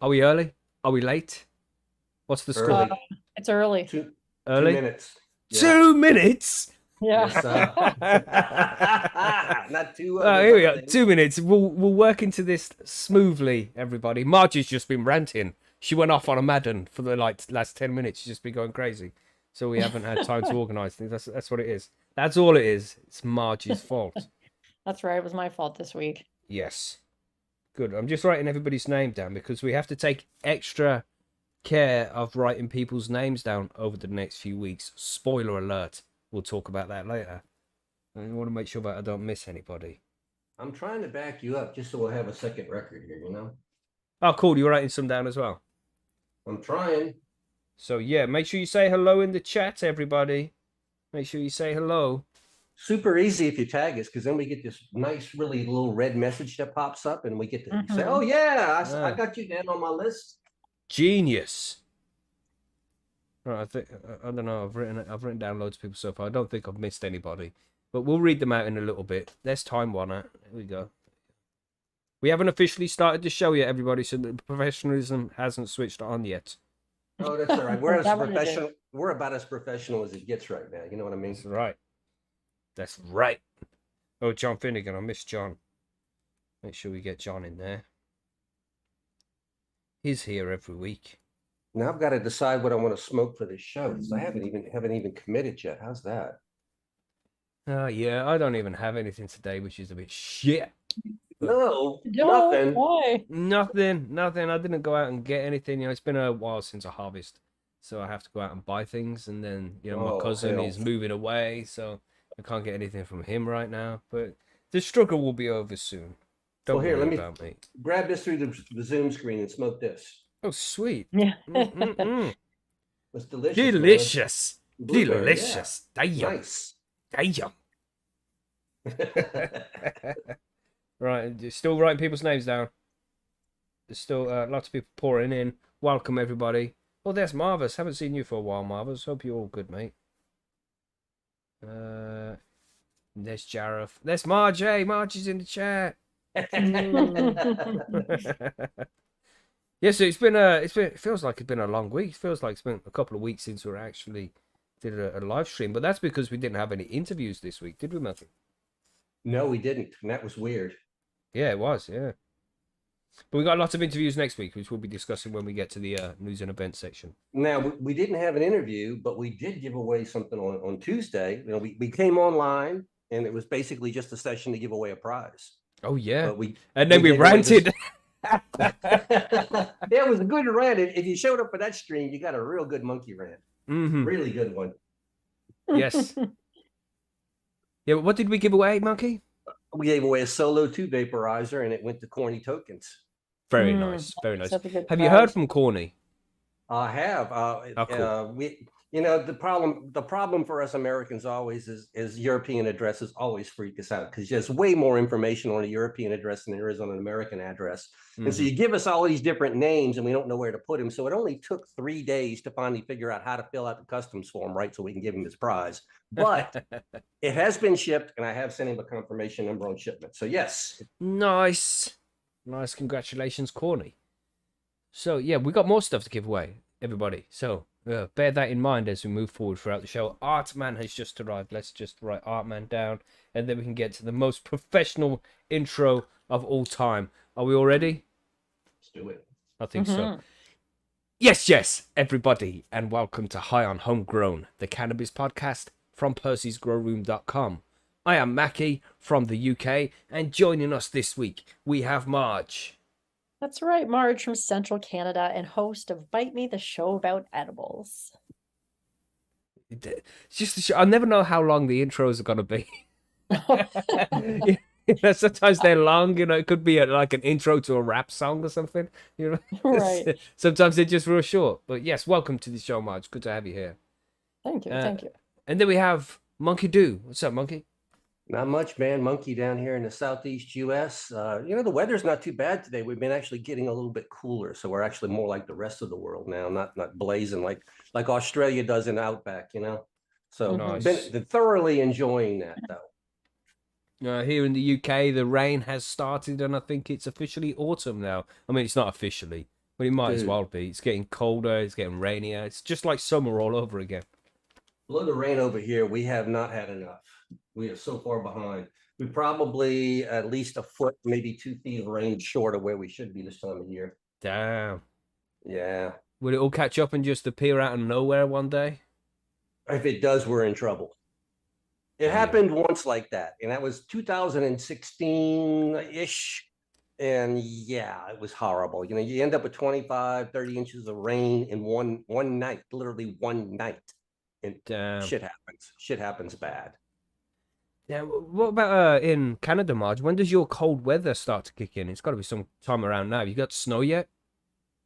Are we early? Are we late? What's the score? Early. It's early. Two Early? minutes. Yeah. 2 minutes? Yeah. Yes, sir. Not too Oh, early, here but we I go. think. 2 minutes. We'll work into this smoothly, everybody. Margie's just been ranting. She went off on a Madden for the last 10 minutes. She's just been going crazy. So we haven't had time to organise things. That's what it is. That's all it is. It's Margie's fault. That's right. It was my fault this week. Yes. Good. I'm just writing everybody's name down because we have to take extra care of writing people's names down over the next few weeks. Spoiler alert. We'll talk about that later. I want to make sure that I don't miss anybody. I'm trying to back you up just so we'll have a second record here, you know? Oh, cool. You're writing some down as well. I'm trying. So, yeah, make sure you say hello in the chat, everybody. Make sure you say hello. Super easy if you tag us, because then we get this nice, really little red message that pops up, and we get to say, "Oh yeah, I got you down on my list." Genius. Right, I don't know. I've written down loads of people so far. I don't think I've missed anybody, but we'll read them out in a little bit. There's Time Warner. Here we go. We haven't officially started the show yet, everybody, so the professionalism hasn't switched on yet. Oh, that's all right. We're as professional. We're about as professional as it gets right now. You know what I mean? That's right. That's right. Oh, John Finnegan. I miss John. Make sure we get John in there. He's here every week. Now I've got to decide what I want to smoke for this show because I haven't even committed yet. How's that? Yeah, I don't even have anything today, which is a bit shit. No, nothing. Why? Nothing. I didn't go out and get anything. It's been a while since I harvest, so I have to go out and buy things. And then, my cousin is moving away, so I can't get anything from him right now. But the struggle will be over soon. Don't worry let me about me. Grab this through the Zoom screen and smoke this. Oh, sweet. Yeah. It's delicious. Delicious. Yeah. Damn. Right, still writing people's names down. There's still lots of people pouring in. Welcome, everybody. Oh, there's Marvus. Haven't seen you for a while, Marvus. Hope you're all good, mate. There's Jareth. There's Margie. Margie's in the chat. Yes, it feels like it's been a long week. It feels like it's been a couple of weeks since we actually did a live stream, but that's because we didn't have any interviews this week, did we, Matthew? No, we didn't, and that was weird. Yeah, it was, yeah. But we got lots of interviews next week, which we'll be discussing when we get to the news and events section. Now, we didn't have an interview, but we did give away something on Tuesday. We came online, and it was basically just a session to give away a prize. Oh, yeah. But and then we ranted. Yeah, it was a good rant. If you showed up for that stream, you got a real good monkey rant. Mm-hmm. Really good one. Yes. Yeah, but what did we give away, Monkey? We gave away a Solo 2 vaporizer, and it went to Corny Tokens. Very nice. Very nice. Have you heard from Corny? I have. Cool. The problem for us Americans always is European addresses always freak us out because there's way more information on a European address than there is on an American address. Mm-hmm. And so you give us all these different names and we don't know where to put them. So it only took 3 days to finally figure out how to fill out the customs form, right? So we can give him his prize. But it has been shipped and I have sent him a confirmation number on shipment. So yes. Nice. Congratulations, Corny. So yeah, we got more stuff to give away, everybody. So bear that in mind as we move forward throughout the show. Artman has just arrived. Let's just write Artman down, and then we can get to the most professional intro of all time. Are we all ready? Let's do it. I think so. Yes, everybody, and welcome to High on Homegrown, the cannabis podcast from PercysGrowRoom.com. I am Mackie from the UK, and joining us this week, we have Marge. That's right, Marge from Central Canada and host of Bite Me, the show about edibles. It's just I never know how long the intros are going to be. Sometimes they're long, it could be like an intro to a rap song or something. Right. Sometimes they're just real short. But yes, welcome to the show, Marge. Good to have you here. Thank you. Thank you. And then we have Monkey Do. What's up, Monkey? Not much, man. Monkey down here in the southeast U.S. The weather's not too bad today. We've been actually getting a little bit cooler, so we're actually more like the rest of the world now, not blazing like Australia does in Outback, So nice. Been thoroughly enjoying that, though. Here in the UK, the rain has started, and I think it's officially autumn now. I mean, it's not officially, But it might as Dude. well be. It's getting colder. It's getting rainier. It's just like summer all over again. Below the rain over here, we have not had enough. We are so far behind. We probably at least a foot, maybe 2 feet of rain short of where we should be this time of year. Damn. Yeah. Will it all catch up and just appear out of nowhere one day? If it does, we're in trouble. It Damn. happened once like that, and that was 2016-ish. And yeah, it was horrible. You know, you end up with 25, 30 inches of rain in one night, literally one night. And Damn. shit happens. Shit happens bad. Yeah. What about in Canada, Marge? When does your cold weather start to kick in? It's got to be some time around now. You got snow yet?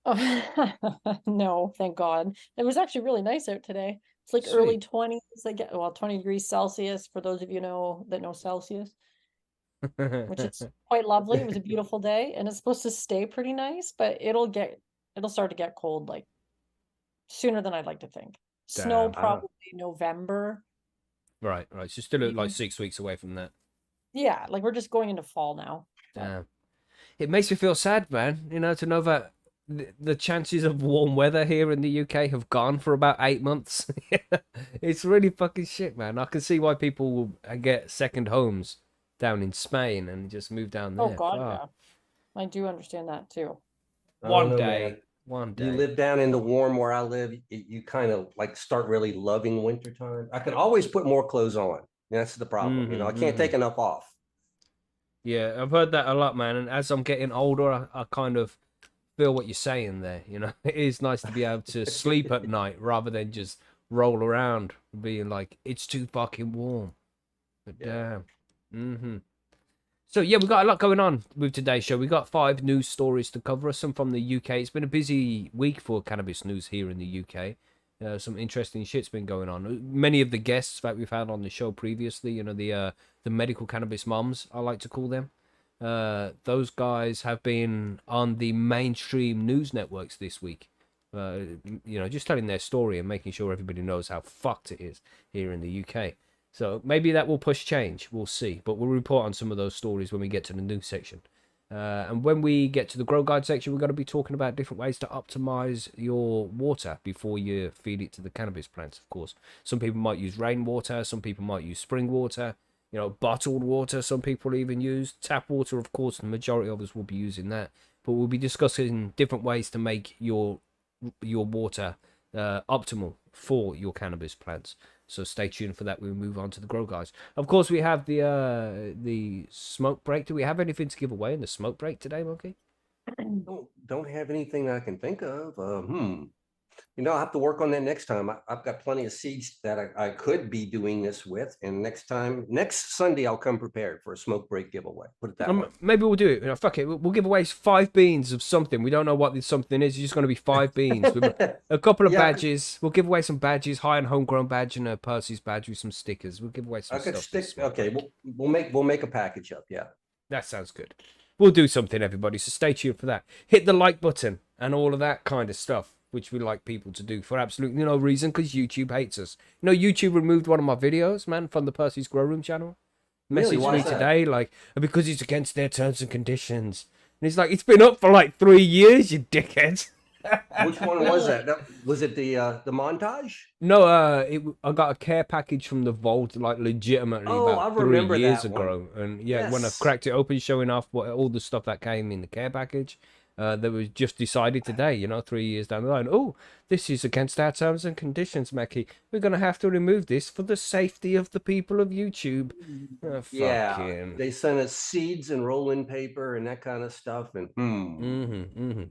Oh, no, thank God. It was actually really nice out today. It's like Sweet. early 20s, like, well, 20 degrees Celsius for those of you that know Celsius, which is quite lovely. It was a beautiful day, and it's supposed to stay pretty nice, but it'll start to get cold like sooner than I'd like to think. Snow Damn. probably November. Right. So still like Even- 6 weeks away from that. Yeah, like we're just going into fall now. Damn. It makes me feel sad, man. You know, to know that the chances of warm weather here in the UK have gone for about 8 months. It's really fucking shit, man. I can see why people will get second homes down in Spain and just move down there. Oh God, Fuck. yeah. I do understand that too. I don't know, Day. man. One day. You live down in the warm where I live, you kind of like start really loving wintertime. I can always put more clothes on. That's the problem. You know, I can't take enough off. Yeah, I've heard that a lot, man. And as I'm getting older, I kind of feel what you're saying there. You know, it is nice to be able to sleep at night rather than just roll around being like, it's too fucking warm. But Yeah. damn. So yeah, we got a lot going on with today's show. We got 5 news stories to cover, some from the UK. It's been a busy week for cannabis news here in the UK. Some interesting shit's been going on. Many of the guests that we've had on the show previously, you know, the medical cannabis moms, I like to call them. Those guys have been on the mainstream news networks this week. You know, just telling their story and making sure everybody knows how fucked it is here in the UK. So maybe that will push change. We'll see. But we'll report on some of those stories when we get to the news section. And when we get to the Grow Guide section, we're going to be talking about different ways to optimize your water before you feed it to the cannabis plants, of course. Some people might use rainwater. Some people might use spring water. You know, bottled water, some people even use. Tap water, of course, the majority of us will be using that. But we'll be discussing different ways to make your water optimal for your cannabis plants. So stay tuned for that when we move on to the Grow Guys. Of course, we have the smoke break. Do we have anything to give away in the smoke break today, Monkey? Don't have anything I can think of. You know, I'll have to work on that next time. I've got plenty of seeds that I could be doing this with. And next Sunday, I'll come prepared for a smoke break giveaway. Put it that way. Maybe we'll do it. You know, fuck it. We'll give away 5 beans of something. We don't know what this something is. It's just going to be 5 beans with a couple of badges. We'll give away some badges, high and homegrown badge and a Percy's badge with some stickers. We'll give away some stuff. Okay, we'll make a package up. Yeah, that sounds good. We'll do something, everybody. So stay tuned for that. Hit the like button and all of that kind of stuff, which we like people to do for absolutely no reason, because YouTube hates us. You know, YouTube removed one of my videos, man, from the Percys Grow Room channel. Really? Messaged Why me is that? today, like, because it's against their terms and conditions. And it's like, it's been up for like 3 years, you dickheads. Which one was that? Was it the montage? No, I got a care package from the vault, like legitimately about 3 remember years that one. ago. And yeah, when I Yes. cracked it open, showing off all the stuff that came in the care package, that was just decided today, you know, 3 years down the line. Oh, this is against our terms and conditions, Mackie. We're going to have to remove this for the safety of the people of YouTube. Yeah, Fucking... they sent us seeds and rolling paper and that kind of stuff. And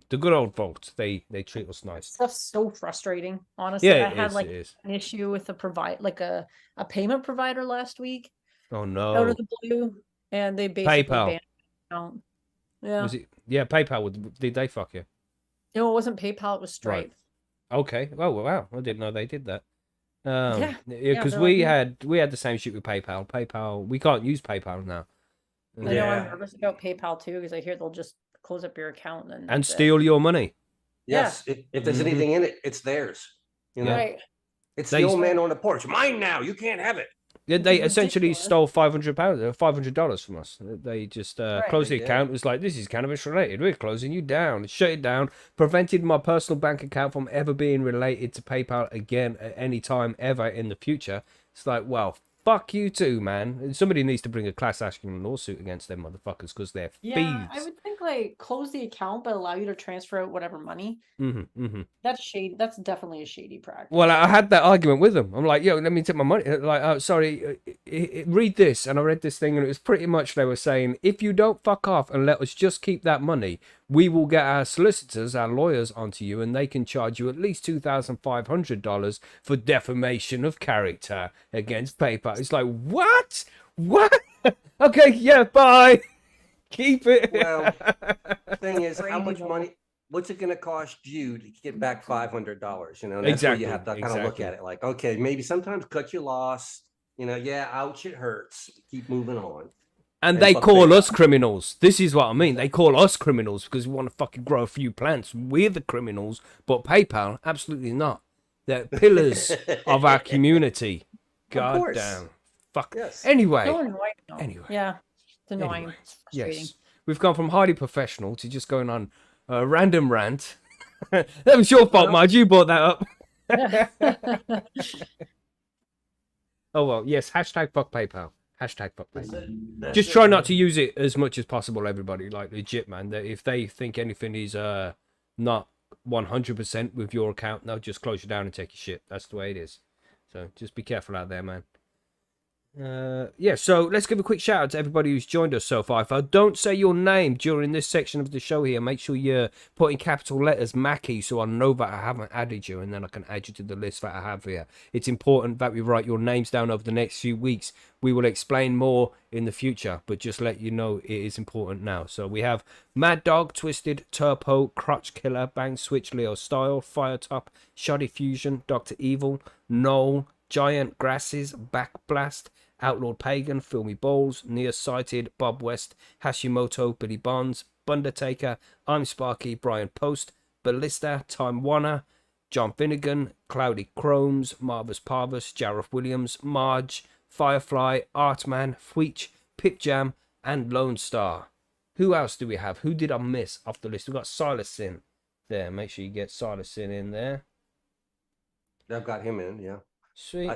The good old vault, they treat us nice. Stuff's so frustrating, honestly. Yeah, I had it is. an issue with a payment provider last week Oh out no. of the blue, and they basically PayPal. banned my account. Yeah. Was it? Yeah, PayPal. Did they fuck you? No, it wasn't PayPal, it was Stripe. Okay. Oh wow, I didn't know they did that. Yeah, because they're we like- had the same shit with PayPal. PayPal, we can't use PayPal now. I know Yeah. I'm nervous about PayPal too, because I hear they'll just close up your account and And that's it. steal your money. yes, if there's Mhm. anything in it, it's theirs. You know, Right. it's They- the old man on the porch. Mine now. You can't have it. Yeah, Which they is essentially ridiculous. stole $500 from us. They just closed They the did. account. It was like, this is cannabis related. We're closing you down. Shut it down. Prevented my personal bank account from ever being related to PayPal again at any time ever in the future. It's like, well, fuck you too, man. Somebody needs to bring a class action lawsuit against them motherfuckers because they're Yeah, I thieves. would think like close the account, but allow you to transfer out whatever money. Mm-hmm. That's shady. That's definitely a shady practice. Well, I had that argument with them. I'm like, yo, let me take my money. Like, oh, sorry, read this. And I read this thing, and it was pretty much they were saying, if you don't fuck off and let us just keep that money, we will get our solicitors, our lawyers onto you, and they can charge you at least $2,500 for defamation of character against PayPal. It's like, what? What? Okay, yeah, bye. Keep it. Well, the thing is, how Crazy much though. money? What's it going to cost you to get back $500? You know, and that's where you have to kind of look at it. Like, okay, maybe sometimes cut your loss. You know, yeah, ouch, it hurts. Keep moving on. And And they fuck call PayPal. us criminals. This is what I mean. They call us criminals because we want to fucking grow a few plants. We're the criminals, but PayPal, absolutely not. They're pillars of our community. God course. damn. Fuck. Yes. Anyway. So annoying though. Anyway. Yeah. It's annoying. Anyway. It's frustrating. Yes. We've gone from highly professional to just going on a random rant. That was your fault, Well- Marge. You brought that up. Oh, well. Yes. Hashtag fuck PayPal. Hashtag fuck PayPal. Just try not to use it as much as possible, everybody. Like, legit, man. That if they think anything is not 100% with your account, they'll just close you down and take your shit. That's the way it is. So just be careful out there, man. Yeah, so let's give a quick shout out to everybody who's joined us so far. If I don't say your name during this section of the show here, make sure you put in capital letters Mackie so I know that I haven't added you, and then I can add you to the list that I have here. It's important that we write your names down over the next few weeks. We will explain more in the future, but just let you know it is important now. So we have Mad Dog, Twisted, Turpo, Crotch Killer, Bang Switch, Leo Style, Firetop, Shoddy Fusion, Dr. Evil, Noel, Giant Grasses, Backblast, Outlawed Pagan, Filmy Balls, Nearsighted, Bob West, Hashimoto, Billy Bonds, Bundertaker, I'm Sparky, Brian Post, Ballista, Time Warner, John Finnegan, Cloudy Chromes, Marvus Parvus, Jareth Williams, Marge, Firefly, Artman, Fweech, Pip Jam, and Lone Star. Who else do we have? Who did I miss off the list? We've got Silas in there. Make sure you get Silas in there. I've got him in, yeah. Sweet.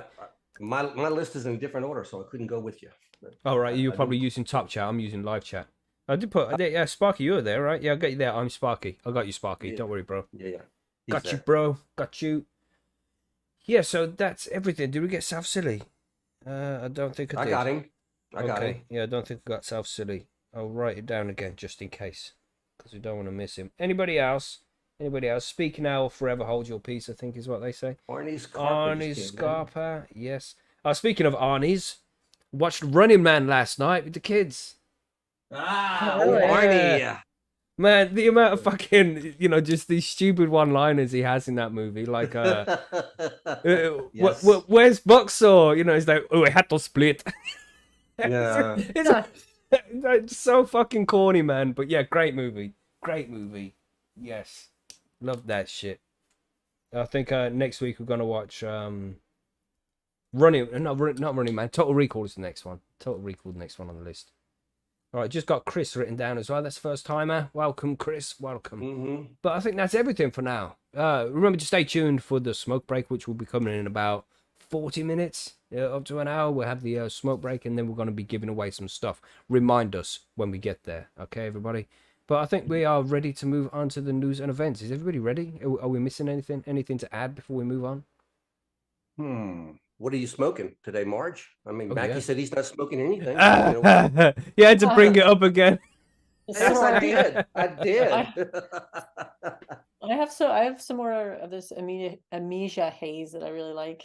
My list is in a different order, so I couldn't go with you. All right, you're probably using Top Chat. I'm using Live Chat. I did put, yeah, Sparky, you're there, right? Yeah, I got you there. I'm Sparky. I got you, Sparky. Yeah. Don't worry, bro. Yeah. Got you, bro. Got you. Yeah, so that's everything. Did we get South Silly? I don't think I did. I got him. I got him. Yeah, I don't think I got South Silly. I'll write it down again just in case, because we don't want to miss him. Anybody else? Anybody else? Speak now or forever hold your peace, I think is what they say. Arnie Scarpa. Arnie Scarpa, yes. Speaking of Arnie's, watched Running Man last night with the kids. Ah, Oh, Arnie. Man, the amount of fucking, just these stupid one-liners he has in that movie. Like, Yes. where's Boxer? It's like, oh, I had to split. Yeah. It's so fucking corny, man. But yeah, great movie. Great movie. Yes. Love that shit. I think next week we're going to watch not Running Man. Total Recall is the next one. Total Recall the next one on the list. All right, just got Chris written down as well. That's first timer. Welcome, Chris. Welcome. Mm-hmm. But I think that's everything for now. Remember to stay tuned for the smoke break, which will be coming in about 40 minutes, up to an hour. We'll have the smoke break, and then we're going to be giving away some stuff. Remind us when we get there. Okay, everybody? But I think we are ready to move on to the news and events. Is everybody ready? Are we missing anything? Anything to add before we move on? What are you smoking today, Marge? I mean, Oh, Mackie yeah. said he's not smoking anything. You had to bring it up again. Yes, I did. I did. I have some more of this amnesia haze that I really like.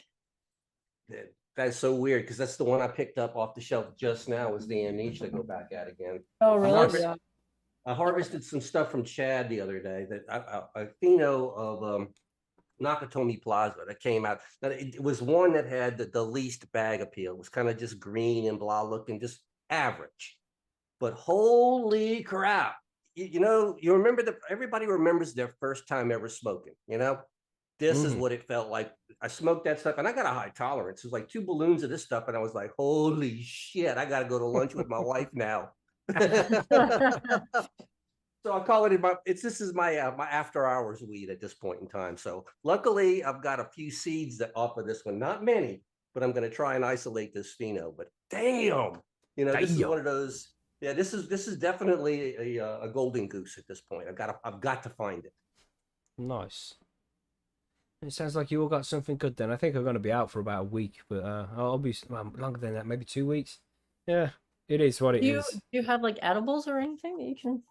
That's so weird because that's the one I picked up off the shelf just now. Was the amnesia to go back at again? Oh, really? harvest- Yeah. I harvested some stuff from Chad the other day that a pheno of Nakatomi Plaza that came out. Now, it was one that had the least bag appeal. It was kind of just green and blah looking, just average. But holy crap! You remember everybody remembers their first time ever smoking. This is what it felt like. I smoked that stuff and I got a high tolerance. It was like 2 balloons of this stuff. And I was like, holy shit, I got to go to lunch with my wife now. So I call it this is my my after hours weed at this point in time. So luckily I've got a few seeds that off of this one, not many, but I'm going to try and isolate this pheno. But damn, this is one of those. Yeah, this is definitely a golden goose at this point. I've got to find it. Nice. It sounds like you all got something good then. I think I'm going to be out for about a week, but I'll be longer than that, maybe 2 weeks. Yeah, it is what it is. Do you have like edibles or anything that you can?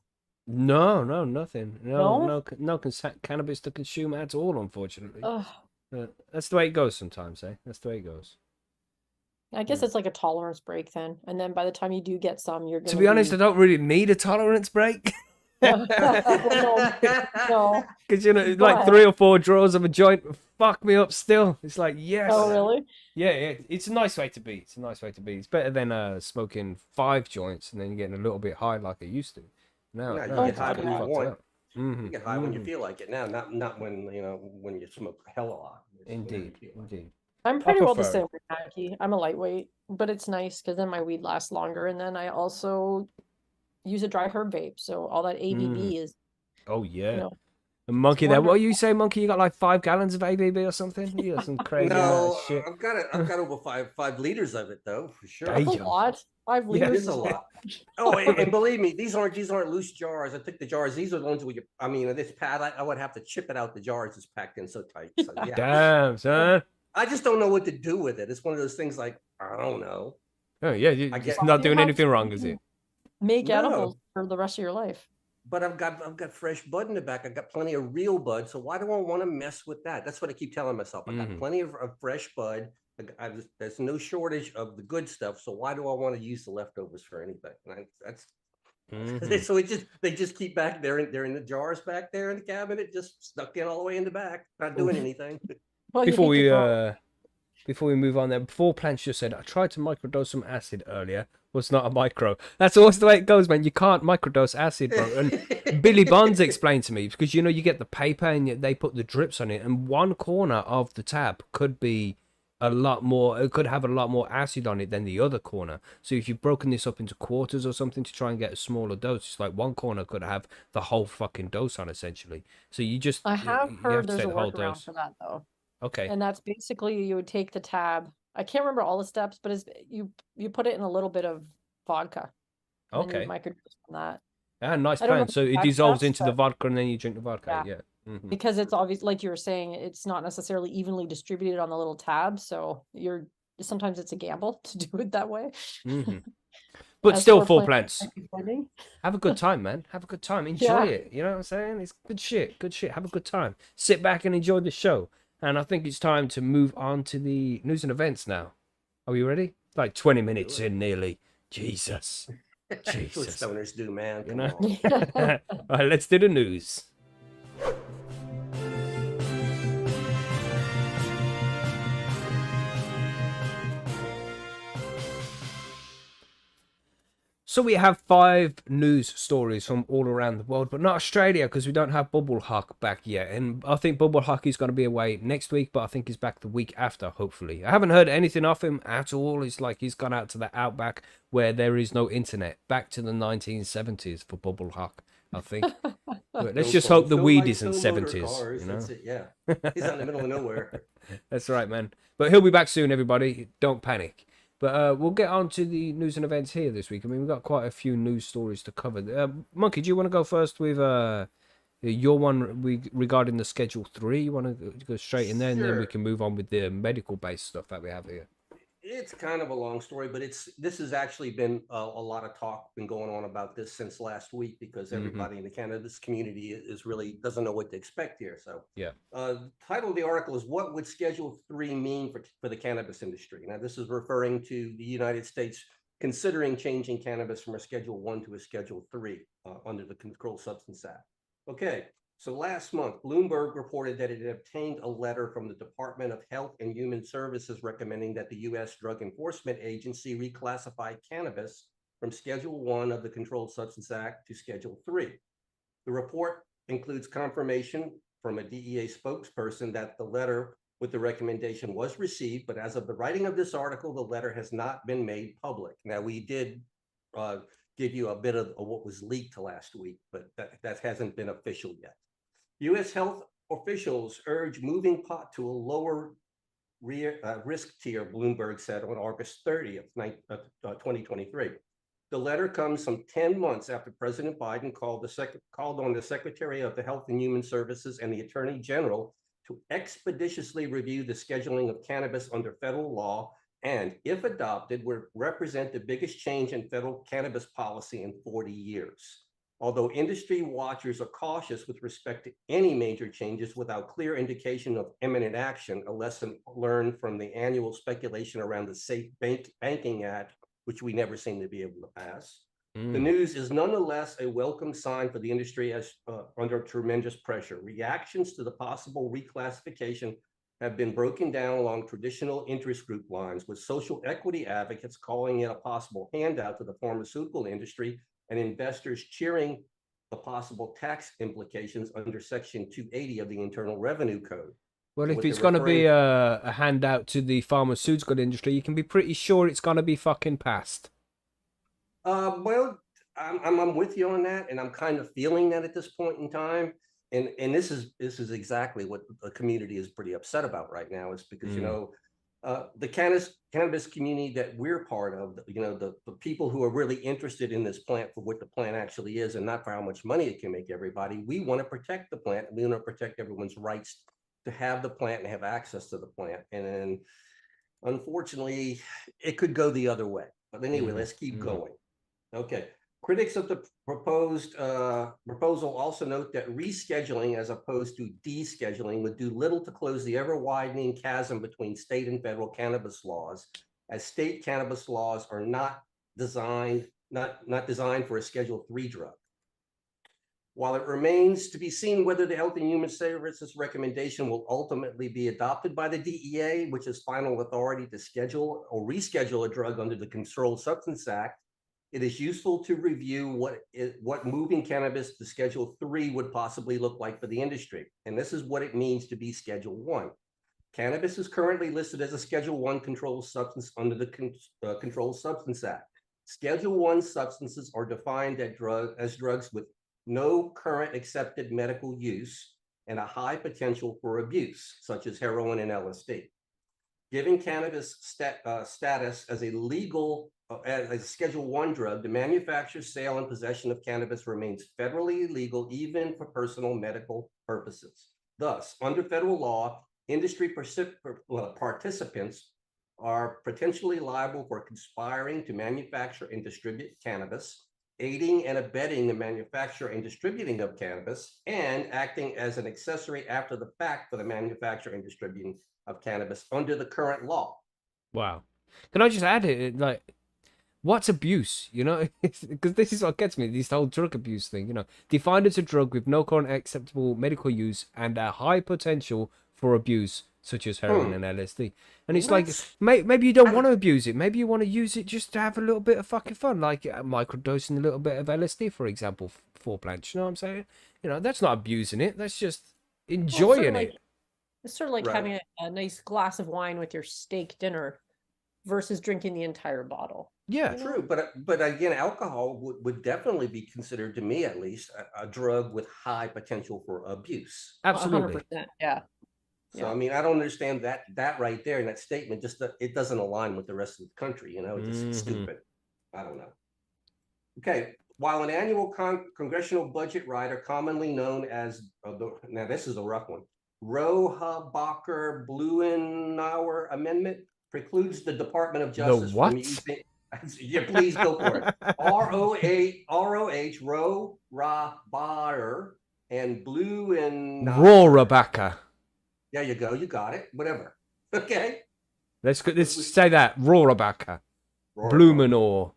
No, nothing. No cannabis to consume at all, unfortunately. That's the way it goes sometimes, eh? That's the way it goes. I guess it's like a tolerance break then. And then by the time you do get some, you're going to be honest, I don't really need a tolerance break. No. Because, like 3 or 4 draws of a joint fuck me up still. It's like, yes. Oh, really? Yeah, it's a nice way to be. It's a nice way to be. It's better than smoking 5 joints and then getting a little bit high like I used to. No, you get high when you want. You get high when you feel like it now, not when when you smoke a hell of a lot. Indeed. I'm pretty well the same with Mackie. I'm a lightweight, but it's nice because then my weed lasts longer, and then I also use a dry herb vape, so all that ABB is. Oh yeah. A monkey there. What do you say, monkey? You got like 5 gallons of ABB or something? You got some crazy shit. I've got over 5 liters of it though, for sure. That's a lot. 5 liters is a lot. Oh, and believe me, these aren't loose jars. I took the jars. These are the ones where this pad. I would have to chip it out the jars. It's packed in so tight. So yeah. Damn, son. I just don't know what to do with it. It's one of those things like I don't know. Oh yeah, it's not doing anything wrong, is it? Make edibles for the rest of your life. But I've got fresh bud in the back. I've got plenty of real bud. So why do I want to mess with that? That's what I keep telling myself. I got plenty of fresh bud. There's no shortage of the good stuff. So why do I want to use the leftovers for anything? So they just keep back there. They're in the jars back there in the cabinet, just stuck in all the way in the back, not doing anything. Well, Before we move on there, before Plants just said, I tried to microdose some acid earlier. Was not a micro. That's always the way it goes, man. You can't microdose acid, bro. And Billy Bonds explained to me, because you get the paper and they put the drips on it, and one corner of the tab could be a lot more. It could have a lot more acid on it than the other corner. So if you've broken this up into quarters or something to try and get a smaller dose, it's like one corner could have the whole fucking dose on, essentially. So I have heard there's a workaround for that though. Okay. And that's basically you would take the tab. I can't remember all the steps, but you put it in a little bit of vodka. Okay. Microdose from that. Nice plan. So it dissolves into the vodka and then you drink the vodka. Yeah. Because it's obvious, like you were saying, it's not necessarily evenly distributed on the little tab. So sometimes it's a gamble to do it that way. But still, full Plants. Have a good time, man. Have a good time. Enjoy it. You know what I'm saying? It's good shit. Good shit. Have a good time. Sit back and enjoy the show. And I think it's time to move on to the news and events now. Are we ready? Like 20 minutes in nearly. Jesus. That's what stoners do, man. Come on. All right, let's do the news. So we have 5 news stories from all around the world, but not Australia because we don't have Bubble Hawk back yet. And I think Bubble Hawk is going to be away next week, but I think he's back the week after, hopefully. I haven't heard anything of him at all. It's like he's gone out to the outback where there is no internet. Back to the 1970s for Bubble Hawk, I think. But let's just hope the weed isn't 70s. That's it, yeah. He's out in the middle of nowhere. That's right, man. But he'll be back soon, everybody. Don't panic. But we'll get on to the news and events here this week. I mean, we've got quite a few news stories to cover. Monkey, do you want to go first with your one regarding the Schedule 3? You want to go straight in there, and then we can move on with the medical-based stuff that we have here? It's kind of a long story, but this has actually been a lot of talk been going on about this since last week because everybody in the cannabis community is really doesn't know what to expect here. So yeah, the title of the article is "What Would Schedule 3 Mean for the Cannabis Industry?" Now, this is referring to the United States considering changing cannabis from a Schedule 1 to a Schedule 3 under the Controlled Substance Act. Okay. So last month, Bloomberg reported that it had obtained a letter from the Department of Health and Human Services recommending that the U.S. Drug Enforcement Agency reclassify cannabis from Schedule 1 of the Controlled Substance Act to Schedule 3. The report includes confirmation from a DEA spokesperson that the letter with the recommendation was received, but as of the writing of this article, the letter has not been made public. Now, we did give you a bit of what was leaked last week, but that hasn't been official yet. U.S. health officials urge moving pot to a lower risk tier, Bloomberg said on August 30th, 2023. The letter comes some 10 months after President Biden called on the Secretary of the Health and Human Services and the Attorney General to expeditiously review the scheduling of cannabis under federal law and, if adopted, would represent the biggest change in federal cannabis policy in 40 years. Although industry watchers are cautious with respect to any major changes without clear indication of imminent action, a lesson learned from the annual speculation around the Safe Banking Act, which we never seem to be able to pass. The news is nonetheless a welcome sign for the industry as under tremendous pressure. Reactions to the possible reclassification have been broken down along traditional interest group lines, with social equity advocates calling it a possible handout to the pharmaceutical industry and investors cheering the possible tax implications under Section 280 of the Internal Revenue Code. Well, if it's going to be a handout to the pharmaceutical industry, you can be pretty sure it's going to be fucking passed. Well, I'm with you on that, and I'm kind of feeling that at this point in time. And this is exactly what the community is pretty upset about right now. Is because you know the cannabis community that we're part of, you know, the people who are really interested in this plant for what the plant actually is, and not for how much money it can make everybody. We want to protect the plant, and we want to protect everyone's rights to have the plant and have access to the plant. And then, unfortunately, it could go the other way. But anyway, let's keep going. Okay. Critics of the proposal also note that rescheduling as opposed to descheduling would do little to close the ever-widening chasm between state and federal cannabis laws, as state cannabis laws are not designed for a Schedule III drug. While it remains to be seen whether the Health and Human Services recommendation will ultimately be adopted by the DEA, which is final authority to schedule or reschedule a drug under the Controlled Substance Act, it is useful to review what moving cannabis to Schedule III would possibly look like for the industry. And this is what it means to be Schedule I. Cannabis is currently listed as a Schedule I controlled substance under the Controlled Substance Act. Schedule I substances are defined as drugs with no current accepted medical use and a high potential for abuse, such as heroin and LSD. Giving cannabis status as a legal as a Schedule I drug, the manufacture, sale, and possession of cannabis remains federally illegal even for personal medical purposes. Thus, under federal law, industry participants are potentially liable for conspiring to manufacture and distribute cannabis, aiding and abetting the manufacture and distributing of cannabis, and acting as an accessory after the fact for the manufacture and distributing of cannabis under the current law. Wow. Can I just add it, like, what's abuse, you know? Because this is what gets me, this whole drug abuse thing, you know. Defined as a drug with no current acceptable medical use and a high potential for abuse, such as heroin and LSD. And it's like, maybe you don't want to abuse it. Maybe you want to use it just to have a little bit of fucking fun, like microdosing a little bit of LSD, for example, for plants. You know what I'm saying? You know, that's not abusing it. That's just enjoying it. It's sort of like having a nice glass of wine with your steak dinner versus drinking the entire bottle. Yeah, true. But again, alcohol would definitely be considered, to me at least, a drug with high potential for abuse. Absolutely. 100%, yeah. So I mean, I don't understand that right there in that statement. Just that it doesn't align with the rest of the country. You know, it's just stupid. I don't know. Okay. While an annual congressional budget rider, commonly known as now this is a rough one, Rohrabacher-Blumenauer Amendment, precludes the Department of Justice from using. Yeah, please go for it. R-O-H, Rohrabacher and Blumenauer. Rohrabacher. There you go. You got it. Whatever. Okay. Let's say that. Rohrabacher. Blumenauer.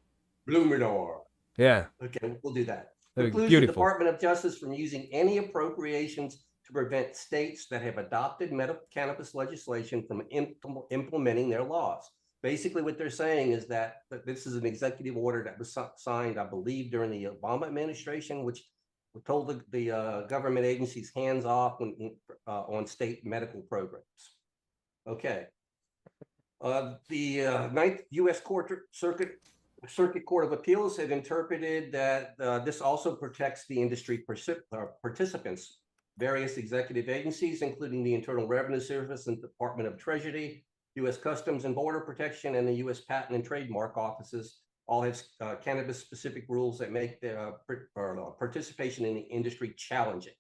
Yeah. Okay, we'll do that. Beautiful. The Department of Justice from using any appropriations to prevent states that have adopted medical cannabis legislation from implementing their laws. Basically, what they're saying is that this is an executive order that was signed, I believe, during the Obama administration, which We told the government agencies hands off on state medical programs. Okay. The Ninth U.S. Circuit Court of Appeals had interpreted that this also protects the industry participants. Various executive agencies, including the Internal Revenue Service and Department of Treasury, U.S. Customs and Border Protection, and the U.S. Patent and Trademark Offices, all have cannabis-specific rules that make the participation in the industry challenging.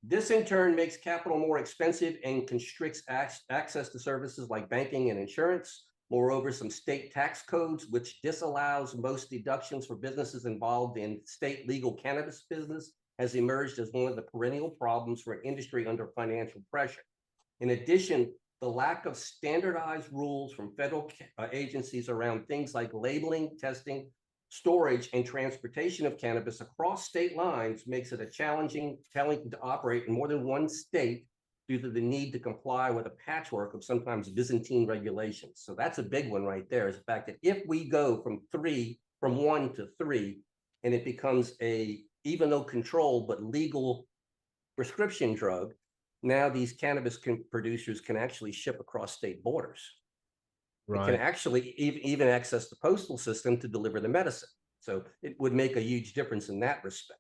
This in turn makes capital more expensive and constricts access to services like banking and insurance. Moreover, some state tax codes, which disallows most deductions for businesses involved in state legal cannabis business, has emerged as one of the perennial problems for an industry under financial pressure. In addition, the lack of standardized rules from federal agencies around things like labeling, testing, storage, and transportation of cannabis across state lines makes it a challenging to operate in more than one state due to the need to comply with a patchwork of sometimes Byzantine regulations. So that's a big one right there, is the fact that if we go from 1 to 3, and it becomes a, even though controlled, but legal prescription drug, now these cannabis producers can actually ship across state borders. Right. It can actually even access the postal system to deliver the medicine. So it would make a huge difference in that respect.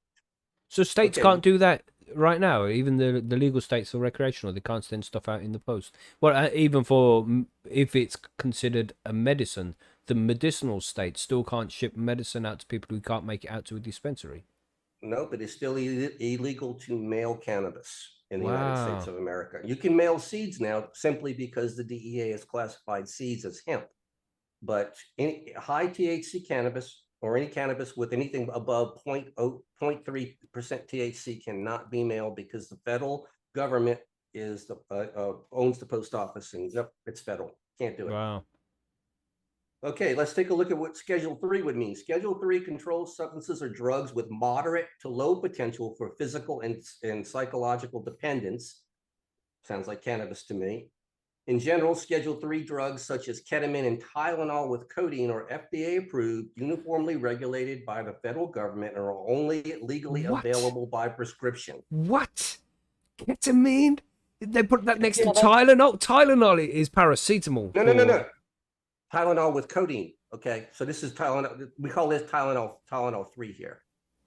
So states can't do that right now. Even the legal states or recreational, they can't send stuff out in the post. Well, even for if it's considered a medicine, the medicinal states still can't ship medicine out to people who can't make it out to a dispensary. No, but it's still illegal to mail cannabis in the United States of America. You can mail seeds now simply because the DEA has classified seeds as hemp. But any high THC cannabis or any cannabis with anything above 0.3% THC cannot be mailed because the federal government is owns the post office, and yep, it's federal. Can't do it. Wow. Okay, let's take a look at what Schedule 3 would mean. Schedule 3 controlled substances or drugs with moderate to low potential for physical and psychological dependence. Sounds like cannabis to me. In general, Schedule 3 drugs such as ketamine and Tylenol with codeine are FDA approved, uniformly regulated by the federal government, and are only legally available by prescription. What? Ketamine? They put that next to Tylenol? Tylenol is paracetamol. No. Tylenol with codeine. Okay, so this is Tylenol. We call this Tylenol 3 here.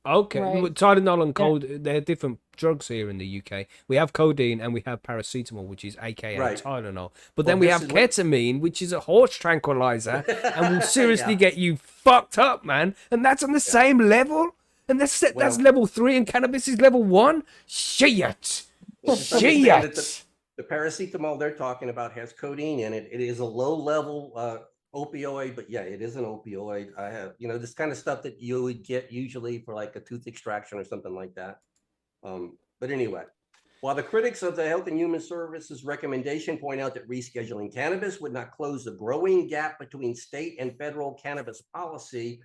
Okay, right. Tylenol and codeine, they're different drugs here in the UK. We have codeine and we have paracetamol, which is AKA Tylenol. But then we have ketamine, which is a horse tranquilizer and will seriously get you fucked up, man. And that's on the same level? And that's level 3 and cannabis is level 1? Shit! Shit! The paracetamol they're talking about has codeine in it. It is a low-level opioid, but yeah, it is an opioid. I have, this kind of stuff that you would get usually for like a tooth extraction or something like that. But anyway, while the critics of the Health and Human Services recommendation point out that rescheduling cannabis would not close the growing gap between state and federal cannabis policy,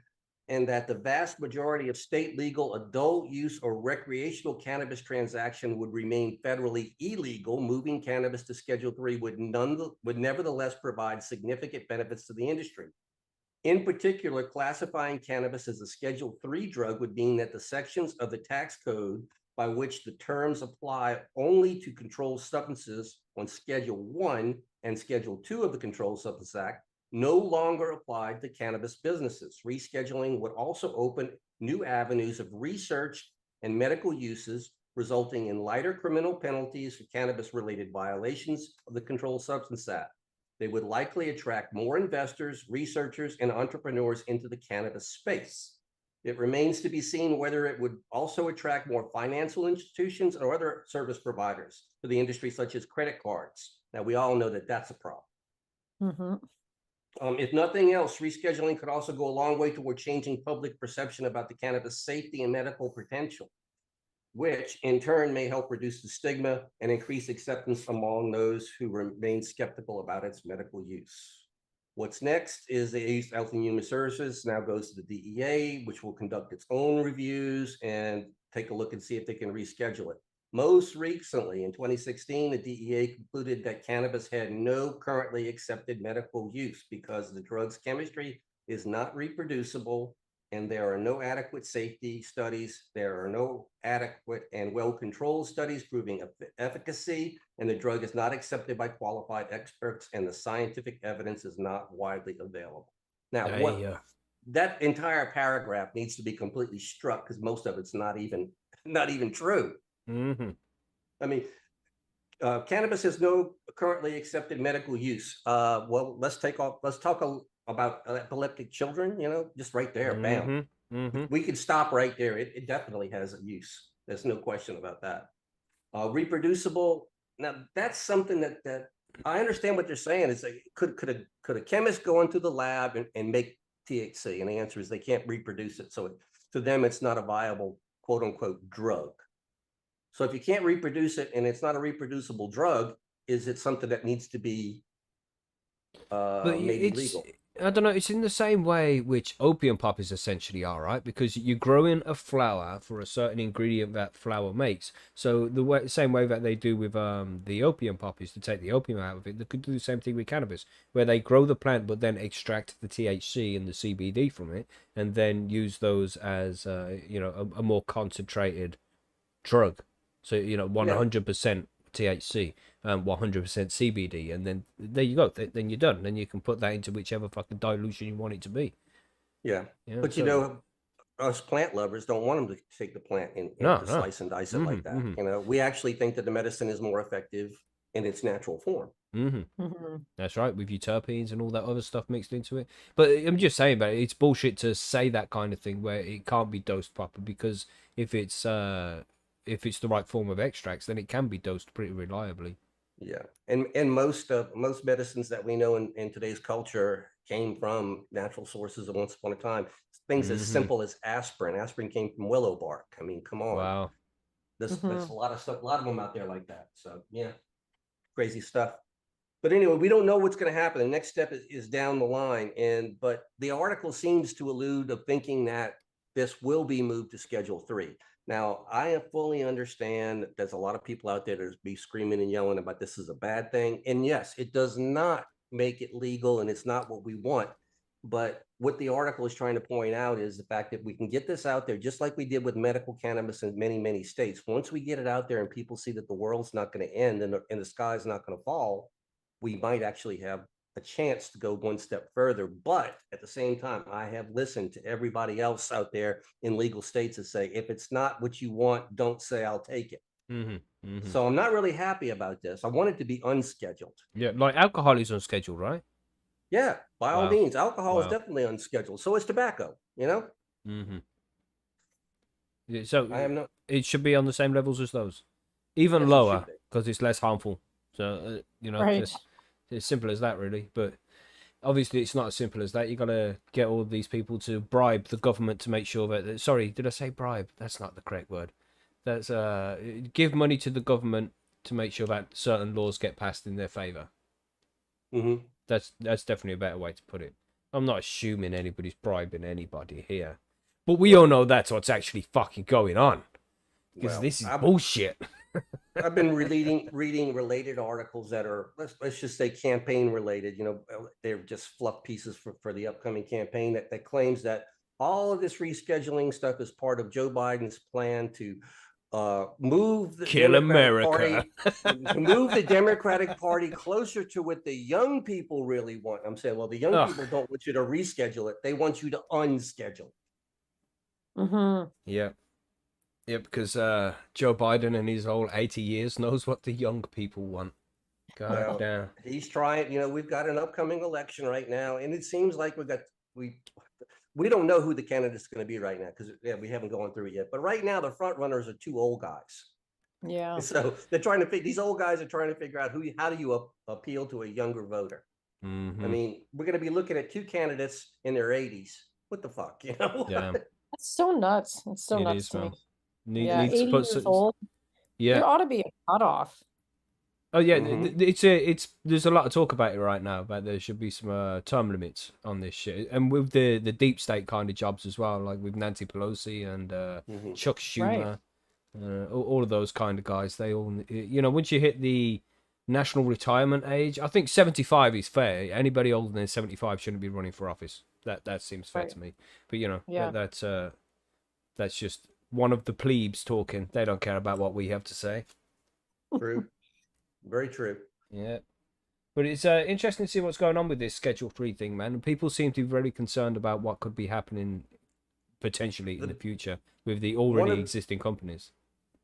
and that the vast majority of state legal adult use or recreational cannabis transaction would remain federally illegal, moving cannabis to Schedule 3 would nevertheless provide significant benefits to the industry. In particular, classifying cannabis as a Schedule 3 drug would mean that the sections of the tax code by which the terms apply only to controlled substances on Schedule 1 and Schedule 2 of the Controlled Substances Act no longer applied to cannabis businesses. Rescheduling would also open new avenues of research and medical uses, resulting in lighter criminal penalties for cannabis-related violations of the Controlled Substances Act. They would likely attract more investors, researchers, and entrepreneurs into the cannabis space. It remains to be seen whether it would also attract more financial institutions or other service providers for the industry, such as credit cards. Now, we all know that that's a problem. Mm-hmm. If nothing else, rescheduling could also go a long way toward changing public perception about the cannabis safety and medical potential, which in turn may help reduce the stigma and increase acceptance among those who remain skeptical about its medical use. What's next is the Health and Human Services now goes to the DEA, which will conduct its own reviews and take a look and see if they can reschedule it. Most recently, in 2016, the DEA concluded that cannabis had no currently accepted medical use because the drug's chemistry is not reproducible and there are no adequate safety studies. There are no adequate and well-controlled studies proving efficacy, and the drug is not accepted by qualified experts, and the scientific evidence is not widely available. Now, that entire paragraph needs to be completely struck because most of it's not even true. I mean, cannabis has no currently accepted medical use. Well, let's talk about epileptic children, just right there, bam. We could stop right there. It definitely has a use. There's no question about that. Reproducible. Now, that's something that I understand what they're saying. Is like, could a chemist go into the lab and make THC? And the answer is they can't reproduce it. So to them, it's not a viable, quote unquote, drug. So if you can't reproduce it and it's not a reproducible drug, is it something that needs to be made legal? I don't know. It's in the same way which opium poppies essentially are, right? Because you're growing a flower for a certain ingredient that flower makes. So same way that they do with the opium poppies to take the opium out of it, they could do the same thing with cannabis, where they grow the plant but then extract the THC and the CBD from it, and then use those as a more concentrated drug. So 100% THC. 100% CBD, and then there you go. Then you're done. Then you can put that into whichever fucking dilution you want it to be. Yeah, but us plant lovers don't want them to take the plant and slice and dice it like that. We actually think that the medicine is more effective in its natural form. That's right, with your terpenes and all that other stuff mixed into it. But I'm just saying, but it's bullshit to say that kind of thing where it can't be dosed properly, because if it's the right form of extracts, then it can be dosed pretty reliably. Yeah, and most medicines that we know in today's culture came from natural sources at once upon a time. Things as simple as aspirin. Aspirin came from willow bark. I mean, come on. Wow. There's a lot of stuff, a lot of them out there like that. So yeah, crazy stuff. But anyway, we don't know what's going to happen. The next step is down the line, but the article seems to allude of thinking that this will be moved to Schedule 3. Now, I fully understand that there's a lot of people out there that be screaming and yelling about this is a bad thing. And yes, it does not make it legal, and it's not what we want. But what the article is trying to point out is the fact that we can get this out there, just like we did with medical cannabis in many, many states. Once we get it out there and people see that the world's not going to end and the sky's not going to fall, we might actually have a chance to go one step further. But at the same time, I have listened to everybody else out there in legal states that say, if it's not what you want, don't say I'll take it. So I'm not really happy about this. I want it to be unscheduled. Yeah, like alcohol is unscheduled, right? Yeah, by all means. Alcohol is definitely unscheduled. So is tobacco, Yeah, so it should be on the same levels as those, even lower, because it's less harmful. So right. It's simple as that, really. But obviously, it's not as simple as that. You got to get all of these people to bribe the government to make sure that. Sorry, did I say bribe? That's not the correct word. That's give money to the government to make sure that certain laws get passed in their favor. That's definitely a better way to put it. I'm not assuming anybody's bribing anybody here, but we all know that's what's actually fucking going on, because this is bullshit. I've been reading related articles that are, let's just say, campaign related. They're just fluff pieces for the upcoming campaign that claims that all of this rescheduling stuff is part of Joe Biden's plan to move the kill America, to move the Democratic Party closer to what the young people really want. I'm saying, well, the young people don't want you to reschedule it; they want you to unschedule. Yeah, because Joe Biden and his whole 80 years knows what the young people want. God damn. He's trying, we've got an upcoming election right now, and it seems like we don't know who the candidate is going to be right now, because we haven't gone through it yet. But right now, the front runners are two old guys. Yeah. So these old guys are trying to figure out how do you appeal to a younger voter? I mean, we're going to be looking at two candidates in their 80s. What the fuck, Damn. That's so nuts. It's so nuts to me. Needs 80 years old. Yeah, there ought to be a cutoff. Oh yeah, there's a lot of talk about it right now, about there should be some term limits on this shit, and with the deep state kind of jobs as well, like with Nancy Pelosi and Chuck Schumer, all of those kind of guys. They all, once you hit the national retirement age, I think 75 is fair. Anybody older than 75 shouldn't be running for office. That seems fair Right. to me. But you know, Yeah. that's just one of the plebes talking. They don't care about what we have to say. True. Very true. Yeah. But it's interesting to see what's going on with this Schedule 3 thing, man. And people seem to be very concerned about what could be happening potentially in the future with the One already of existing companies.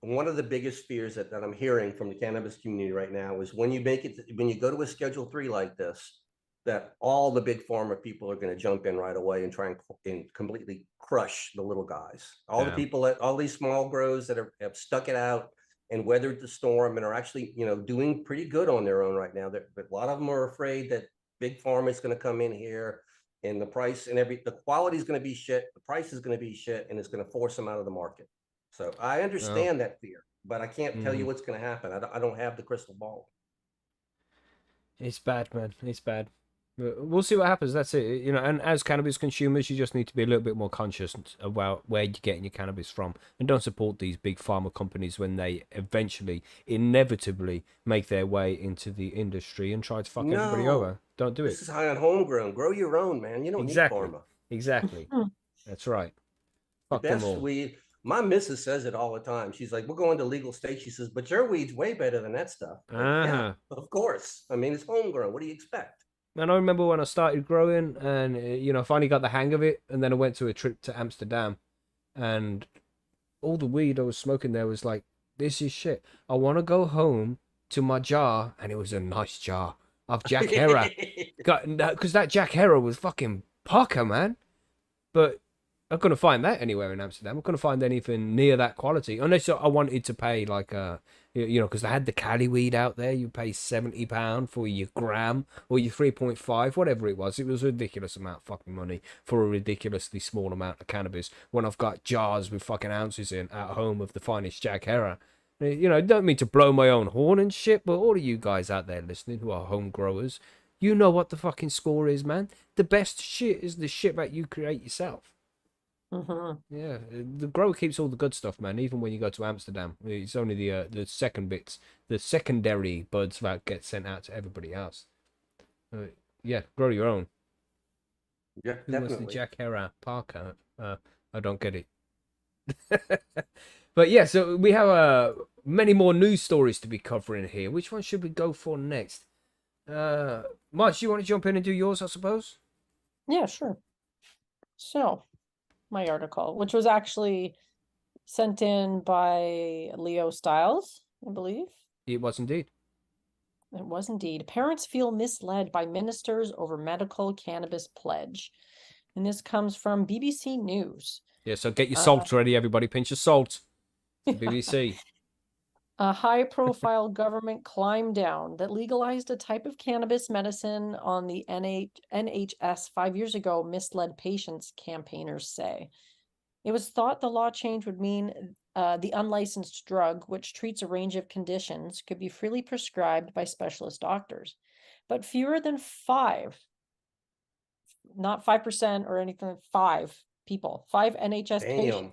one of the biggest fears that I'm hearing from the cannabis community right now is when you make it, when you go to a Schedule 3 like this, that all the big pharma people are going to jump in right away and try and completely crush the little guys. All the Damn. people that, all these small grows that have stuck it out and weathered the storm and are actually, doing pretty good on their own right now. But a lot of them are afraid that big pharma is going to come in here and the price and the quality is going to be shit, the price is going to be shit, and it's going to force them out of the market. So I Oh. understand that fear, but I can't tell you Mhm. what's going to happen. I don't have the crystal ball. It's bad, man. It's bad. But we'll see what happens. That's it. You know, and as cannabis consumers, you just need to be a little bit more conscious about where you're getting your cannabis from, and don't support these big pharma companies when they eventually, inevitably, make their way into the industry and try to fuck everybody No, over. Don't do this it. is high on homegrown. Grow your own, man. You don't need Exactly. pharma. Exactly. Hmm. That's right. The Fuck them best all. weed. My missus says it all the time. She's like, "We're going to legal states." She says, "But your weed's way better than that stuff." Like, yeah, Uh-huh. of course. I mean, it's homegrown. What do you expect? And I remember when I started growing and, you know, finally got the hang of it. And then I went to a trip to Amsterdam and all the weed I was smoking there was like, this is shit. I want to go home to my jar. And it was a nice jar of Jack Herer. Because that Jack Herer was fucking pucker, man. But I couldn't find that anywhere in Amsterdam. I couldn't find anything near that quality. Unless I wanted to pay like because they had the Cali weed out there. You pay £70 for your gram or your 3.5, whatever it was. It was a ridiculous amount of fucking money for a ridiculously small amount of cannabis. When I've got jars with fucking ounces in at home of the finest Jack Herer. You know, don't mean to blow my own horn and shit, but all of you guys out there listening who are home growers, you know what the fucking score is, man. The best shit is the shit that you create yourself. Mm-hmm. Yeah, the grower keeps all the good stuff, man. Even when you go to Amsterdam, it's only the second bits, the secondary buds that get sent out to everybody else. Yeah, grow your own. Yeah, Who was the definitely. Jack Herer Parker? I don't get it. But yeah, so we have many more news stories to be covering here. Which one should we go for next? March, you want to jump in and do yours, I suppose? Yeah, sure. So, my article, which was actually sent in by Leo Stiles, I believe. It was indeed. It was indeed. Parents feel misled by ministers over medical cannabis pledge. And this comes from BBC News. Yeah, so get your salt ready, everybody. Pinch of salt. It's the BBC. A high-profile government climb down that legalized a type of cannabis medicine on the NHS 5 years ago misled patients, campaigners say. It was thought the law change would mean the unlicensed drug, which treats a range of conditions, could be freely prescribed by specialist doctors. But fewer than not 5% or anything, five NHS patients Damn.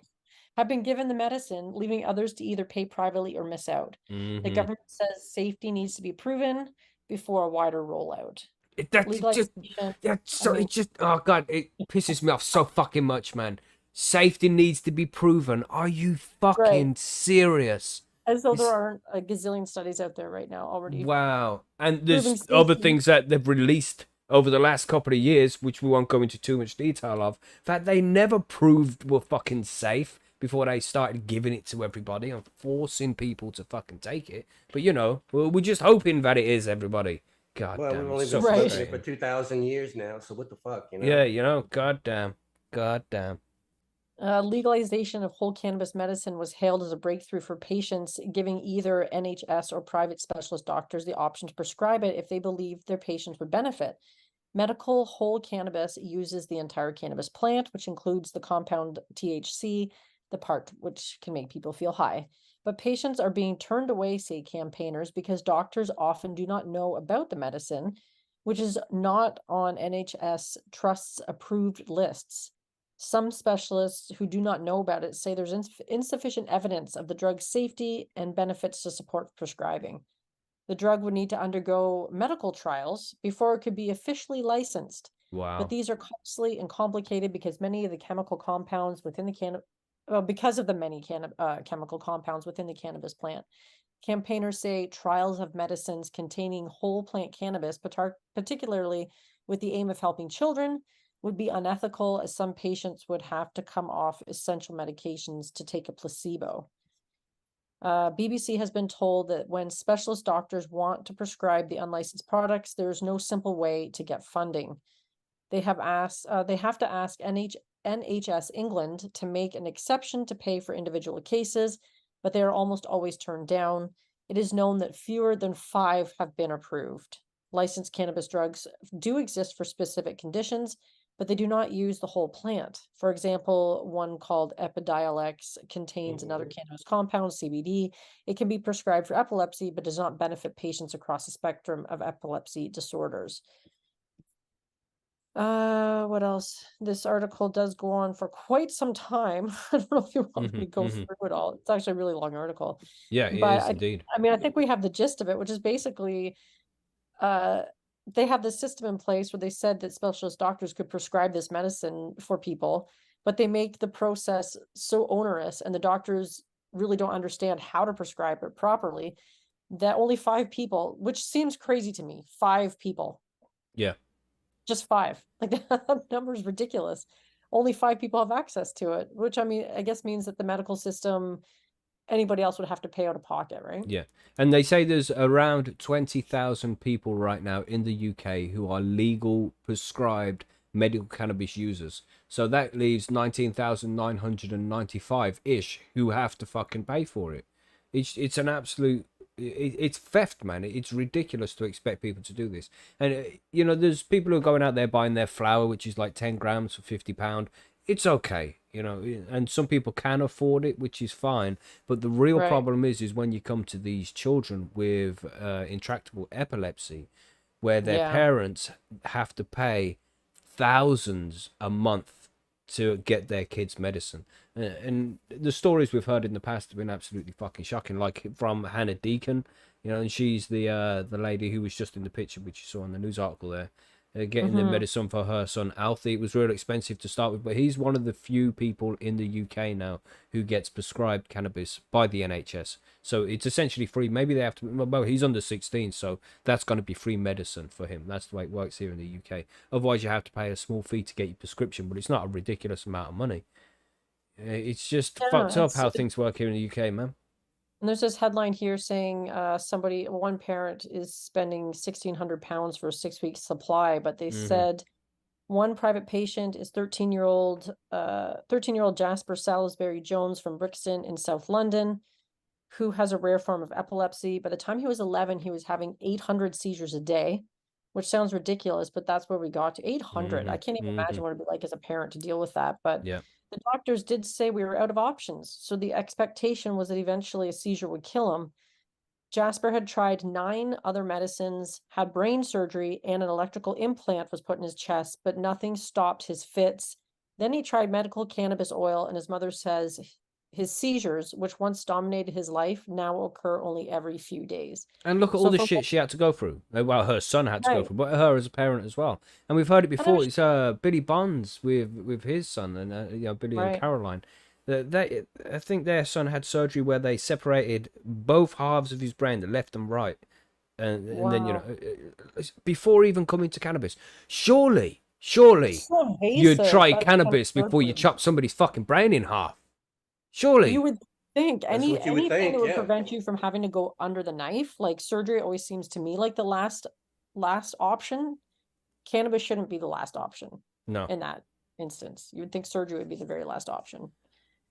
have been given the medicine, leaving others to either pay privately or miss out. The government says safety needs to be proven before a wider rollout. That's just, Legalization, it just, oh god, it pisses me off so fucking much, man. Safety needs to be proven. Are you fucking serious? as though there It's- aren't a gazillion studies out there right now already. Wow. And Proving there's other safety. things that they've released over the last couple of years, which we won't go into too much detail of, that they never proved were fucking safe before they started giving it to everybody and forcing people to fucking take it. But you know, we're just hoping that it is, everybody. God Well, damn, we've it's only so been smoking it frustrating. for 2,000 years now. So what the fuck, Yeah, you know, god damn. God damn. Legalization of whole cannabis medicine was hailed as a breakthrough for patients, giving either NHS or private specialist doctors the option to prescribe it if they believed their patients would benefit. Medical whole cannabis uses the entire cannabis plant, which includes the compound THC, the part which can make people feel high. But patients are being turned away, say campaigners, because doctors often do not know about the medicine, which is not on NHS trusts approved lists. Some specialists who do not know about it say there's insufficient evidence of the drug's safety and benefits to support prescribing. The drug would need to undergo medical trials before it could be officially licensed. But Wow. these are costly and complicated because many of the chemical compounds within the because of the many chemical compounds within the cannabis plant. Campaigners say trials of medicines containing whole plant cannabis, particularly with the aim of helping children, would be unethical, as some patients would have to come off essential medications to take a placebo. BBC has been told that when specialist doctors want to prescribe the unlicensed products, there is no simple way to get funding. They have to ask NHS England to make an exception to pay for individual cases, but they are almost always turned down. It is known that fewer than 5 have been approved. Licensed cannabis drugs do exist for specific conditions, but they do not use the whole plant. For example, one called Epidiolex contains another cannabis compound, CBD. It can be prescribed for epilepsy, but does not benefit patients across the spectrum of epilepsy disorders. What else? This article does go on for quite some time. I don't know if you want me to go through it all. It's actually a really long article. Yeah, it But is indeed. I mean, I think we have the gist of it, which is basically, they have this system in place where they said that specialist doctors could prescribe this medicine for people, but they make the process so onerous and the doctors really don't understand how to prescribe it properly, that only 5 people, which seems crazy to me, 5 people, Yeah. just 5. Like that number is ridiculous. Only 5 people have access to it, which I mean, I guess means that the medical system, anybody else would have to pay out of pocket, right? Yeah. And they say there's around 20,000 people right now in the UK who are legal prescribed medical cannabis users. So that leaves 19,995-ish who have to fucking pay for it. It's an absolute it's theft, man. It's ridiculous to expect people to do this. And you know, there's people who are going out there buying their flower, which is like 10 grams for £50. It's okay, you know, and some people can afford it, which is fine. But the real Right. problem is when you come to these children with intractable epilepsy, where their Yeah. parents have to pay thousands a month to get their kids medicine. And the stories we've heard in the past have been absolutely fucking shocking, like from Hannah Deacon, you know, and she's the lady who was just in the picture which you saw in the news article there, getting the medicine for her son Alfie. It was real expensive to start with, but he's one of the few people in the UK now who gets prescribed cannabis by the NHS. So it's essentially free. Maybe they have to, well, he's under 16, so that's going to be free medicine for him. That's the way it works here in the UK. Otherwise, you have to pay a small fee to get your prescription, but it's not a ridiculous amount of money. It's just Yeah, fucked up it's how things work here in the UK, man. And there's this headline here saying one parent is spending £1,600 for a 6-week supply, but they said one private patient is 13-year-old Jasper Salisbury Jones from Brixton in South London, who has a rare form of epilepsy. By the time he was 11, he was having 800 seizures a day, which sounds ridiculous, but that's where we got to 800. I can't even imagine what it'd be like as a parent to deal with that. But Yeah. the doctors did say we were out of options. So the expectation was that eventually a seizure would kill him. Jasper had tried 9 other medicines, had brain surgery, and an electrical implant was put in his chest, but nothing stopped his fits. Then he tried medical cannabis oil, and his mother says his seizures, which once dominated his life, now occur only every few days. And look at all So the from shit she had to go through. Well, her son had to go right, through, but her as a parent as well. And we've heard it and before. It's Billy Bonds with his son and you know, Billy and right, Caroline. I think their son had surgery where they separated both halves of his brain, the left and right, and then you wow, know, before even coming to cannabis. Surely it's so you'd invasive. try That's kind of cannabis before you surgery. chop somebody's fucking brain in half. You Surely. would think That's what you would anything that think, would yeah. prevent you from having to go under the knife, like surgery always seems to me like the last option. Cannabis shouldn't be the last option No. in that instance. You would think surgery would be the very last option.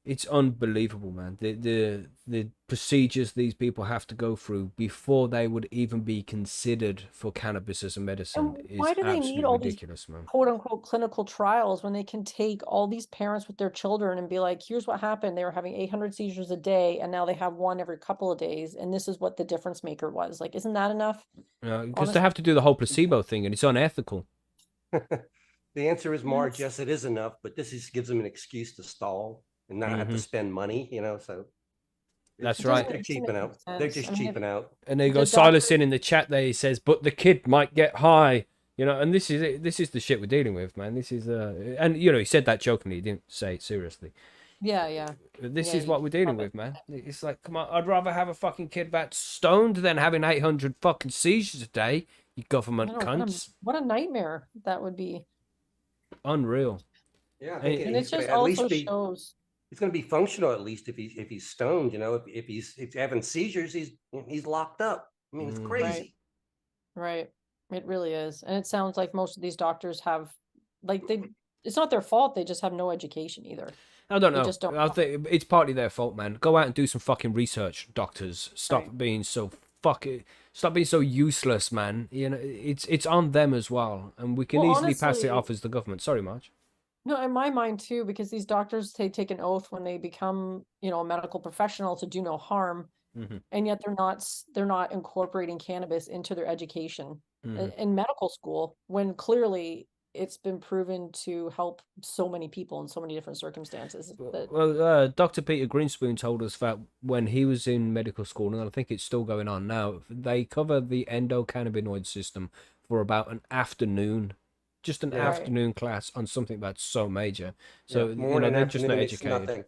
It's unbelievable, man. The procedures these people have to go through before they would even be considered for cannabis as a medicine And why is do they need absolutely all these ridiculous, man. quote unquote clinical trials when they can take all these parents with their children and be like, here's what happened. They were having 800 seizures a day and now they have one every couple of days. And this is what the difference maker was. Like, isn't that enough? Because they Honestly. have to do the whole placebo thing, and it's unethical. The answer is, Marge, Yes. yes, it is enough, but this gives them an excuse to stall and not have to spend money, you know, so. That's It right. doesn't They're seem cheaping to out. make They're sense. just I mean, cheaping out. And there you go, the Silas doctor, in the chat there. He says, "But the kid might get high." You know, and this is it. This is the shit we're dealing with, man. This is and you know, he said that jokingly. He didn't say it seriously. yeah. This Yeah, is you what we're dealing love it. with, man. It's like, come on, I'd rather have a fucking kid that's stoned than having 800 fucking seizures a day. You I government know cunts. what a nightmare that would be. Unreal. Yeah, I think Hey, And it he's going just to at also least be. shows, He's going to be functional at least if he's stoned. You know, if he's having seizures, he's locked up. I mean, it's right, crazy. right. It really is. And it sounds like most of these doctors have, like, it's not their fault. They just have no education either. I don't They know. just don't I know. think it's partly their fault, man. Go out and do some fucking research, doctors. Stop Right. being so Stop being so useless, man. You know, it's on them as well, and we can Well, easily pass it honestly, off as the government. Sorry, Marge. no, in my mind too, because these doctors take an oath when they become, a medical professional to do no harm, Hmm. and yet they're not incorporating cannabis into their education Hmm. in medical school when clearly it's been proven to help so many people in so many different circumstances that Well, Dr. Peter Greenspoon told us that when he was in medical school, and I think it's still going on now, they cover the endocannabinoid system for about an afternoon, just an Yeah, right, afternoon class on something that's so major. yeah. So, you know, Morning, they're just not afternoon, it's educated. nothing.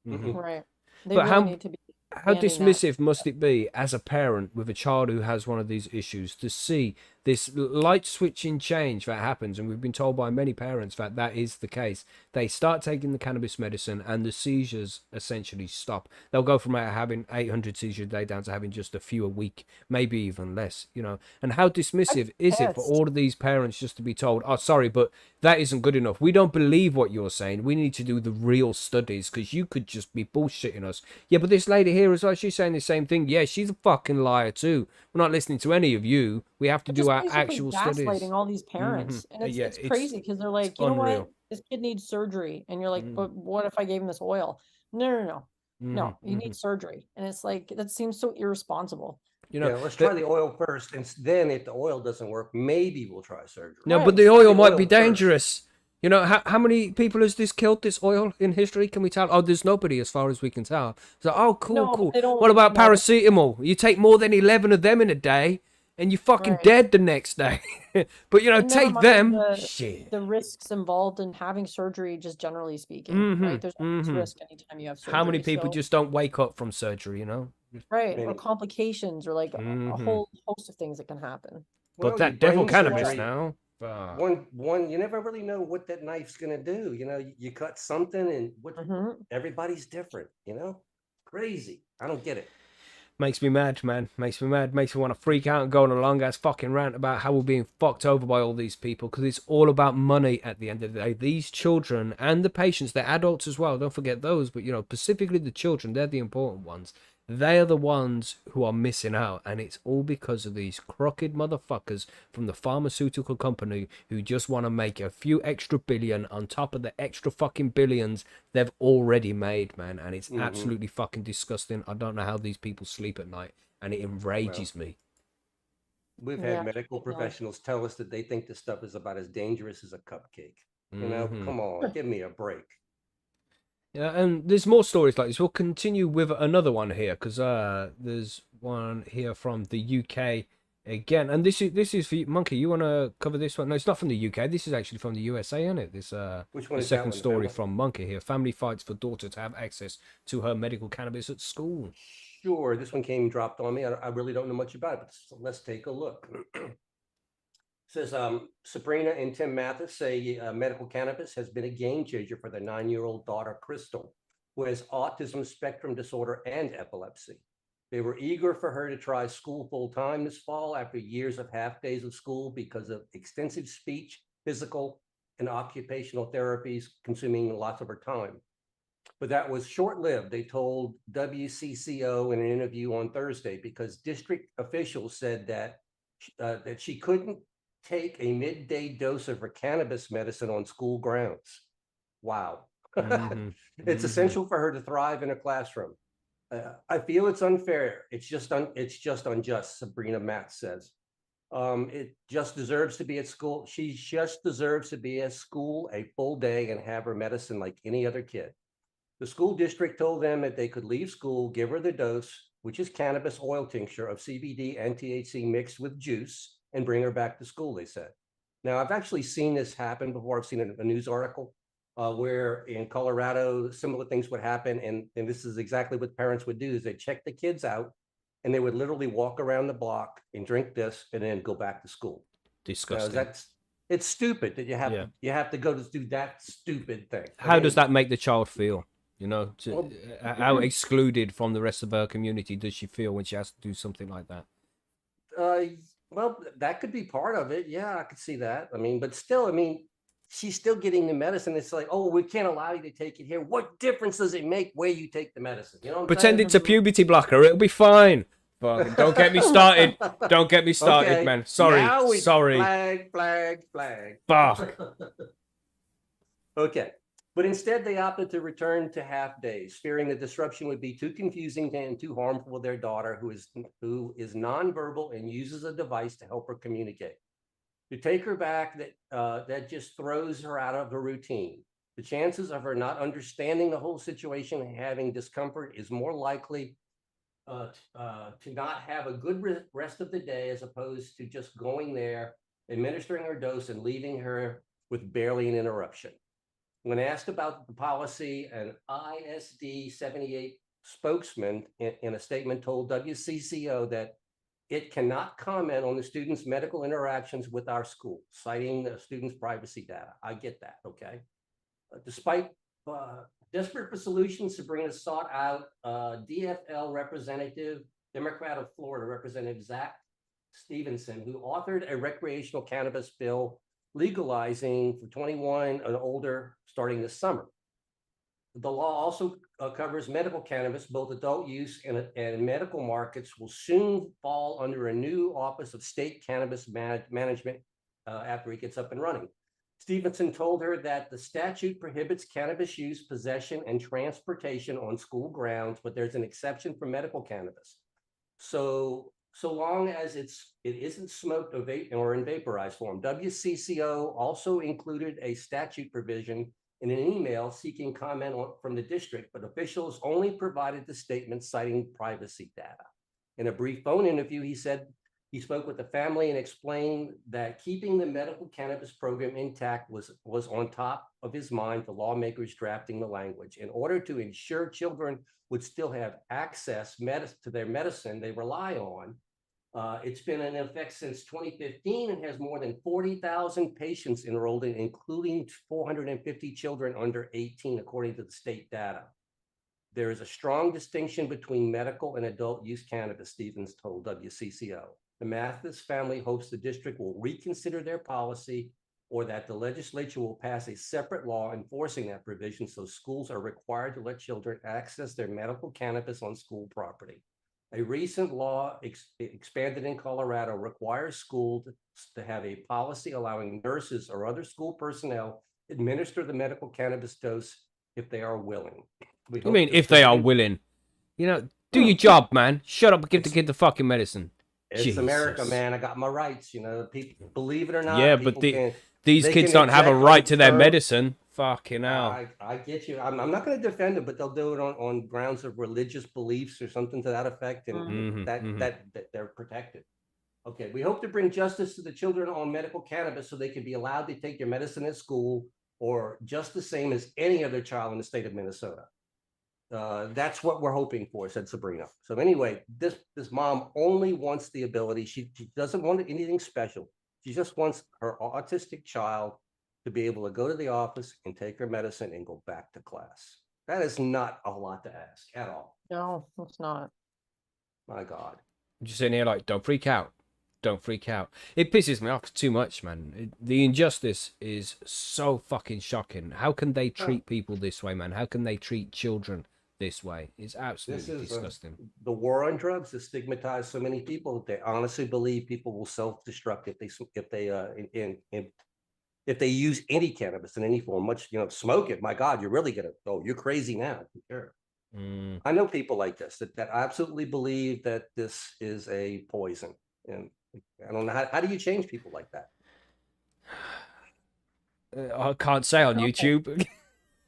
Hmm. Mm-mm. right. They But really how need to be how expanding that. dismissive must it be as a parent with a child who has one of these issues to see this light switching change that happens? And we've been told by many parents that that is the case. They start taking the cannabis medicine and the seizures essentially stop. They'll go from having 800 seizures a day down to having just a few a week, maybe even less, you know. And how I'm dismissive is it for pissed. all of these parents just to be told, oh, sorry, but that isn't good enough. We don't believe what you're saying. We need to do the real studies because you could just be bullshitting us. Yeah, but this lady here as well, she's saying the same thing. Yeah, she's a fucking liar too. We're not listening to any of you. We have to They're do just our basically actual gaslighting studies. all these Hmm. parents. And Yeah, it's crazy because they're it's like, you know what? unreal. This kid needs surgery. And you're like, Mm-hmm. but what if I gave him this oil? No. No, you Hmm. need surgery. And it's like, that seems so irresponsible. You know, Yeah, let's try but the oil first, and then if the oil doesn't work, maybe we'll try surgery. no, but Right. the Try oil the might be oil first. dangerous. You know, how many people has this killed, this oil, in history? Can we tell? Oh, there's nobody as far as we can tell. So, oh, cool, No, but cool. they don't What about know. paracetamol? You take more than 11 of them in a day, and you're fucking Right. dead the next day. But, you know, And never take mind them. Shit. the risks involved in having surgery, just generally speaking, Mm-hmm. right? There's always Mm-hmm. risk anytime you have How many surgery. people So, just don't wake up from surgery, you know? right. Or Many. complications or like a Mm-hmm. whole host of things that can happen. But Well, your that devil brain cannabis surgery, now. Fuck. one, you never really know what that knife's gonna do. You know, you cut something, and what Mm-hmm. everybody's different. You know, crazy. I don't get it. Makes me mad, man. Makes me mad. Makes me want to freak out and go on a long ass fucking rant about how we're being fucked over by all these people because it's all about money at the end of the day. These children and the patients, they're adults as well. Don't forget those, but you know, specifically the children, they're the important ones. They are the ones who are missing out, and it's all because of these crooked motherfuckers from the pharmaceutical company who just want to make a few extra billion on top of the extra fucking billions they've already made, man. And it's absolutely fucking disgusting. I don't know how these people sleep at night, and it Well, enrages me. we've Yeah. had medical professionals tell us that they think this stuff is about as dangerous as a cupcake. You know, come on, give me a break. Yeah, and there's more stories like this. We'll continue with another one here because there's one here from the UK again, and this is for you, Monkey. You want to cover this one? No, it's not from the UK. This is actually from the USA, isn't it? This Which one the is that second one? story Family? from Monkey here. Family fights for daughter to have access to her medical cannabis at school. Sure, this one came dropped on me. I really don't know much about it, but let's take a look. Says Sabrina and Tim Mathis say medical cannabis has been a game changer for their 9-year-old daughter, Crystal, who has autism spectrum disorder and epilepsy. They were eager for her to try school full time this fall after years of half days of school because of extensive speech, physical, and occupational therapies consuming lots of her time. But that was short-lived, they told WCCO in an interview on Thursday, because district officials said that she couldn't take a midday dose of her cannabis medicine on school grounds. Wow. It's essential for her to thrive in a classroom. I feel it's unfair. It's just unjust, Sabrina Matt says. It just deserves to be at school. She just deserves to be at school a full day and have her medicine like any other kid. The school district told them that they could leave school, give her the dose, which is cannabis oil tincture of CBD and THC mixed with juice, and bring her back to school, they said. Now, I've actually seen this happen before. I've seen a news article where in Colorado, similar things would happen. And this is exactly what parents would do is they check the kids out and they would literally walk around the block and drink this and then go back to school. Disgusting. It's stupid that you have to go to do that stupid thing. How does that make the child feel? You know, Well, how excluded from the rest of her community does she feel when she has to do something like that? Well, that could be part of it. Yeah, I could see that. I mean, but still, I mean, she's still getting the medicine. It's like, oh, we can't allow you to take it here. What difference does it make where you take the medicine? You know what I'm Pretend saying? it's a puberty blocker. It'll be fine. Fucking don't get me started. Don't get me started, Okay, man. Sorry. now we Sorry. Flag. Fuck. Okay. But instead, they opted to return to half days, fearing the disruption would be too confusing and too harmful to their daughter, who is nonverbal and uses a device to help her communicate. To take her back, that just throws her out of her routine. The chances of her not understanding the whole situation and having discomfort is more likely to not have a good rest of the day, as opposed to just going there, administering her dose, and leaving her with barely an interruption. When asked about the policy, an ISD 78 spokesman in a statement told WCCO that it cannot comment on the students' medical interactions with our school, citing the students' privacy data. I get that, okay? Despite desperate for solutions, Sabrina sought out DFL representative, Democrat of Florida, Representative Zach Stevenson, who authored a recreational cannabis bill legalizing for 21 and older starting this summer. The law also covers medical cannabis. Both adult use and medical markets will soon fall under a new Office of State Cannabis Management after it gets up and running. Stevenson told her that the statute prohibits cannabis use, possession, and transportation on school grounds, but there's an exception for medical cannabis. So long as it isn't smoked or in vaporized form. WCCO also included a statute provision in an email seeking comment from the district, but officials only provided the statement citing privacy data. In a brief phone interview, he said he spoke with the family and explained that keeping the medical cannabis program intact was on top of his mind for lawmakers drafting the language. In order to ensure children would still have access to their medicine they rely on, it's been in effect since 2015 and has more than 40,000 patients enrolled in, including 450 children under 18, according to the state data. There is a strong distinction between medical and adult use cannabis, Stevens told WCCO. The Mathis family hopes the district will reconsider their policy, or that the legislature will pass a separate law enforcing that provision, so schools are required to let children access their medical cannabis on school property. A recent law expanded in Colorado requires schools to have a policy allowing nurses or other school personnel administer the medical cannabis dose if they are willing. I mean, if they are willing, you know, do your job, man. Shut up and give the kid the fucking medicine. It's Jesus. America, man. I got my rights. You know, people, believe it or not. Yeah, but these they kids can don't have a object right on to their term. medicine. Fucking hell. I get you. I'm not going to defend it, but they'll do it on grounds of religious beliefs or something to that effect, and that they're protected. Okay, we hope to bring justice to the children on medical cannabis so they can be allowed to take their medicine at school, or just the same as any other child in the state of Minnesota. That's what we're hoping for, said Sabrina. So anyway, this mom only wants the ability. She doesn't want anything special. She just wants her autistic child to be able to go to the office and take her medicine and go back to class. That is not a lot to ask at all. No, it's not. My God. I'm just sitting here like, don't freak out. Don't freak out. It pisses me off too much, man. The injustice is so fucking shocking. How can they treat people this way, man? How can they treat children this way? It's absolutely disgusting. The war on drugs has stigmatized so many people that they honestly believe people will self-destruct if they use any cannabis in any form. Much, smoke it. My God, you're really gonna. Oh, you're crazy now. Sure. I know people like this that absolutely believe that this is a poison, and I don't know how do you change people like that. I can't say on YouTube.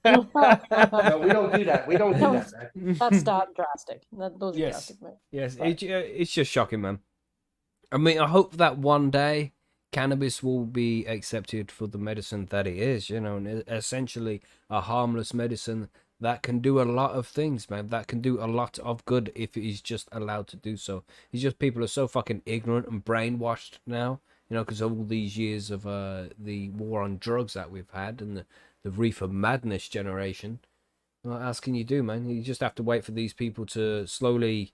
No, we don't do that. We don't do that. That's drastic. Those are Yes. drastic, man. Yes, But- it's just shocking, man. I mean, I hope that one day cannabis will be accepted for the medicine that it is, you know, and essentially a harmless medicine that can do a lot of things, man. That can do a lot of good if it is just allowed to do so. It's just people are so fucking ignorant and brainwashed now, you know, because of all these years of the war on drugs that we've had and the reefer madness generation. What else can you do, man? You just have to wait for these people to slowly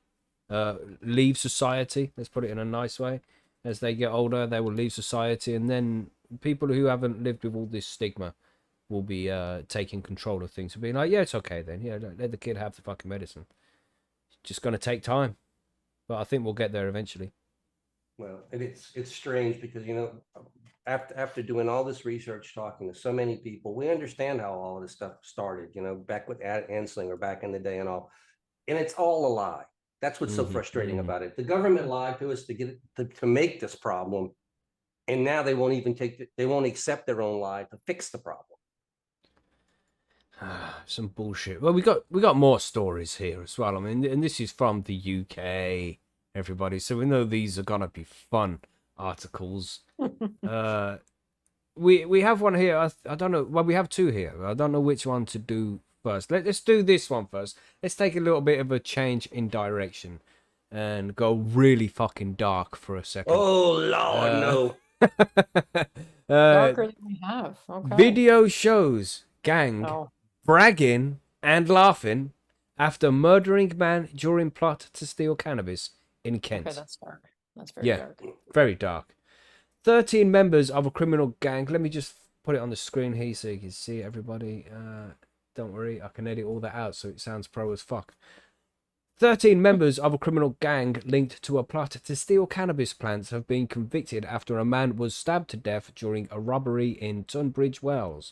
leave society. Let's put it in a nice way. As they get older, they will leave society, and then people who haven't lived with all this stigma will be taking control of things. And being like, yeah, it's okay then. Yeah, let the kid have the fucking medicine. It's just gonna take time, but I think we'll get there eventually. Well, and it's strange because, you know, after doing all this research, talking to so many people, we understand how all of this stuff started, you know, back with Anslinger back in the day and all, and it's all a lie. That's what's so frustrating about it. The government lied to us to get it to make this problem, and now they won't even they won't accept their own lie to fix the problem. Some bullshit. Well, we got more stories here as well. I mean, and this is from the UK, everybody. So we know these are gonna be fun articles. We have one here. I don't know. Well, we have two here. I don't know which one to do first. Let's do this one first. Let's take a little bit of a change in direction and go really fucking dark for a second. Oh Lord, no. Darker than we have. Okay. Video shows gang Oh, bragging and laughing after murdering man during plot to steal cannabis in Kent. okay, that's dark. That's very Yeah. dark. Very dark. 13 members of a criminal gang. Let me just put it on the screen here so you can see everybody. Don't worry, I can edit all that out so it sounds pro as fuck. 13 members of a criminal gang linked to a plot to steal cannabis plants have been convicted after a man was stabbed to death during a robbery in Tunbridge Wells.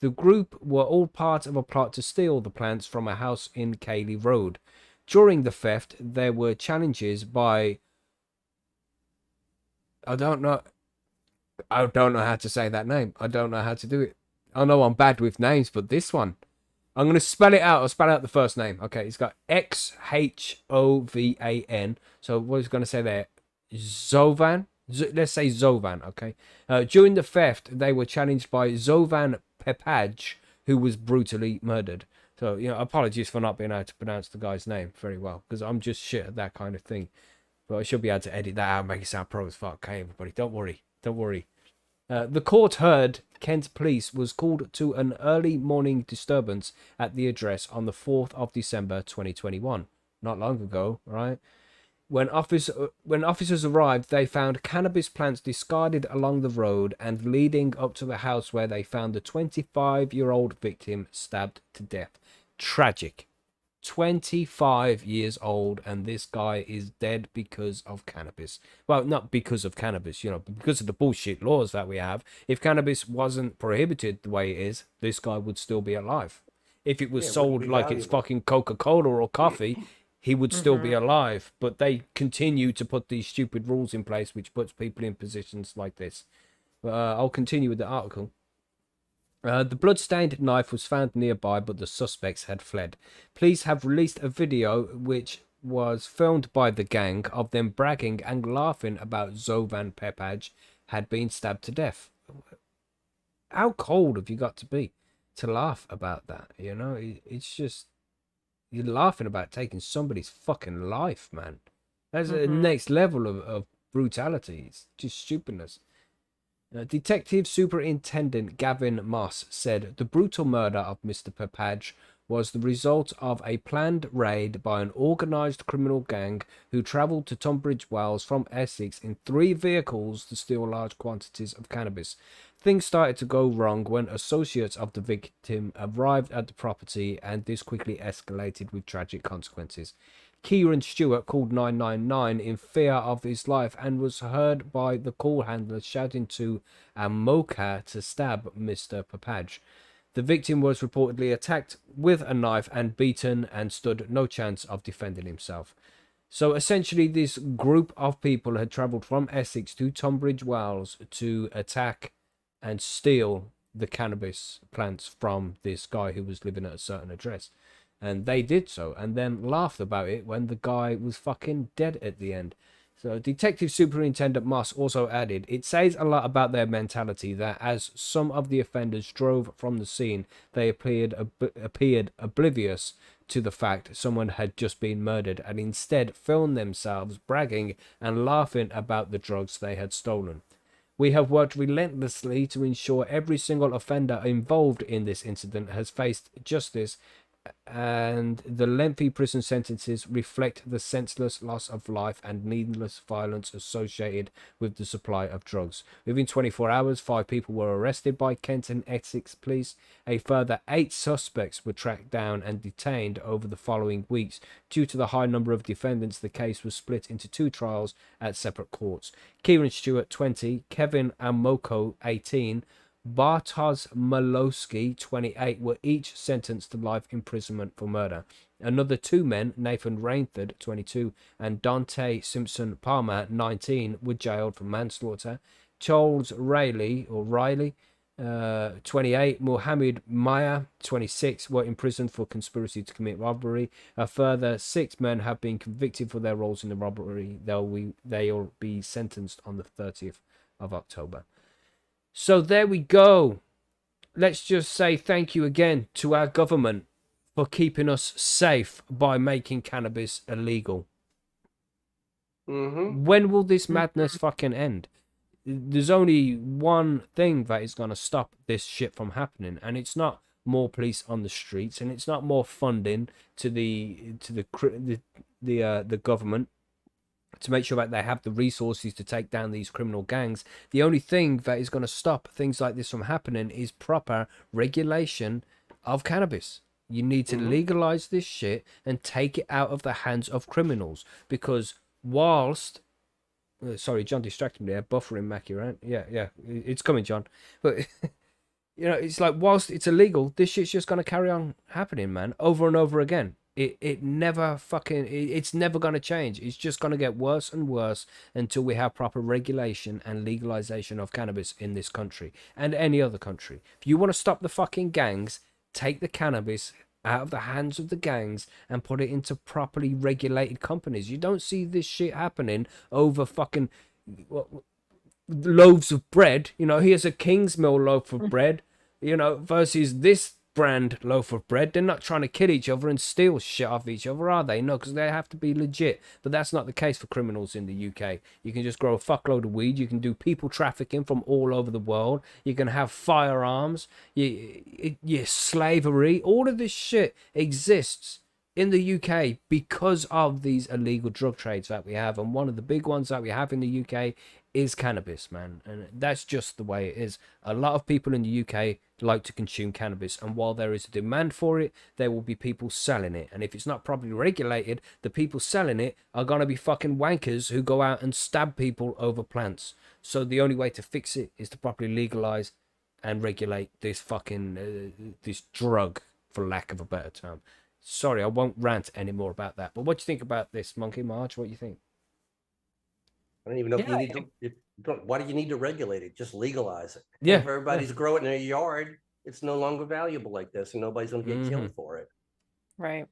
The group were all part of a plot to steal the plants from a house in Cayley Road. During the theft, there were challenges by... I don't know how to say that name. I don't know how to do it. I know I'm bad with names, but this one, I'm going to spell it out. I'll spell out the first name. Okay, it's got Xovan. So what is going to say there? Zovan? Let's say Zovan, okay? During the theft, they were challenged by Zovan Pepaj, who was brutally murdered. So, you know, apologies for not being able to pronounce the guy's name very well, because I'm just shit at that kind of thing. But I should be able to edit that out and make it sound pro as fuck. Okay, everybody, don't worry. Don't worry. The court heard Kent police was called to an early morning disturbance at the address on the 4th of December 2021. Not long ago, right? When officers arrived, they found cannabis plants discarded along the road and leading up to the house where they found the 25-year-old victim stabbed to death. Tragic. 25 years old, and this guy is dead because of cannabis. Well, not because of cannabis, you know, but because of the bullshit laws that we have. If cannabis wasn't prohibited the way it is, this guy would still be alive. If it was sold like it's fucking Coca-Cola or coffee, he would still be alive. But they continue to put these stupid rules in place, which puts people in positions like this. I'll continue with the article. The blood-stained knife was found nearby, but the suspects had fled. Police have released a video which was filmed by the gang of them bragging and laughing about Zovan Pepaj had been stabbed to death. How cold have you got to be to laugh about that? You know, it's just, you're laughing about taking somebody's fucking life, man. That's the next level of brutality. It's just stupidness. Detective Superintendent Gavin Moss said the brutal murder of Mr. Pepaj was the result of a planned raid by an organised criminal gang who travelled to Tunbridge Wells from Essex in 3 vehicles to steal large quantities of cannabis. Things started to go wrong when associates of the victim arrived at the property, and this quickly escalated with tragic consequences. Kieran Stewart called 999 in fear of his life and was heard by the call handler shouting to a mocha to stab Mr. Pepaj. The victim was reportedly attacked with a knife and beaten and stood no chance of defending himself. So essentially this group of people had travelled from Essex to Tunbridge Wells to attack and steal the cannabis plants from this guy who was living at a certain address. And they did so, and then laughed about it when the guy was fucking dead at the end. So Detective Superintendent Moss also added, it says a lot about their mentality that as some of the offenders drove from the scene, they appeared oblivious to the fact someone had just been murdered and instead filmed themselves bragging and laughing about the drugs they had stolen. We have worked relentlessly to ensure every single offender involved in this incident has faced justice, and the lengthy prison sentences reflect the senseless loss of life and needless violence associated with the supply of drugs. Within 24 hours, 5 people were arrested by Kent and Essex police. A further 8 suspects were tracked down and detained over the following weeks. Due to the high number of defendants, the case was split into 2 trials at separate courts. Kieran Stewart, 20, Kevin Amoko, 18, Bartosz Malowski, 28, were each sentenced to life imprisonment for murder. Another 2 men, Nathan Rainford, 22, and Dante Simpson Palmer, 19, were jailed for manslaughter. Charles Riley, 28, Mohammed Maya, 26, were imprisoned for conspiracy to commit robbery. A further 6 men have been convicted for their roles in the robbery. They'll be sentenced on the 30th of October. So there we go. Let's just say thank you again to our government for keeping us safe by making cannabis illegal. When will this madness fucking end? There's only one thing that is going to stop this shit from happening, and it's not more police on the streets, and it's not more funding to the government to make sure that they have the resources to take down these criminal gangs. The only thing that is going to stop things like this from happening is proper regulation of cannabis. You need to legalize this shit and take it out of the hands of criminals, because whilst sorry, John distracted me there, buffering Mackie, right? Yeah, it's coming, John. But it's like, whilst it's illegal, this shit's just gonna carry on happening, man, over and over again. It's never going to change. It's just going to get worse and worse until we have proper regulation and legalization of cannabis in this country and any other country. If you want to stop the fucking gangs, take the cannabis out of the hands of the gangs and put it into properly regulated companies. You don't see this shit happening over fucking loaves of bread. Here's a Kingsmill loaf of bread, versus this brand loaf of bread. They're not trying to kill each other and steal shit off each other, are they? No, because they have to be legit. But that's not the case for criminals in the UK. You can just grow a fuckload of weed. You can do people trafficking from all over the world. You can have firearms. Slavery. All of this shit exists in the UK because of these illegal drug trades that we have. And one of the big ones that we have in the UK is cannabis, man. And that's just the way it is. A lot of people in the UK like to consume cannabis, and while there is a demand for it, there will be people selling it. And if it's not properly regulated, the people selling it are gonna be fucking wankers who go out and stab people over plants. So the only way to fix it is to properly legalize and regulate this fucking this drug, for lack of a better term. Sorry, I won't rant anymore about that. But what do you think about this, Monkey Marge? What do you think? I don't even know if you need to. Why do you need to regulate it? Just legalize it. Yeah. If everybody's growing in their yard, it's no longer valuable like this, and nobody's going to get killed for it. Right.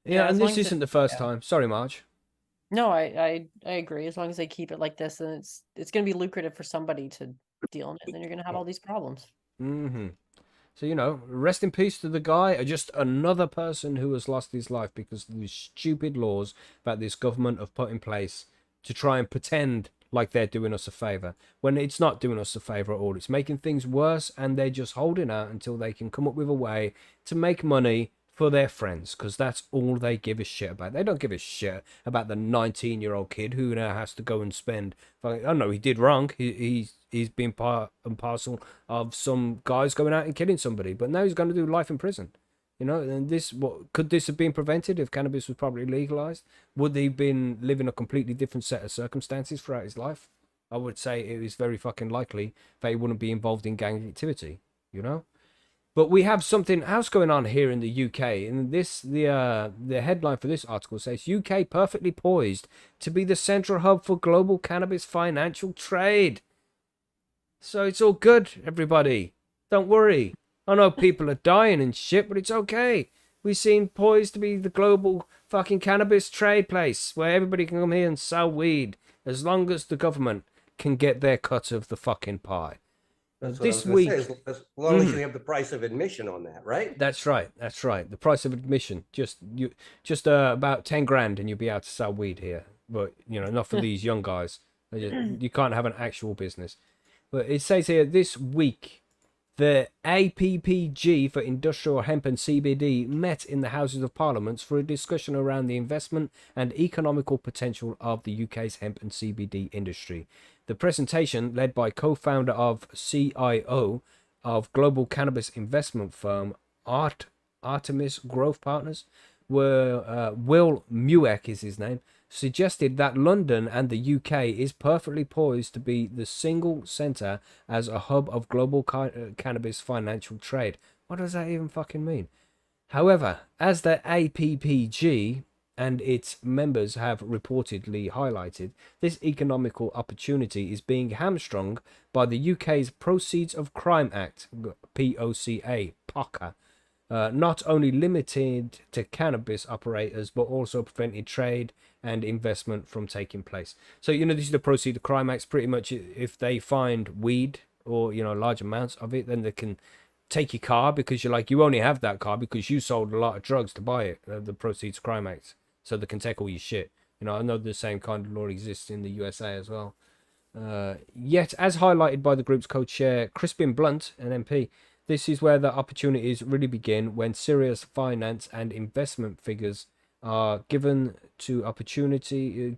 Yeah, and this isn't the first time. Sorry, Marge. No, I agree. As long as they keep it like this, then it's going to be lucrative for somebody to deal in it, and then you're going to have all these problems. So, rest in peace to the guy, just another person who has lost his life because of these stupid laws that this government have put in place to try and pretend like they're doing us a favor, when it's not doing us a favor at all. It's making things worse, and they're just holding out until they can come up with a way to make money for their friends, because that's all they give a shit about. They don't give a shit about the 19-year-old kid who now has to go and spend, I don't know, he did wrong. He's been part and parcel of some guys going out and killing somebody, but now he's going to do life in prison. And could this have been prevented if cannabis was properly legalized? Would he have been living a completely different set of circumstances throughout his life? I would say it is very fucking likely that he wouldn't be involved in gang activity, But we have something else going on here in the UK, and the headline for this article says UK perfectly poised to be the central hub for global cannabis financial trade. So it's all good, everybody. Don't worry. I know people are dying and shit, but it's okay. We seem poised to be the global fucking cannabis trade place where everybody can come here and sell weed as long as the government can get their cut of the fucking pie. That's what I was This gonna week, say, as long as you have the price of admission on that, right? that's right. That's right. The price of admission, just about 10 grand, and you'll be able to sell weed here. But not for these young guys. You can't have an actual business. But it says here this week, the APPG for Industrial Hemp and CBD met in the Houses of Parliament for a discussion around the investment and economical potential of the UK's hemp and CBD industry. The presentation, led by co-founder of CIO of global cannabis investment firm Artemis Growth Partners, Will Mueck is his name, suggested that London and the UK is perfectly poised to be the single centre as a hub of global cannabis financial trade. What does that even fucking mean? However, as the APPG and its members have reportedly highlighted, this economical opportunity is being hamstrung by the UK's Proceeds of Crime Act, POCA, not only limited to cannabis operators, but also prevented trade and investment from taking place. So, this is the Proceeds of Crime Act. Pretty much, if they find weed or, large amounts of it, then they can take your car because you only have that car because you sold a lot of drugs to buy it, the Proceeds of Crime Act. So they can take all your shit. I know the same kind of law exists in the USA as well. Yet, as highlighted by the group's co-chair, Crispin Blunt, an MP, this is where the opportunities really begin when serious finance and investment figures are given the opportunity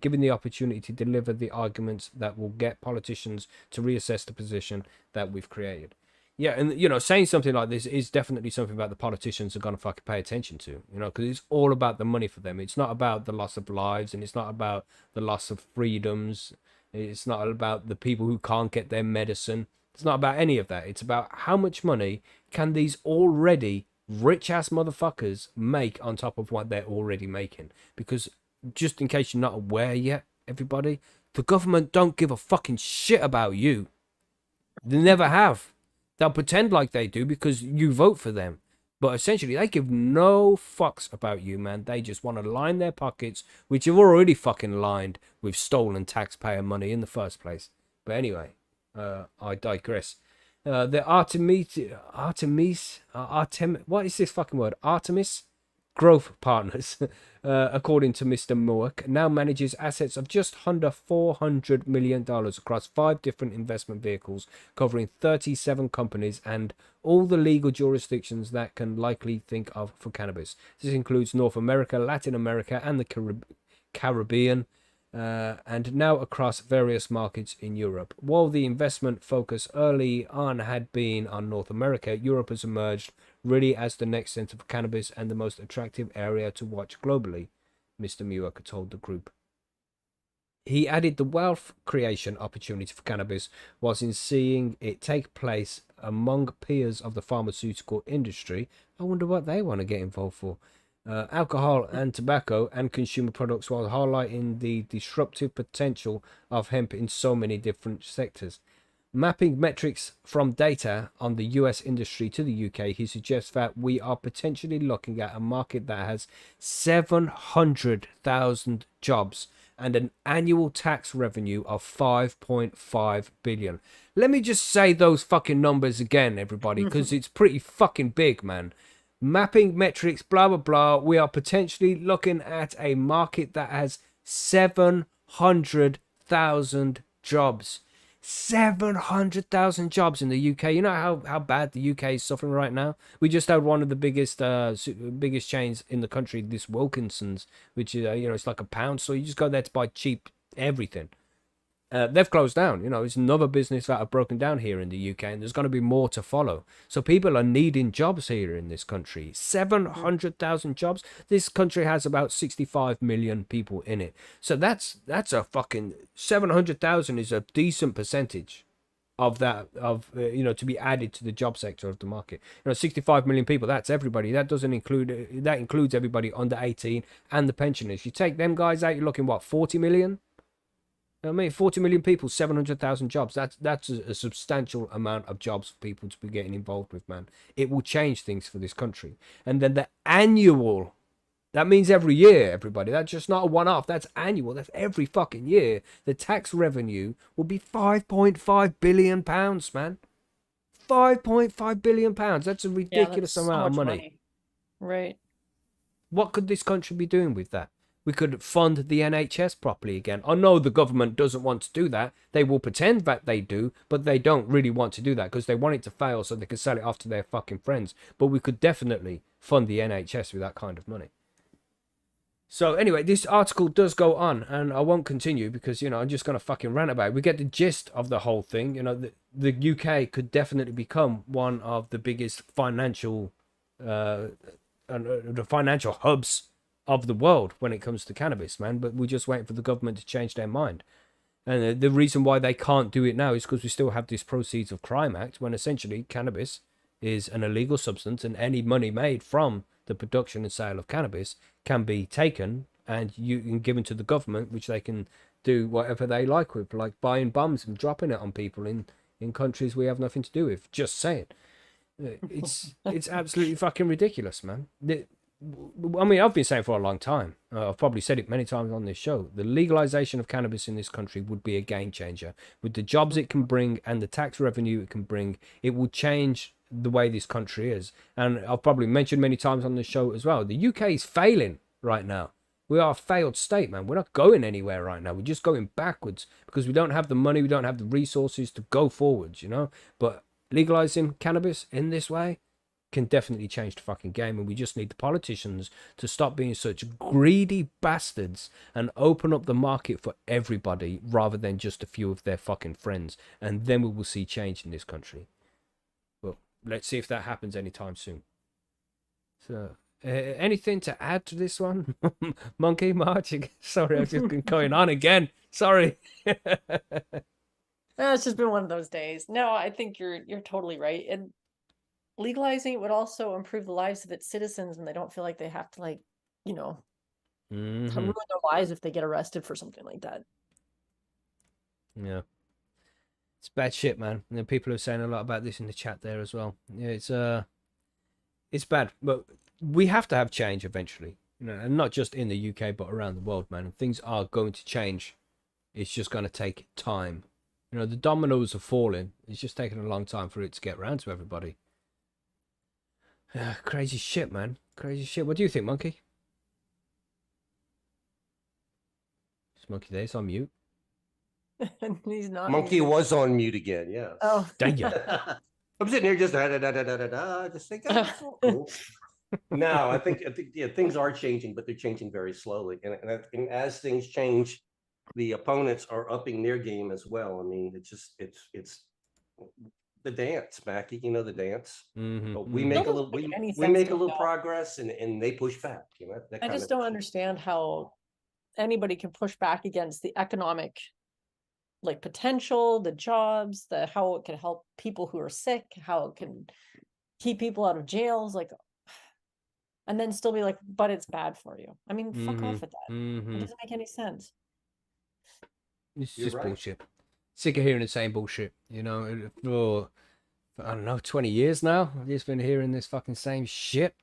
to deliver the arguments that will get politicians to reassess the position that we've created. Yeah, and saying something like this is definitely something that the politicians are gonna fucking pay attention to, because it's all about the money for them. It's not about the loss of lives, and it's not about the loss of freedoms. It's not about the people who can't get their medicine. It's not about any of that. It's about how much money can these already rich ass motherfuckers make on top of what they're already making. Because just in case you're not aware yet, everybody, the government don't give a fucking shit about you. They never have. They'll pretend like they do because you vote for them. But essentially, they give no fucks about you, man. They just want to line their pockets, which have already fucking lined with stolen taxpayer money in the first place. But anyway, I digress. The what is this fucking word? Artemis Growth Partners, according to Mr. Moak, now manages assets of just under $400 million across 5 different investment vehicles, covering 37 companies and all the legal jurisdictions that can likely think of for cannabis. This includes North America, Latin America, and the Caribbean, and now across various markets in Europe. While the investment focus early on had been on North America, Europe has emerged really as the next center for cannabis and the most attractive area to watch globally, Mr. Mueck told the group. He added the wealth creation opportunity for cannabis was in seeing it take place among peers of the pharmaceutical industry. I wonder what they want to get involved for. Alcohol and tobacco and consumer products, while highlighting the disruptive potential of hemp in so many different sectors. Mapping metrics from data on the US industry to the UK, he suggests that we are potentially looking at a market that has 700,000 jobs and an annual tax revenue of 5.5 billion. Let me just say those fucking numbers again, everybody, because it's pretty fucking big, man. Mapping metrics, blah, blah, blah. We are potentially looking at a market that has 700,000 jobs. 700,000 jobs in the UK. You know how bad the UK is suffering right now? We just had one of the biggest chains in the country, this Wilkinson's, which is, it's like £1. So you just go there to buy cheap everything. They've closed down. It's another business that have broken down here in the UK, and there's going to be more to follow. So people are needing jobs here in this country. 700,000 jobs. This country has about 65 million people in it. So that's a fucking 700,000 is a decent percentage of that to be added to the job sector of the market. 65 million people. That's everybody. That includes everybody under 18 and the pensioners. You take them guys out, you're looking what, 40 million. I mean, 40 million people, 700,000 jobs. That's a substantial amount of jobs for people to be getting involved with, man. It will change things for this country. And then the annual, that means every year, everybody. That's just not a one-off. That's annual. That's every fucking year. The tax revenue will be 5.5 billion pounds, man. 5.5 billion pounds. That's a Yeah, ridiculous that's so amount of much money. Right. What could this country be doing with that? We could fund the NHS properly again. I know the government doesn't want to do that. They will pretend that they do, but they don't really want to do that because they want it to fail so they can sell it off to their fucking friends. But we could definitely fund the NHS with that kind of money. So anyway, this article does go on, and I won't continue because, you know, I'm just going to fucking rant about it. We get the gist of the whole thing. You know, the UK could definitely become one of the biggest financial the financial hubs of the world when it comes to cannabis, man. But we're just waiting for the government to change their mind. And the reason why they can't do it now is because we still have this Proceeds of Crime Act, when essentially cannabis is an illegal substance, and any money made from the production and sale of cannabis can be taken and given to the government, which they can do whatever they like with, like buying bombs and dropping it on people in countries we have nothing to do with. Just saying. It's absolutely fucking ridiculous, man. I mean, I've been saying for a long time. I've probably said it many times on this show. The legalization of cannabis in this country would be a game changer. With the jobs it can bring and the tax revenue it can bring, it will change the way this country is. And I've probably mentioned many times on this show as well. The UK is failing right now. We are a failed state, man. We're not going anywhere right now. We're just going backwards because we don't have the money, we don't have the resources to go forwards, you know? But legalizing cannabis in this way can definitely change the fucking game, and we just need the politicians to stop being such greedy bastards and open up the market for everybody rather than just a few of their fucking friends, and then we will see change in this country. Well, let's see if that happens anytime soon. So anything to add to this one? Monkey March? Sorry, I've just been going on again. Sorry. It's just been one of those days. No, I think you're totally right. And legalizing it would also improve the lives of its citizens, and they don't feel like they have to, like, you know, ruin their lives if they get arrested for something like that. Yeah. It's bad shit, man. And people are saying a lot about this in the chat there as well. Yeah, it's bad, but we have to have change eventually, you know, and not just in the UK but around the world, man. And things are going to change. It's just going to take time. You know, the dominoes are falling. It's just taking a long time for it to get around to everybody. Crazy shit, man. Crazy shit. What do you think, Monkey? Is Monkey there? It's on mute. He's not. Monkey was on mute again. Yeah. Oh. Damn. I'm sitting here just just thinking, oh, so cool. No, I think yeah, things are changing, but they're changing very slowly. And as things change, the opponents are upping their game as well. I mean, it's the dance, Mackie. You know the dance. We make a little we make a little progress, and they push back. You know, I just don't understand how anybody can push back against the economic, like, potential, the jobs, how it can help people who are sick, how it can keep people out of jails, like, and then still be like, but it's bad for you. I mean, fuck off with that. It doesn't make any sense. It's just bullshit. Sick of hearing the same bullshit, you know. For I don't know, 20 years now, I've just been hearing this fucking same shit.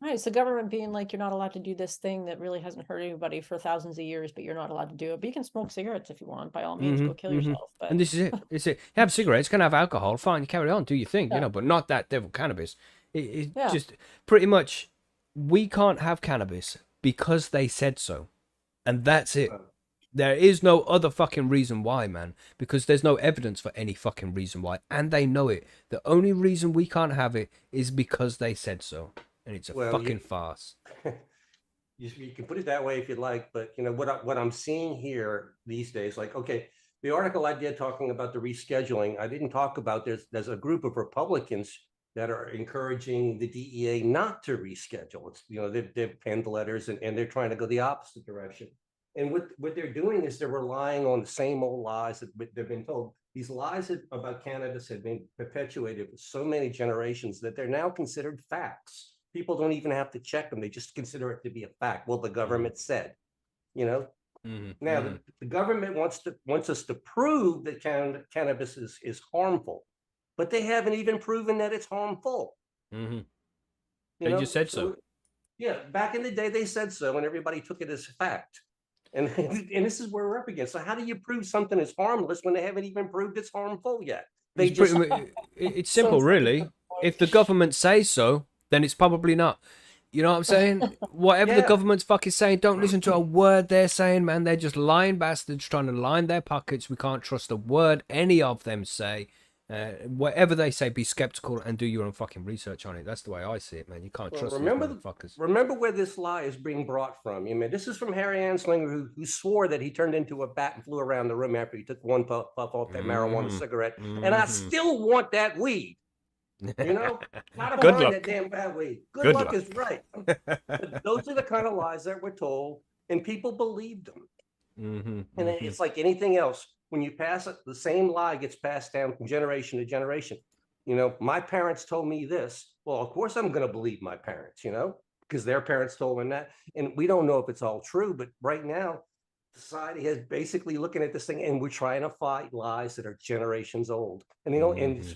Right, it's the government being like, you're not allowed to do this thing that really hasn't hurt anybody for thousands of years, but you're not allowed to do it. But you can smoke cigarettes if you want. By all means, go kill yourself. But and this is it. It's it. Have cigarettes, can have alcohol, fine, you carry on, do your thing, you know, but not that devil cannabis. It just pretty much, we can't have cannabis because they said so, and that's it. There is no other fucking reason why, man, because there's no evidence for any fucking reason why, and they know it. The only reason we can't have it is because they said so, and it's a fucking farce. You can put it that way if you'd like, but you know what I'm seeing here these days, like, okay, the article I did talking about the rescheduling, I didn't talk about there's a group of Republicans that are encouraging the DEA not to reschedule. It's, you know, they've penned letters and they're trying to go the opposite direction. And what they're doing is they're relying on the same old lies that they've been told. These lies about cannabis have been perpetuated for so many generations that they're now considered facts. People don't even have to check them. They just consider it to be a fact. Well, the government said, you know, Now, the government wants us to prove that cannabis is harmful, but they haven't even proven that it's harmful. They You know, just said so. Yeah, back in the day, they said so, and everybody took it as fact. And and this is where we're up against. So how do you prove something is harmless when they haven't even proved it's harmful yet? They It's just it's So simple, funny. really. If the government says so, then it's probably not. You know what I'm saying? Whatever the Yeah. government's fucking saying, don't listen to a word they're saying, man. They're just lying bastards trying to line their pockets. We can't trust a word any of them say. Whatever they say, be skeptical and do your own fucking research on it. That's the way I see it, man. You can't Well, trust these motherfuckers. remember where this lie is being brought from. You mean, this is from Harry Anslinger, who swore that he turned into a bat and flew around the room after he took one puff off that marijuana cigarette. And I still want that weed. You know, how to Good find luck. that damn bad weed. Good Good luck luck. is right. But those are the kind of lies that we're told, and people believed them. And it's like anything else. When you pass it, the same lie gets passed down from generation to generation. You know, my parents told me this. Well, of course I'm going to believe my parents, you know, because their parents told them that. And we don't know if it's all true, but right now, society is basically looking at this thing, and we're trying to fight lies that are generations old. And you know, and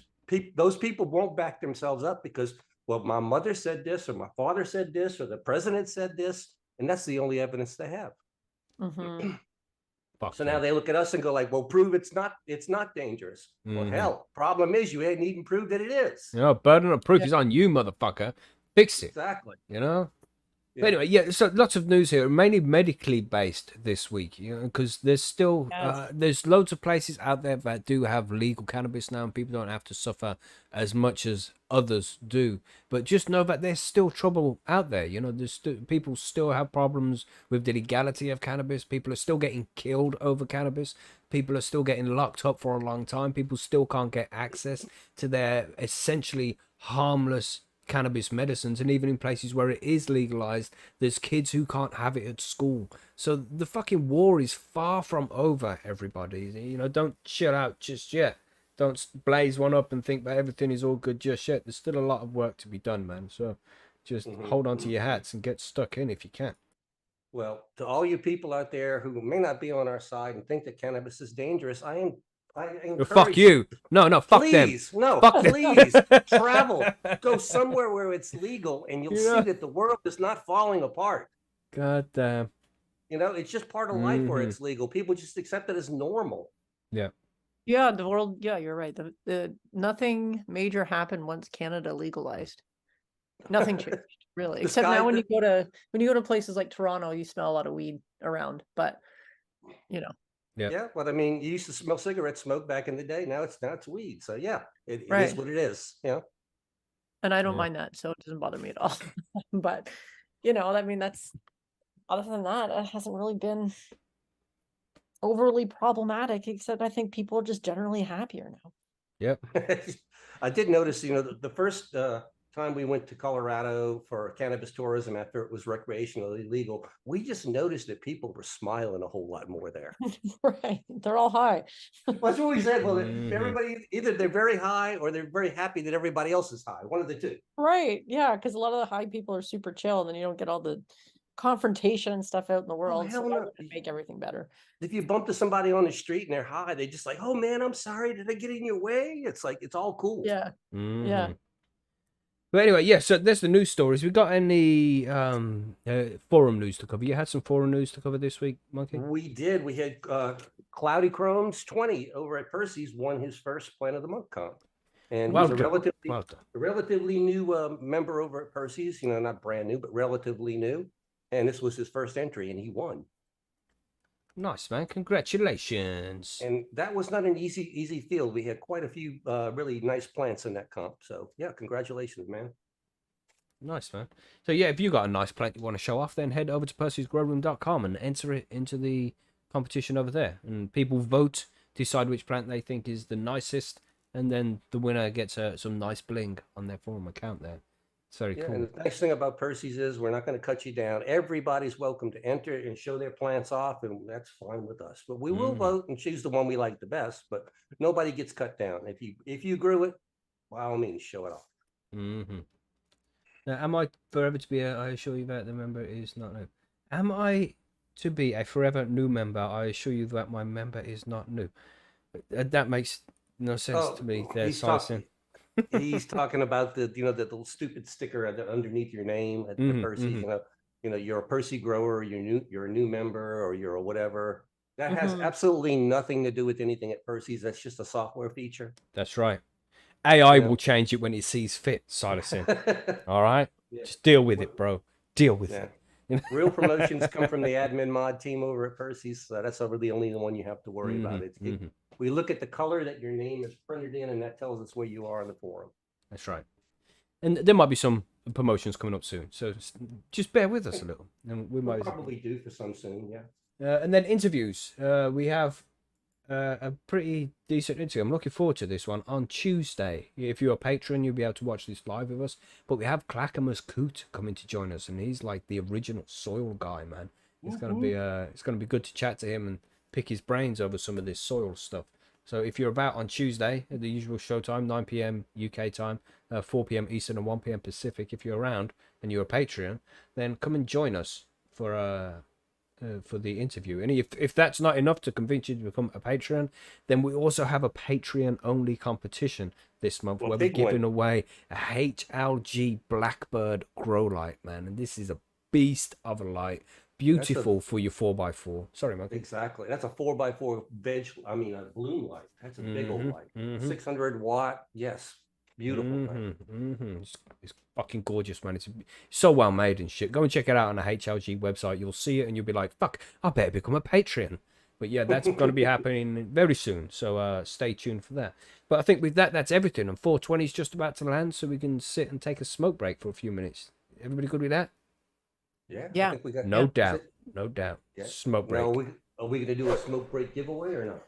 those people won't back themselves up because, well, my mother said this, or my father said this, or the president said this, and that's the only evidence they have. So now they look at us and go like, well, prove it's not dangerous. Well, hell, problem is you ain't even proved that it is. You know, burden of proof is on you, motherfucker. Fix it. Exactly. You know? But anyway, yeah, so lots of news here, mainly medically based this week, you know, because there's still, there's loads of places out there that do have legal cannabis now, and people don't have to suffer as much as others do. But just know that there's still trouble out there, you know, people still have problems with the legality of cannabis. People are still getting killed over cannabis. People are still getting locked up for a long time. People still can't get access to their essentially harmless cannabis medicines, and even in places where it is legalized, there's kids who can't have it at school. So the fucking war is far from over, everybody. You know, don't chill out just yet. Don't blaze one up and think that everything is all good just yet. There's still a lot of work to be done, man. So just hold on to your hats and get stuck in if you can. Well, to all you people out there who may not be on our side and think that cannabis is dangerous, I encourage fuck you. No, fuck please, them. no, fuck please travel, go somewhere where it's legal, and you'll see that the world is not falling apart. God damn. You know, it's just part of life where it's legal. People just accept it as normal. Yeah. Yeah, the world. Yeah, you're right. The nothing major happened once Canada legalized. Nothing changed really, except now when you go to places like Toronto, you smell a lot of weed around. But you know. Yeah, well, I mean, you used to smell cigarette smoke back in the day. Now it's weed. So yeah, it is what it is. Yeah. And I don't mind that, so it doesn't bother me at all. But you know, I mean, that's other than that, it hasn't really been overly problematic, except I think people are just generally happier now. Yep. I did notice, you know, the first time we went to Colorado for cannabis tourism after it was recreationally legal, we just noticed that people were smiling a whole lot more there. Right. They're all high. That's what we said. Well, everybody, either they're very high or they're very happy that everybody else is high. One of the two. Right. Yeah. Because a lot of the high people are super chill, and then you don't get all the confrontation and stuff out in the world. So that would make everything better. If you bump to somebody on the street and they're high, they just like, oh man, I'm sorry. Did I get in your way? It's like, it's all cool. Yeah. Yeah. But anyway, yeah, so there's the news stories. We got any forum news to cover? You had some forum news to cover this week, Monkey? We did. We had Cloudy Chrome's 20 over at Percy's won his first Plant of the Month comp. And he's a relatively new member over at Percy's, you know, not brand new, but relatively new. And this was his first entry, and he won. Nice, man. Congratulations. And that was not an easy field. We had quite a few really nice plants in that comp. So yeah, congratulations, man. Nice, man. So yeah, if you got a nice plant you want to show off, then head over to percysgrowroom.com and enter it into the competition over there. And people vote, decide which plant they think is the nicest, and then the winner gets some nice bling on their forum account there. It's very cool. And the nice thing about Percy's is we're not going to cut you down. Everybody's welcome to enter and show their plants off, and that's fine with us. But we will vote and choose the one we like the best, but nobody gets cut down. If you grew it, by all means, show it off. Now, am I forever to be I assure you that the member is not no. Am I to be a forever new member. I assure you that my member is not new. That makes no sense to me. There, Silicon. He's talking about the the little stupid sticker underneath your name at the Percy's. You're a Percy grower. You're a new member, or you're a whatever. That has absolutely nothing to do with anything at Percy's. That's just a software feature. That's right. AI will change it when it sees fit, Silicon. All right, just deal with it, bro. Deal with it. Real promotions come from the admin mod team over at Percy's, so that's over the only one you have to worry about. We look at the color that your name is printed in, and that tells us where you are in the forum. That's right. And there might be some promotions coming up soon, so just bear with us a little, and we'll probably do for some soon, yeah. And then interviews. We have a pretty decent interview. I'm looking forward to this one on Tuesday. If you're a patron, you'll be able to watch this live with us. But we have Clackamas Coot coming to join us, and he's like the original soil guy, man. It's gonna be good to chat to him and pick his brains over some of this soil stuff. So if you're about on Tuesday at the usual show time, 9 p.m. UK time, 4 p.m. Eastern and 1 p.m. Pacific, if you're around and you're a Patreon, then come and join us for the interview. And if that's not enough to convince you to become a Patreon, then we also have a Patreon only competition this month where we're giving away a HLG Blackbird grow light, man. And this is a beast of a light. Beautiful for your 4x4. Sorry, Monkey. Exactly. That's a 4x4 a bloom light. That's a big old light. 600 watt. Yes. Beautiful. It's fucking gorgeous, man. It's so well made and shit. Go and check it out on the HLG website. You'll see it and you'll be like, fuck, I better become a Patreon. But yeah, that's going to be happening very soon. So stay tuned for that. But I think with that, that's everything. And 420 is just about to land, so we can sit and take a smoke break for a few minutes. Everybody good with that? Yeah. I think we got, no doubt. Yeah. Smoke break. Now, are we going to do a smoke break giveaway or not?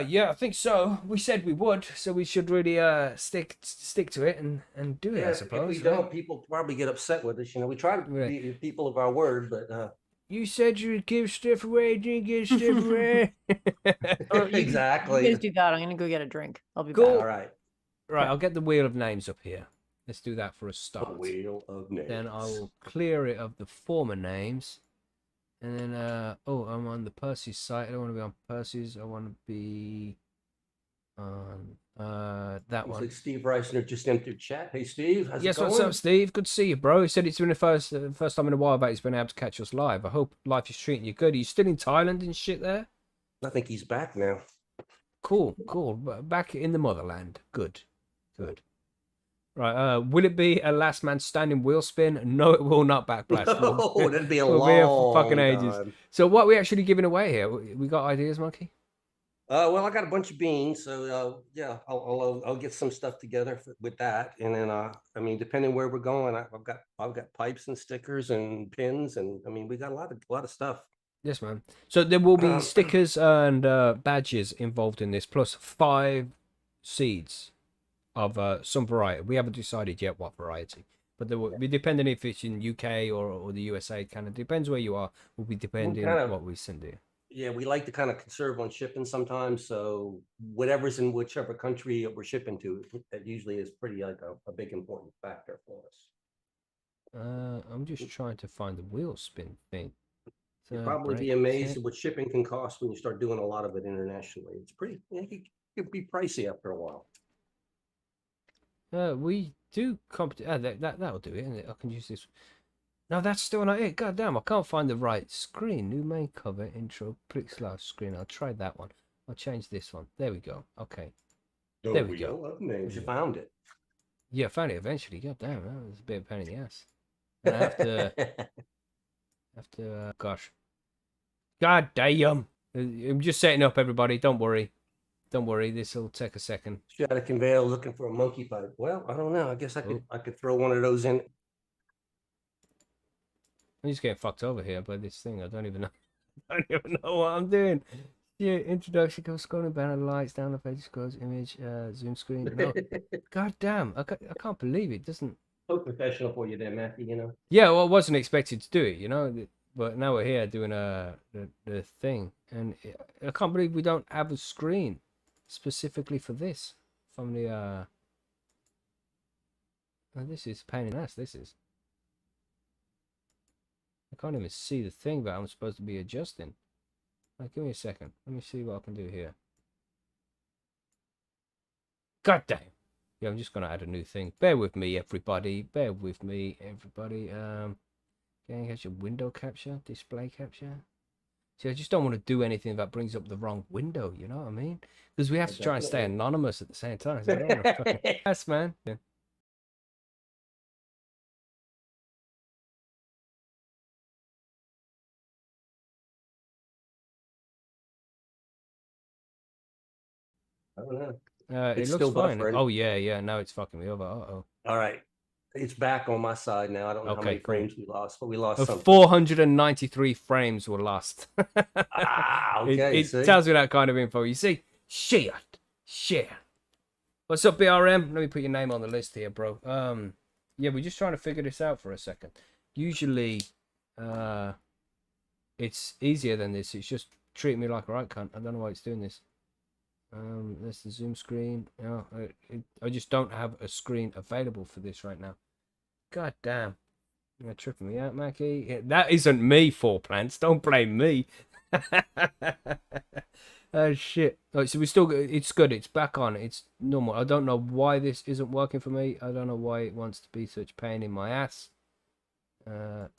Yeah, I think so. We said we would, so we should really stick to it and do it, I suppose. If we don't, people probably get upset with us. We try to be people of our word, but you said you would give stuff away, didn't give stuff away. Exactly. You guys do that. I'm gonna go get a drink. I'll be back. All right. Right, I'll get the wheel of names up here. Let's do that for a start. The wheel of names. Then I will clear it of the former names. And then, I'm on the Percy's site. I don't want to be on Percy's. I want to be on that one. Like Steve Reisner just entered chat. Hey, Steve. How's it going? What's up, Steve? Good to see you, bro. He said it's been the first time in a while that he's been able to catch us live. I hope life is treating you good. Are you still in Thailand and shit there? I think he's back now. Cool. Back in the motherland. Good. Right, will it be a last man standing wheel spin? No, it will not, Backblast. Oh, that'd be a long fucking ages. time. So what are we actually giving away here? We got ideas, Monkey? Well, I got a bunch of beans, so yeah, I'll get some stuff together with that, and then depending where we're going, I've got pipes and stickers and pins, and we got a lot of stuff. Yes, man. So there will be stickers and badges involved in this, plus 5 seeds of some variety. We haven't decided yet what variety, but there will be, depending if it's in UK or the USA, kind of depends where you are, will be depending on what we send you. Yeah, we like to kind of conserve on shipping sometimes, so whatever's in whichever country we're shipping to, that usually is pretty like a big important factor for us. I'm just trying to find the wheel spin thing. You'll probably be amazed at what shipping can cost when you start doing a lot of it internationally. It's pretty, it can be pricey after a while. We do that'll do it, isn't it? I can use this. No, that's still not it. God damn, I can't find the right screen. New main cover, intro, // screen. I'll try that one. I'll change this one. There we go. Okay. There we go. Names. You found it. Yeah, I found it eventually. God damn, that was a bit of a pain in the ass. And I have to, gosh. God damn. I'm just setting up, everybody. Don't worry. This will take a second. Shot a conveyor looking for a monkey pipe. Well, I don't know. I guess I could throw one of those in. I'm just getting fucked over here by this thing. I don't even know what I'm doing. Yeah, introduction goes scrolling banner lights down the page, scrolls image, zoom screen. No. God damn, I can't believe it doesn't. So professional for you there, Matthew. Yeah, well, I wasn't expected to do it, but now we're here doing the thing, and I can't believe we don't have a screen specifically for this from the oh, this is a pain in the ass. This is. I can't even see the thing that I'm supposed to be adjusting. Like, give me a second. Let me see what I can do here. God damn. Yeah, I'm just gonna add a new thing. Bear with me, everybody. Bear with me, everybody. Game capture, window capture, display capture. See, I just don't want to do anything that brings up the wrong window. You know what I mean? Because we have to try and stay anonymous at the same time. So I don't want to fucking... Yes, man. Yeah. I don't know. It It's looks still fine. buffering. Oh yeah, yeah. Now it's fucking me over. Uh-oh. All right. It's back on my side now. I don't know how Okay, many cool. frames we lost, but we lost something. 493 frames were lost. Ah, okay. It see? tells me that kind of info. You see? Shit. What's up, BRM? Let me put your name on the list here, bro. Yeah, we're just trying to figure this out for a second. Usually, it's easier than this. It's just treating me like a right cunt. I don't know why it's doing this. That's the zoom screen. No, I just don't have a screen available for this right now. God damn. You're tripping me out, Mackie. Yeah, that isn't me, Four Plants. Don't blame me. Oh, shit. Oh, so we still... It's good. It's back on. It's normal. I don't know why this isn't working for me. I don't know why it wants to be such pain in my ass. Now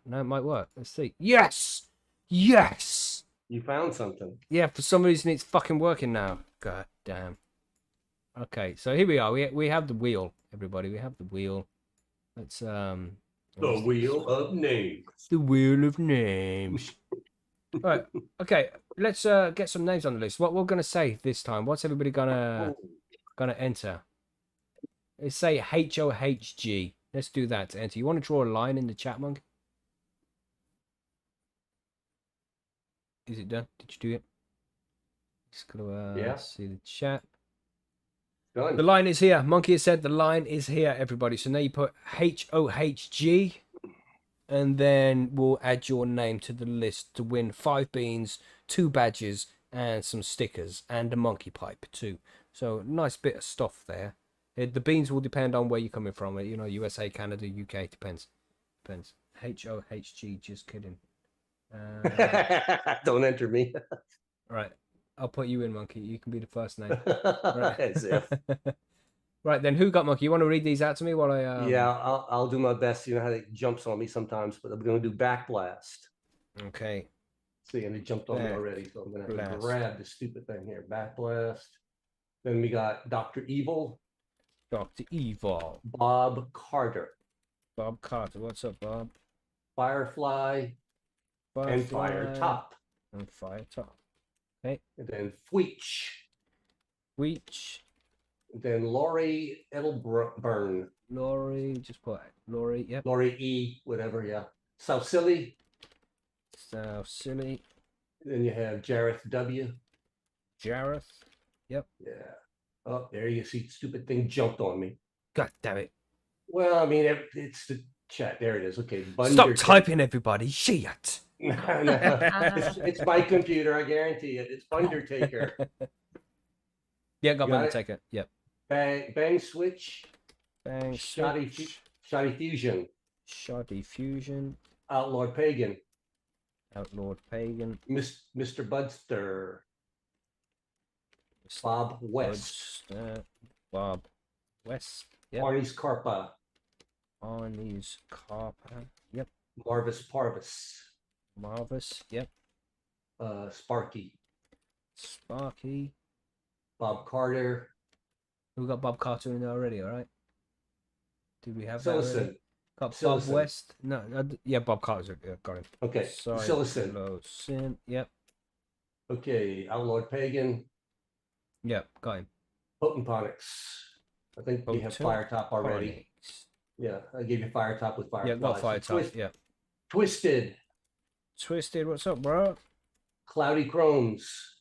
it might work. Let's see. Yes! Yes! You found something. Yeah, for some reason it's fucking working now. God damn. Okay, so here we are. We have the wheel, everybody. We have the wheel. Let's The wheel of names. The wheel of names. All right. Okay. Let's get some names on the list. What we're gonna say this time? What's everybody gonna enter? Let's say HOHG. Let's do that to enter. You want to draw a line in the chat, Monk? Is it done? Did you do it? Just gotta see the chat. Done. The line is here. Monkey has said the line is here, everybody. So now you put HOHG, and then we'll add your name to the list to win 5 beans, 2 badges, and some stickers, and a monkey pipe too. So nice bit of stuff there. The beans will depend on where you're coming from. You know, USA, Canada, UK, depends. HOHG, just kidding. Don't enter me. Right. I'll put you in, Monkey. You can be the first name. Right. As if. Right, then who got Monkey? You want to read these out to me while I... Yeah, I'll do my best. You know how it jumps on me sometimes, but I'm going to do backblast. Okay. See, and it jumped on me already, so I'm going to have to grab the stupid thing here. Backblast. Then we got Dr. Evil. Dr. Evil. Bob Carter. Bob Carter. What's up, Bob? Firefly. And Fire Top. And Fire Top. Okay. And then Fweech. Weech. Then Laurie Edelburn. Laurie, just put Laurie, yep. Laurie E, whatever, yeah. South Silly. South Silly. Then you have Jareth W. Jareth. Yep. Yeah. Oh, there you see, stupid thing jumped on me. God damn it. Well, I mean, it's the chat. There it is. Okay. Stop typing, everybody. Shit. No. It's my computer. I guarantee it. It's Undertaker. Yeah, got Undertaker. Yep. Bang Switch. Bang Shoddy Fusion. Shoddy Fusion. Outlawed Pagan. Outlawed Pagan. Mr. Budster. Bob West. Bob West. Yep. Arnie's Carpa. Arnie's Carpa. Yep. Marvis Parvis. Marvis. Yep. Sparky. Sparky. Bob Carter. We got Bob Carter in there already, all right? Did we have that Silicon. already? Got Bob West. No, yeah, Bob Carter's got him. Okay. Silicon. Yep. Okay. Outlawed Pagan. Yep, got him. Potentonics. I think we have Fire Top already. Yeah, I gave you Fire Top with Fire. Yeah, got Fire Top. Yeah. Twisted. What's up, bro? Cloudy Chromes.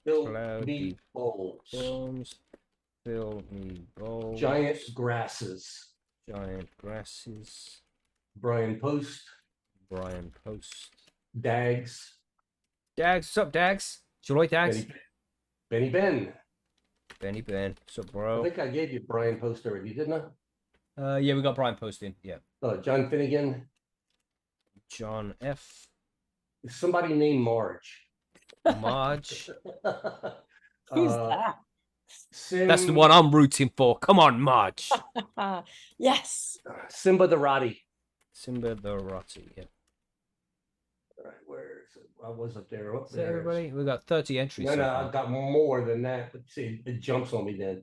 Fill Cloudy me bowls. Chromes. Fill me bowls. Giant grasses. Brian Post. Dags. What's up, Dags? Joy Dags. Benny Ben. What's up, bro? I think I gave you Brian Post already, didn't I? Yeah, we got Brian posting. Yeah. John Finnegan. John F. Somebody named Marge. Marge. Who's uh, that? That's the one I'm rooting for. Come on, Marge. Yes. Simba the Rottie. Simba the Rotty. Yeah. All right, where is it? I was up there. Up So there. everybody, we got 30 entries. No, so no, far. I've got more than that. But see, it jumps on me then.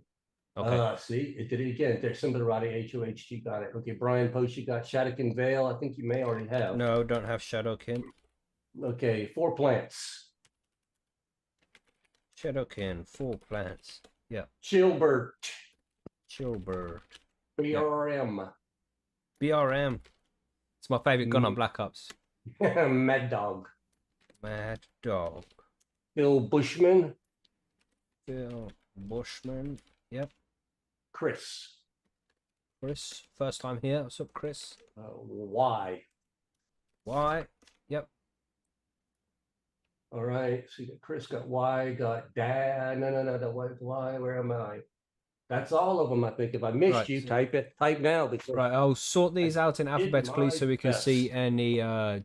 Okay. See, it did it again. There's Simba the Rottie, HOHG got it. Okay, Brian Post, you got Shattuck Vale. I think you may already have. No, don't have Shadowkin. Okay, 4 plants. Shadowkin, 4 plants. Yeah. Chilbert. Chilbert. BRM. BRM. It's my favorite gun on Black Ops. Mad Dog. Mad Dog. Bill Bushman. Bill Bushman. Yep. Chris. Chris, first time here. What's up, Chris? Y. Why? Yep. All right. So you got Chris, got Y, got Dad. No. Y. Where am I? That's all of them, I think. If I missed Right, you, so- type now. Because Right, I'll sort these out in alphabetically my so we can see best. any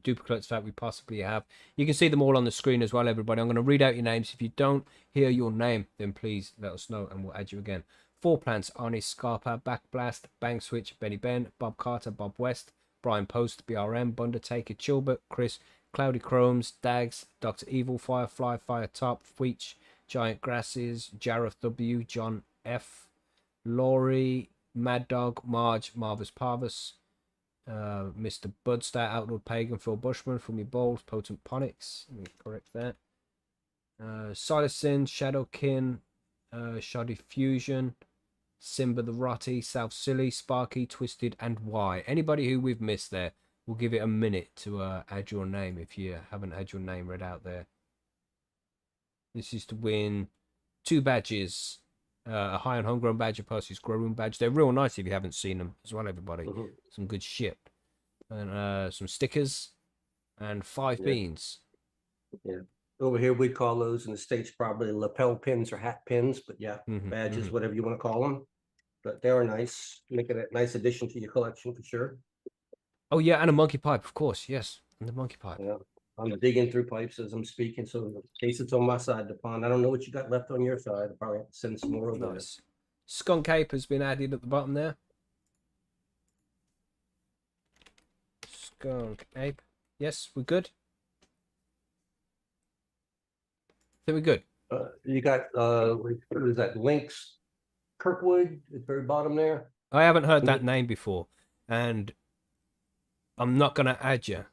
duplicates that we possibly have. You can see them all on the screen as well, everybody. I'm going to read out your names. If you don't hear your name, then please let us know and we'll add you again. 4 plants: Arnie Scarpa, Backblast, Bang Switch, Benny Ben, Bob Carter, Bob West, Brian Post, BRM, Bundertaker, Chilbert, Chris, Cloudy Chromes, Dags, Dr. Evil, Firefly, Fire Top, Fweech, Giant Grasses, Jareth W, John F, Laurie, Mad Dog, Marge, Marvis Parvis, Mr. Budstat, Outlawed Pagan, Phil Bushman, From Your Balls, Potent Ponix, let me correct that. Silasin, Shadowkin, Shoddy Fusion, Simba the Rotty, South Silly, Sparky, Twisted, and Y. Anybody who we've missed there, we'll give it a minute to add your name if you haven't had your name read out there. This is to win 2 badges. A high and homegrown badge, a Percys Grow Room badge. They're real nice if you haven't seen them as well, everybody. Some good shit. And some stickers and 5 beans. Yeah. Over here, we call those in the States probably lapel pins or hat pins, but yeah, badges, whatever you want to call them. But they are nice. Make it a nice addition to your collection for sure. Oh, yeah, and a monkey pipe, of course. Yes, and the monkey pipe. Yeah. I'm digging through pipes as I'm speaking, so in case it's on my side of the pond, I don't know what you got left on your side. I'll probably have to send some more over there. Nice. Skunk Ape has been added at the bottom there. Skunk Ape. Yes, we're good. I think we're good. You got what is that? Links Kirkwood at the very bottom there. I haven't heard that name before, and I'm not going to add you,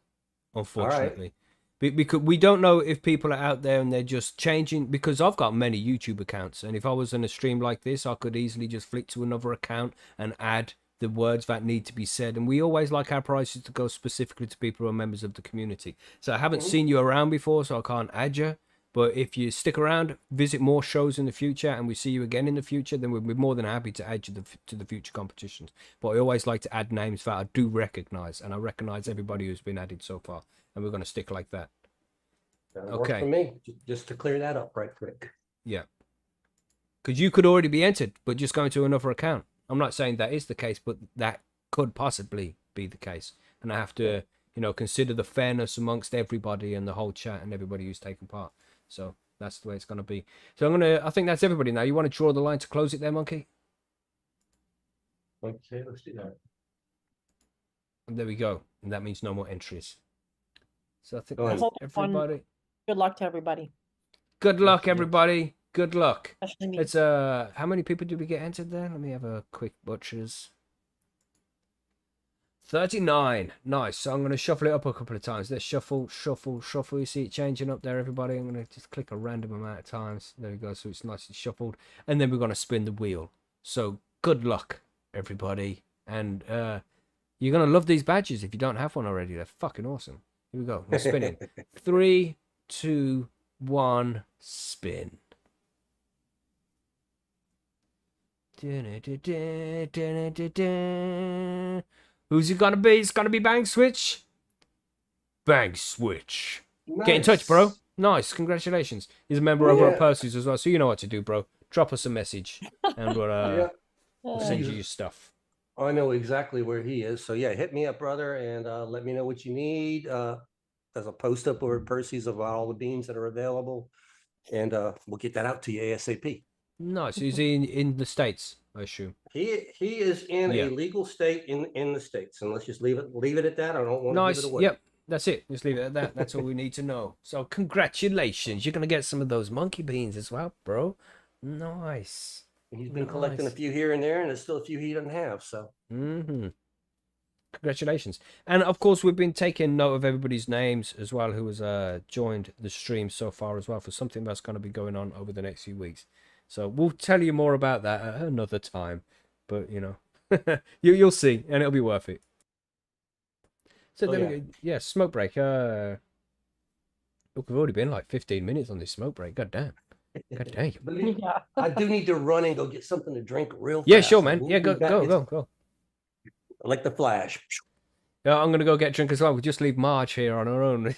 unfortunately. Because we don't know if people are out there and they're just changing, because I've got many YouTube accounts, and if I was in a stream like this, I could easily just flick to another account and add the words that need to be said. And we always like our prices to go specifically to people who are members of the community. So I haven't seen you around before, so I can't add you. But if you stick around, visit more shows in the future, and we see you again in the future, then we'll be more than happy to add you to the future competitions. But I always like to add names that I do recognize, and I recognize everybody who's been added so far, and we're going to stick like that. That'll work for me. Just to clear that up right quick. Yeah. Because you could already be entered, but just going to another account. I'm not saying that is the case, but that could possibly be the case. And I have to, consider the fairness amongst everybody and the whole chat and everybody who's taken part. So that's the way it's going to be. So I think that's everybody now. You want to draw the line to close it there, Monkey? Okay, let's do that. And there we go. And that means no more entries. So I think Go that's on. everybody. Good luck to everybody. Good luck, everybody. Good luck. Especially me. It's how many people did we get entered there? Let me have a quick butchers. 39. Nice. So I'm going to shuffle it up a couple of times. Let's shuffle. You see it changing up there, everybody? I'm going to just click a random amount of times. There we go. So it's nicely shuffled. And then we're going to spin the wheel. So good luck, everybody. And you're going to love these badges if you don't have one already. They're fucking awesome. Here we go. We're spinning. 3, 2, 1, spin. Who's it gonna be? It's gonna be Bang Switch. Bang Switch. Nice. Get in touch, bro. Nice. Congratulations. He's a member over at Percy's as well, so you know what to do, bro. Drop us a message and we'll send you your stuff. I know exactly where he is. So yeah, hit me up, brother, and let me know what you need. There's a post up over at Percy's of all the beans that are available, and we'll get that out to you ASAP. Nice. Is he in the States, I assume? He is in Yeah. a legal state in the States, and let's just leave it at that. I don't want to give it Nice. away. Yep. That's it. Just leave it at that. That's all we need to know. So congratulations. You're gonna get some of those monkey beans as well, bro. Nice. He's been collecting a Nice. few here and there, and there's still a few he doesn't have. So Mm-hmm. Congratulations. And of course, we've been taking note of everybody's names as well who has joined the stream so far as well for something that's going to be going on over the next few weeks. So we'll tell you more about that at another time. But, you know, you'll see, and it'll be worth it. So Oh, then, yeah. we go, yeah, smoke break. Look, we've already been like 15 minutes on this smoke break. God damn. God damn. Yeah. I do need to run and go get something to drink real fast. Yeah, sure, So man. we'll Yeah, be go, back. go, It's go, go. like the Flash. Yeah, I'm gonna go get a drink as well. We'll just leave Marge here on her own.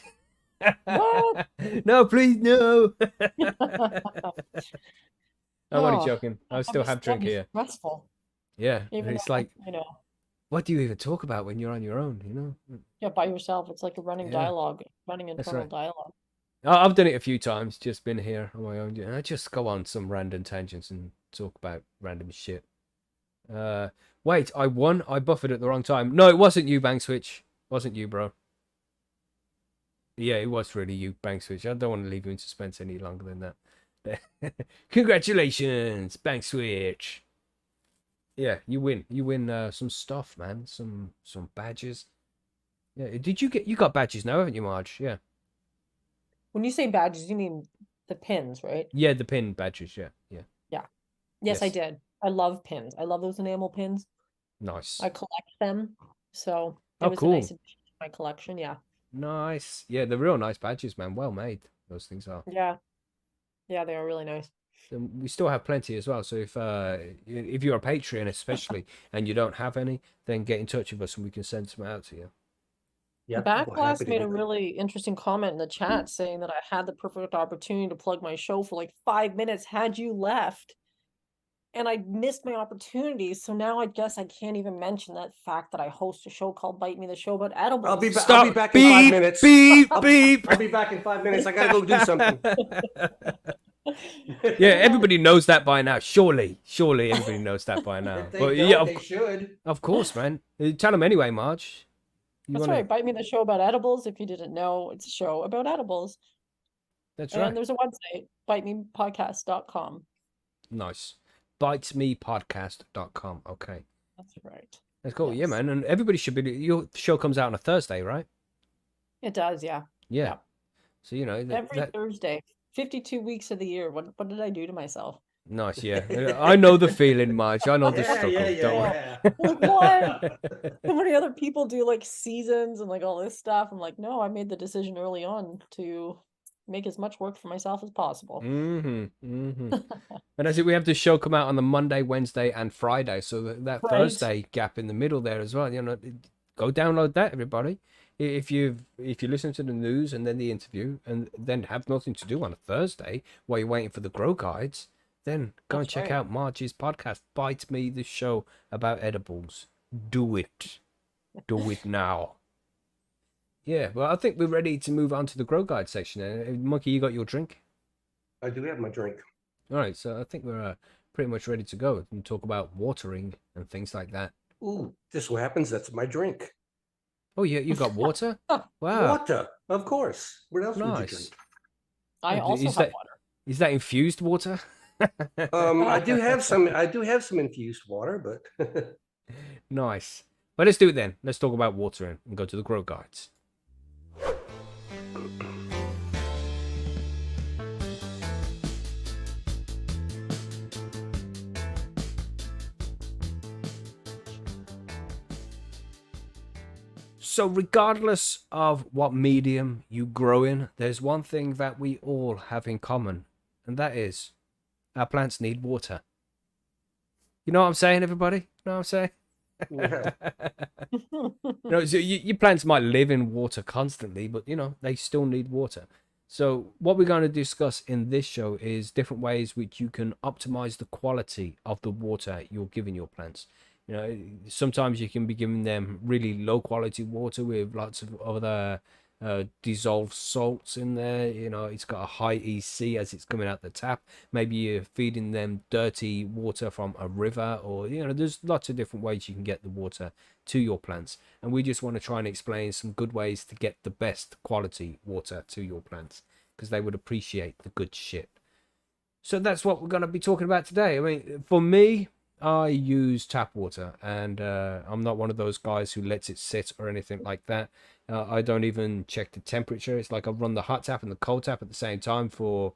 What? No, please, no. I'm only Oh, joking. I still have drink that'd be here. stressful. Yeah, Even it's though, like, you know, what do you even talk about when you're on your own? You know? yeah, by yourself, it's like a running Yeah. dialogue, running That's internal right. dialogue. I've done it a few times. Just been here on my own. And I just go on some random tangents and talk about random shit. Wait, I won. I buffered at the wrong time. No, it wasn't you, Bank Switch. Wasn't you, bro. Yeah, it was really you, Bank Switch. I don't want to leave you in suspense any longer than that. Congratulations, Bank Switch. Yeah, you win. You win some stuff, man. Some badges. Yeah, you got badges now, haven't you, Marge? Yeah. When you say badges, you mean the pins, right? Yeah, the pin badges. Yeah, yeah. Yeah. Yes, I Yes. did. I love pins. I love those enamel pins. Nice. I collect them. So it Oh, was a cool. nice addition to my collection. Yeah. Nice. Yeah, they're real nice badges, man. Well made. Those things are. Yeah. Yeah, they are really nice. And we still have plenty as well. So if you're a Patreon especially and you don't have any, then get in touch with us and we can send some out to you. Yeah, we're happy Backlash to made do a that. really interesting comment in the chat saying that I had the perfect opportunity to plug my show for like 5 minutes had you left. And I missed my opportunity. So now I guess I can't even mention that fact that I host a show called Bite Me the Show about edibles. I'll be Stop. back in 5 Beep, minutes. beep, I'll beep. be back in 5 minutes. I gotta go do something. Yeah, everybody knows that by now. Surely everybody knows that by now. If they But don't, yeah, they should. of course, man. Tell them anyway, Marge. That's right. Bite Me the Show about edibles. If you didn't know, it's a show about edibles. That's And right. there's a website, bitemepodcast.com. Nice. bitemepodcast.com. Okay. That's right. That's cool. Yeah, Yes. man. And everybody should be. Your show comes out on a Thursday, right? It does, yeah. Yeah. Yeah. So, you know. Every Thursday, 52 weeks of the year. What did I do to myself? Nice, yeah. I know the feeling, Marge. I know the struggle. Don't worry. Like, what? So many other people do like seasons and like all this stuff. I'm like, no, I made the decision early on to make as much work for myself as possible. And as we have the show come out on the Monday, Wednesday, and Friday, so that Right. Thursday gap in the middle there as well. You know, go download that, everybody. If you listen to the news and then the interview, and then have nothing to do on a Thursday while you're waiting for the grow guides, then go and That's check right. out Marge's podcast, Bite Me, the show about edibles. Do it. Do it now. Yeah, well, I think we're ready to move on to the grow guide section. Monkey, you got your drink? I do have my drink. All right, so I think we're pretty much ready to go and talk about watering and things like that. Ooh, just so happens that's my drink. Oh, yeah, you got water? Wow, Water, of course. What else would you nice. drink? I Oh, also is have that- water. Is that infused water? I do have some. I do have some infused water, but Nice. But let's do it then. Let's talk about watering and go to the grow guides. So regardless of what medium you grow in, there's one thing that we all have in common, and that is our plants need water. You know what I'm saying, everybody? You know what I'm saying? yeah. No, so your plants might live in water constantly, but you know they still need water. So what we're going to discuss in this show is different ways which you can optimize the quality of the water you're giving your plants. You know, sometimes you can be giving them really low quality water with lots of other dissolved salts in there. You know, it's got a high EC as it's coming out the tap. Maybe you're feeding them dirty water from a river, or you know, there's lots of different ways you can get the water to your plants. And we just want to try and explain some good ways to get the best quality water to your plants, because they would appreciate the good shit. So that's what we're going to be talking about today. I mean, for me, I use tap water, and I'm not one of those guys who lets it sit or anything like that. I don't even check the temperature. It's like I run the hot tap and the cold tap at the same time for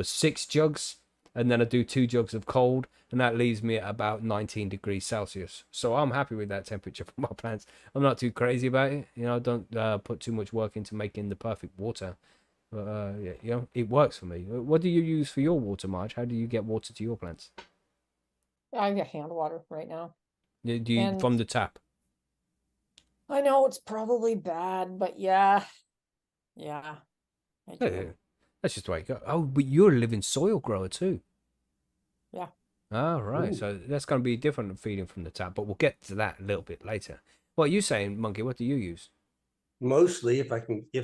6 jugs, and then I do 2 jugs of cold, and that leaves me at about 19 degrees Celsius. So I'm happy with that temperature for my plants. I'm not too crazy about it. You know, I don't put too much work into making the perfect water. But yeah, you know, it works for me. What do you use for your water, Marge? How do you get water to your plants? I get hand water right now. Do you And from the tap? I know it's probably bad, but yeah, I Yeah, do. that's just the way it goes. Oh, but you're a living soil grower too. Yeah. All right, Ooh. so that's going to be different than feeding from the tap, but we'll get to that a little bit later. What are you saying, Monkey? What do you use? Mostly, if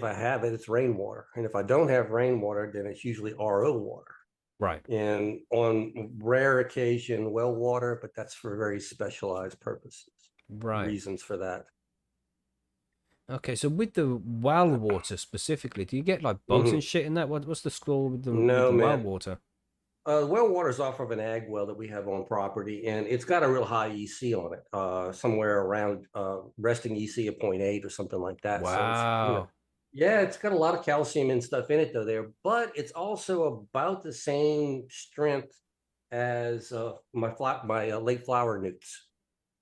I have it, it's rainwater, and if I don't have rainwater, then it's usually RO water. Right, And on rare occasion, well water, but that's for very specialized purposes, right. reasons for that. Okay, so with the well water specifically, do you get like bugs and Mhm. shit in that? What's the score with No, the well man. water? Well water is off of an ag well that we have on property, and it's got a real high EC on it, somewhere around resting EC of 0.8 or something like that. So it's, Wow. yeah, it's got a lot of calcium and stuff in it though there, but it's also about the same strength as my late flower newts.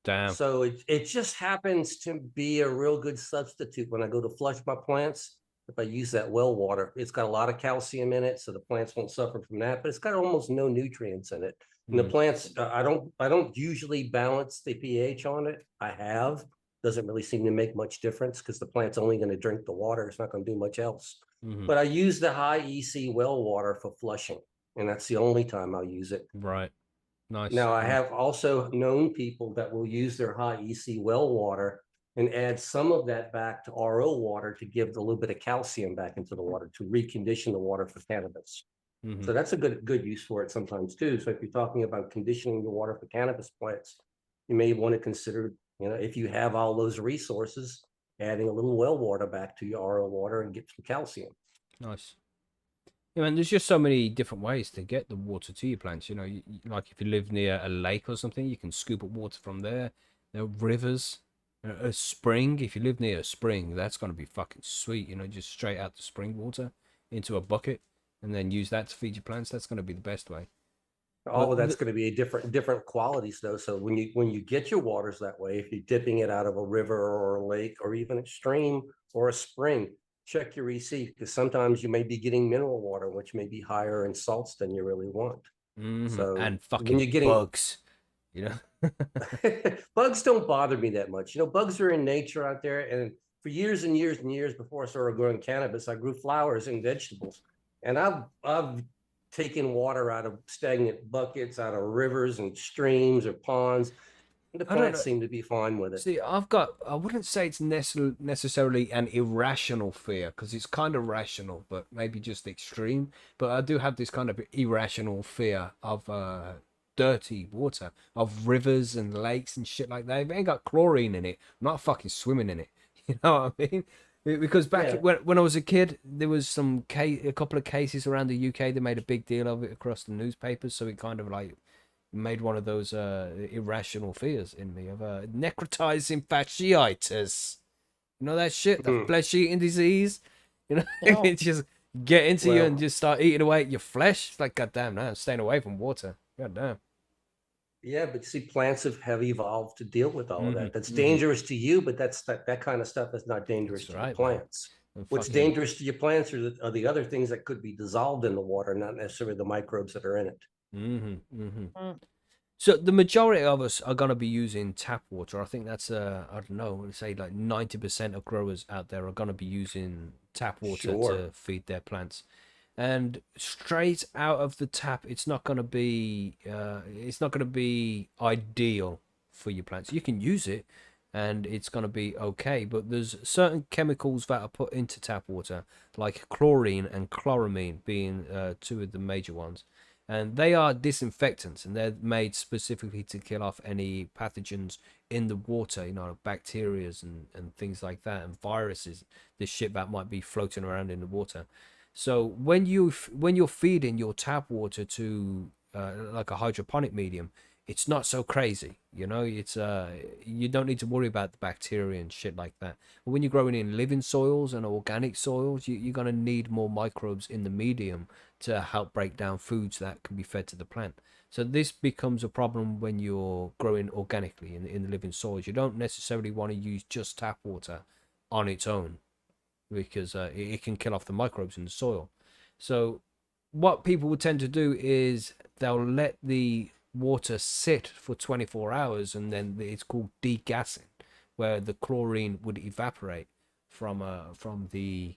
Damn. So it just happens to be a real good substitute when I go to flush my plants. If I use that well water, it's got a lot of calcium in it, so the plants won't suffer from that. But it's got almost no nutrients in it. And the Mm, plants, I don't usually balance the pH on it. I have, doesn't really seem to make much difference because the plant's only going to drink the water. It's not going to do much else. hmm. But I use the high EC well water for flushing, and that's the only time I'll use it. Right. Nice. Now, I Nice. have also known people that will use their high EC well water and add some of that back to RO water to give a little bit of calcium back into the water to recondition the water for cannabis. Hmm. So that's a good use for it sometimes too. So if you're talking about conditioning the water for cannabis plants, you may want to consider, if you have all those resources, adding a little well water back to your RO water and get some calcium. Nice. Yeah, man, there's just so many different ways to get the water to your plants. You know, like if you live near a lake or something, you can scoop up water from there. There are rivers, a spring. If you live near a spring, that's gonna be fucking sweet. You know, just straight out the spring water into a bucket and then use that to feed your plants. That's gonna be the best way. All But of that's going to be a different qualities though. So when you get your waters that way, if you're dipping it out of a river or a lake or even a stream or a spring, check your EC because sometimes you may be getting mineral water, which may be higher in salts than you really want. So and when fucking you're getting bugs, you know. bugs don't bother me that much. Bugs are in nature out there. And for years and years and years before I started growing cannabis, I grew flowers and vegetables. And I've taken water out of stagnant buckets, out of rivers and streams or ponds. And the I don't plants know. seem to be fine with it. See, I wouldn't say it's necessarily an irrational fear because it's kind of rational, but maybe just extreme. But I do have this kind of irrational fear of dirty water, of rivers and lakes and shit like that. If it ain't got chlorine in it, I'm not fucking swimming in it. You know what I mean? Because back Yeah. when I was a kid, there was a couple of cases around the UK. They made a big deal of it across the newspapers, so it kind of like made one of those irrational fears in me of necrotizing fasciitis. You know that shit, the Hmm. flesh eating disease. You know, No. it just get into you and Well, just start eating away at your flesh. It's like goddamn, no, I'm staying away from water. Goddamn. yeah, but see, plants have evolved to deal with all of Mm-hmm. that. That's Mm-hmm. dangerous to you, but that kind of stuff is not dangerous That's to the right, man. plants. And What's fucking. dangerous to your plants are the other things that could be dissolved in the water, not necessarily the microbes that are in it. Mm-hmm. Mm-hmm. Mm. So the majority of us are gonna be using tap water. I think that's I don't know, let's say like 90% of growers out there are gonna be using tap water Sure. to feed their plants. And straight out of the tap, it's not gonna be ideal for your plants. You can use it and it's going to be okay, but there's certain chemicals that are put into tap water, like chlorine and chloramine being two of the major ones. And they are disinfectants, and they're made specifically to kill off any pathogens in the water, bacteria and things like that, and viruses, this shit that might be floating around in the water. So when you're feeding your tap water to like a hydroponic medium, it's not so crazy. It's you don't need to worry about the bacteria and shit like that. But when you're growing in living soils and organic soils, you're gonna need more microbes in the medium to help break down foods that can be fed to the plant. So this becomes a problem when you're growing organically in the living soils. You don't necessarily want to use just tap water on its own, because it can kill off the microbes in the soil. So what people would tend to do is they'll let the water sit for 24 hours, and then it's called degassing, where the chlorine would evaporate from the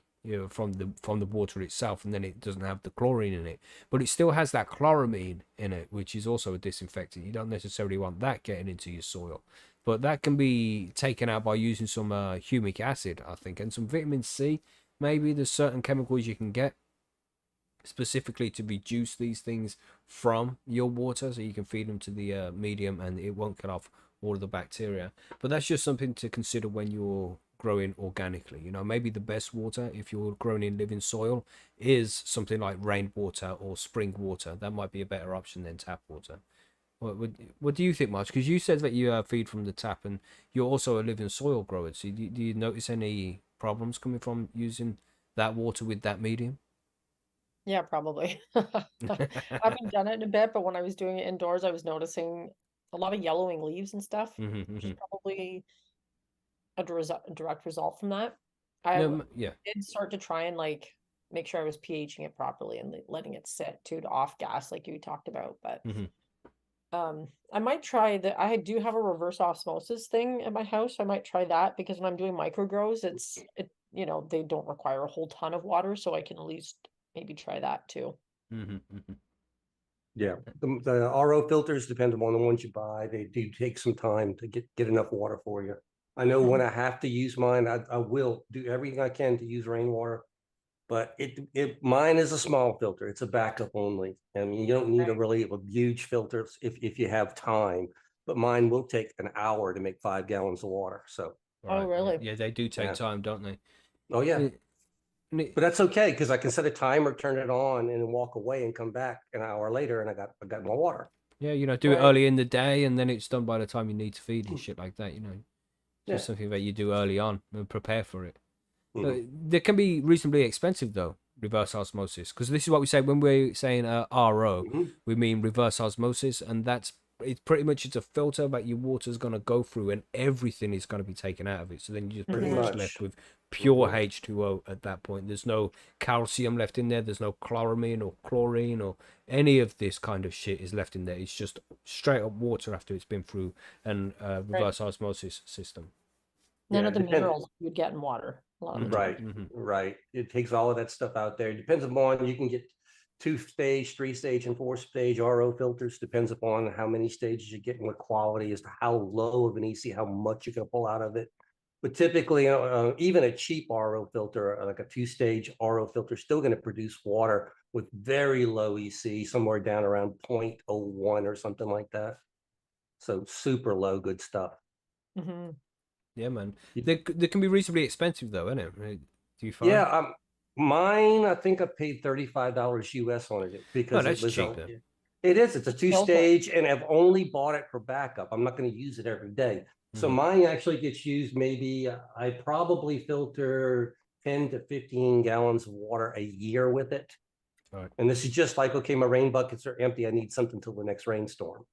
from the water itself, and then it doesn't have the chlorine in it, but it still has that chloramine in it, which is also a disinfectant. You don't necessarily want that getting into your soil, but that can be taken out by using some humic acid, I think, and some vitamin C. Maybe there's certain chemicals you can get specifically to reduce these things from your water, so you can feed them to the medium and it won't kill off all of the bacteria. But that's just something to consider when you're growing organically. Maybe the best water, if you're growing in living soil, is something like rainwater or spring water. That might be a better option than tap water. What do you think, Marge? Because you said that you feed from the tap, and you're also a living soil grower. So do you notice any problems coming from using that water with that medium? Yeah, probably. I haven't done it in a bit, but when I was doing it indoors, I was noticing a lot of yellowing leaves and stuff, which is probably a direct result from that. I Yeah. did start to try and like make sure I was pHing it properly and letting it sit too to off gas like you talked about. But I might try that. I do have a reverse osmosis thing at my house. I might try that, because when I'm doing micro grows, they don't require a whole ton of water, so I can at least maybe try that too. Yeah, the RO filters, depend on the ones you buy. They do take some time to get enough water for you. I know when I have to use mine, I will do everything I can to use rainwater, but mine is a small filter. It's a backup only. I mean, you don't need a huge filter if you have time, but mine will take an hour to make 5 gallons of water. So, Oh, really? Yeah, they do take time, don't they? oh yeah. But that's okay, because I can set a timer, turn it on, and then walk away and come back an hour later, and I got my water. Yeah, do it early in the day, and then it's done by the time you need to feed and shit like that. Just something that you do early on and prepare for it. They can be reasonably expensive though, reverse osmosis, because this is what we say when we're saying RO. We mean reverse osmosis, and it's pretty much it's a filter that your water's going to go through, and everything is going to be taken out of it. So then you're just pretty much left with pure H2O at that point. There's no calcium left in there. There's no chloramine or chlorine or any of this kind of shit is left in there. It's just straight up water after it's been through and reverse osmosis system. None of the minerals you would get in water. A lot of the time. Right. It takes all of that stuff out there. It depends upon, you can get 2-stage, 3-stage, and 4-stage RO filters. Depends upon how many stages you're getting, what quality, as to how low of an EC, how much you can pull out of it. But typically, even a cheap RO filter, like a 2-stage RO filter, is still going to produce water with very low EC, somewhere down around 0.01 or something like that. So super low, good stuff. Yeah, man. They can be reasonably expensive though, isn't it? Do you find? Yeah, mine, I think I paid $35 US on it, because that's it was cheap. it is. It's a 2-stage, and I've only bought it for backup. I'm not going to use it every day. So mine actually gets used. Maybe I probably filter 10 to 15 gallons of water a year with it. Right. And this is just like, okay, my rain buckets are empty. I need something till the next rainstorm.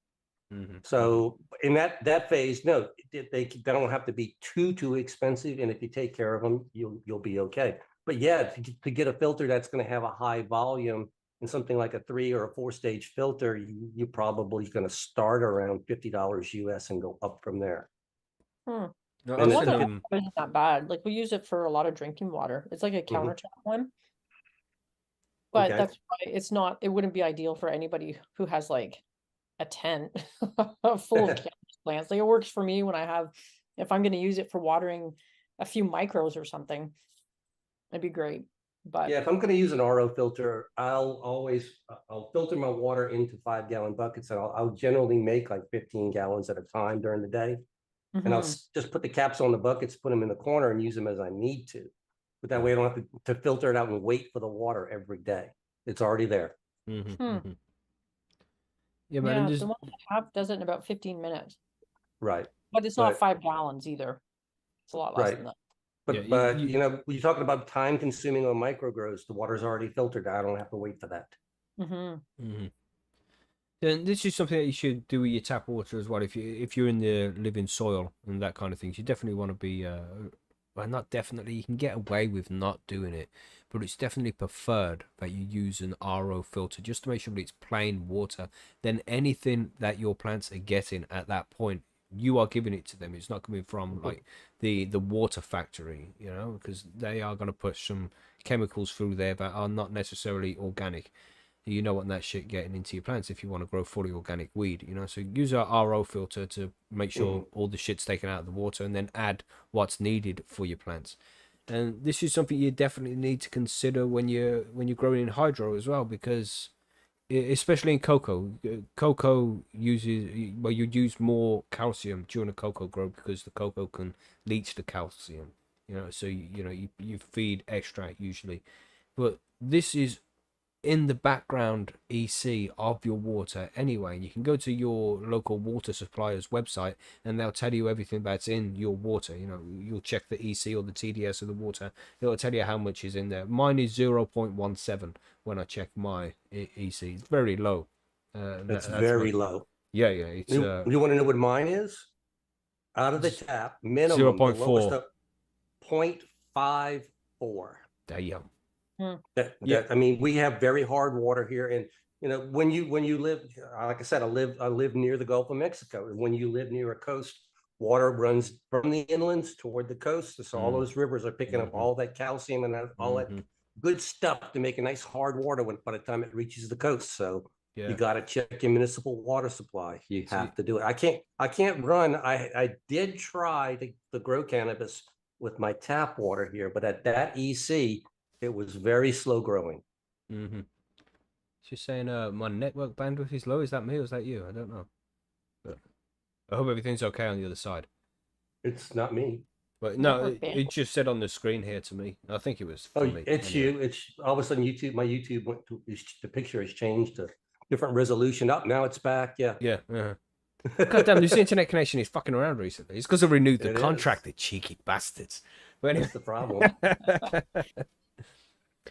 So in that phase, no, they don't have to be too expensive, and if you take care of them, you'll be okay. But yeah, to get a filter that's going to have a high volume, and something like a 3 or a 4-stage filter, you probably going to start around $50 US and go up from there. No, The one that isn't that bad. Like, we use it for a lot of drinking water. It's like a countertop one. But that's why it wouldn't be ideal for anybody who has like a tent full of cannabis plants. Like it works for me when if I'm going to use it for watering a few micros or something, it'd be great. But Yeah, if I'm going to use an RO filter, I'll filter my water into 5-gallon buckets, and I'll generally make like 15 gallons at a time during the day. And I'll just put the caps on the buckets, put them in the corner, and use them as I need to. But that way, I don't have to filter it out and wait for the water every day. It's already there. Yeah, man. And yeah, just, the one I have does it in about 15 minutes. Right. But it's not But 5 gallons either. It's a lot less right. than that. Yeah, But you know, when you talking about time consuming on micro grows, the water's already filtered. I don't have to wait for that. then this is something that you should do with your tap water as well. If you're in the living soil and that kind of things, you definitely want to be well, not definitely. You can get away with not doing it, but it's definitely preferred that you use an RO filter just to make sure that it's plain water. Then anything that your plants are getting at that point, you are giving it to them. It's not coming from like the water factory, you know, because they are going to put some chemicals through there that are not necessarily organic. You know what that shit getting into your plants if you want to grow fully organic weed, you know. So use a RO filter to make sure all the shit's taken out of the water, and then add what's needed for your plants. And this is something you definitely need to consider when you're growing in hydro as well, because especially in cocoa uses, well, you use more calcium during a cocoa grow because the cocoa can leach the calcium, you know. So you feed extract usually, but this is in the background EC of your water anyway. You can go to your local water supplier's website and they'll tell you everything that's in your water. You know, you'll check the EC or the TDS of the water. It'll tell you how much is in there. Mine is 0.17 when I check my EC. It's very low. That's very low. Yeah, it's you want to know what mine is? Out of the tap, minimum, the lowest 0.4. of 0.54. Damn. I mean, we have very hard water here, and you know, when you live, like I said, I live near the Gulf of Mexico, and when you live near a coast, water runs from the inlands toward the coast, so all those rivers are picking up all that calcium and all that good stuff to make a nice hard water by the time it reaches the coast. So you got to check your municipal water supply. You have to do it. I can't run. I did try to grow cannabis with my tap water here, but at that EC, it was very slow growing. She's saying my network bandwidth is low. Is that me or is that you? I don't know. But I hope everything's okay on the other side. It's not me. But no, it just said on the screen here to me. I think it was for me. It's anyway. You. It's all of a sudden my YouTube went to the picture has changed to different resolution. Up now it's back. Yeah. Yeah. God damn, this internet connection is fucking around recently. It's because I renewed the contract, the cheeky bastards. But anyway. That's the problem.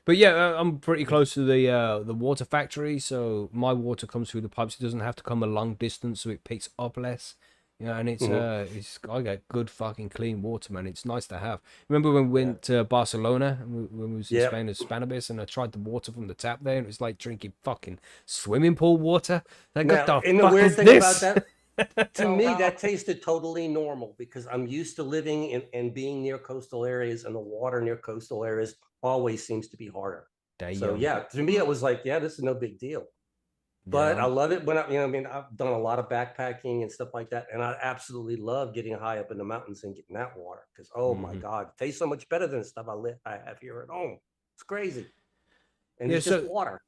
But yeah, I'm pretty close to the water factory, so my water comes through the pipes. It doesn't have to come a long distance, so it picks up less. You know, and it's I get good fucking clean water, man. It's nice to have. Remember when we went to Barcelona when we was in Spain as Cannabis, and I tried the water from the tap there, and it was like drinking fucking swimming pool water. Like, what the fuck is this? About that, to me, that tasted totally normal because I'm used to living and being near coastal areas, and the water near coastal areas always seems to be harder. So yeah, to me it was like, yeah, this is no big deal. But I love it when I mean, I've done a lot of backpacking and stuff like that, and I absolutely love getting high up in the mountains and getting that water because my God, it tastes so much better than the stuff I have here at home. It's crazy, and it's just water.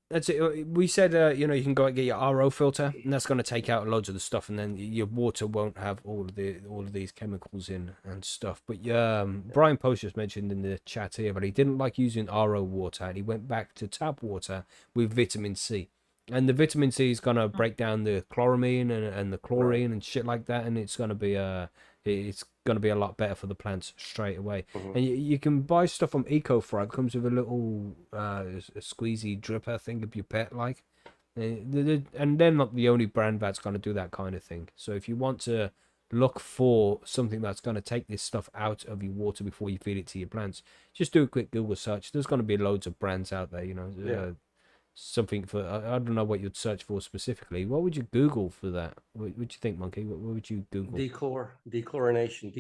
That's it. We said, you can go and get your RO filter, and that's going to take out loads of the stuff, and then your water won't have all of these chemicals in and stuff. But Brian Post just mentioned in the chat here, but he didn't like using RO water, and he went back to tap water with vitamin C. And the vitamin C is going to break down the chloramine and the chlorine and shit like that, and it's going to be a lot better for the plants straight away. And you can buy stuff from EcoFry. It comes with a little a squeezy dripper thing if you pet like. And they're not the only brand that's going to do that kind of thing. So if you want to look for something that's going to take this stuff out of your water before you feed it to your plants, just do a quick Google search. There's going to be loads of brands out there, something for, I don't know what you'd search for specifically. What would you Google for that? What would you think, Monkey? What would you Google? Dechlorination.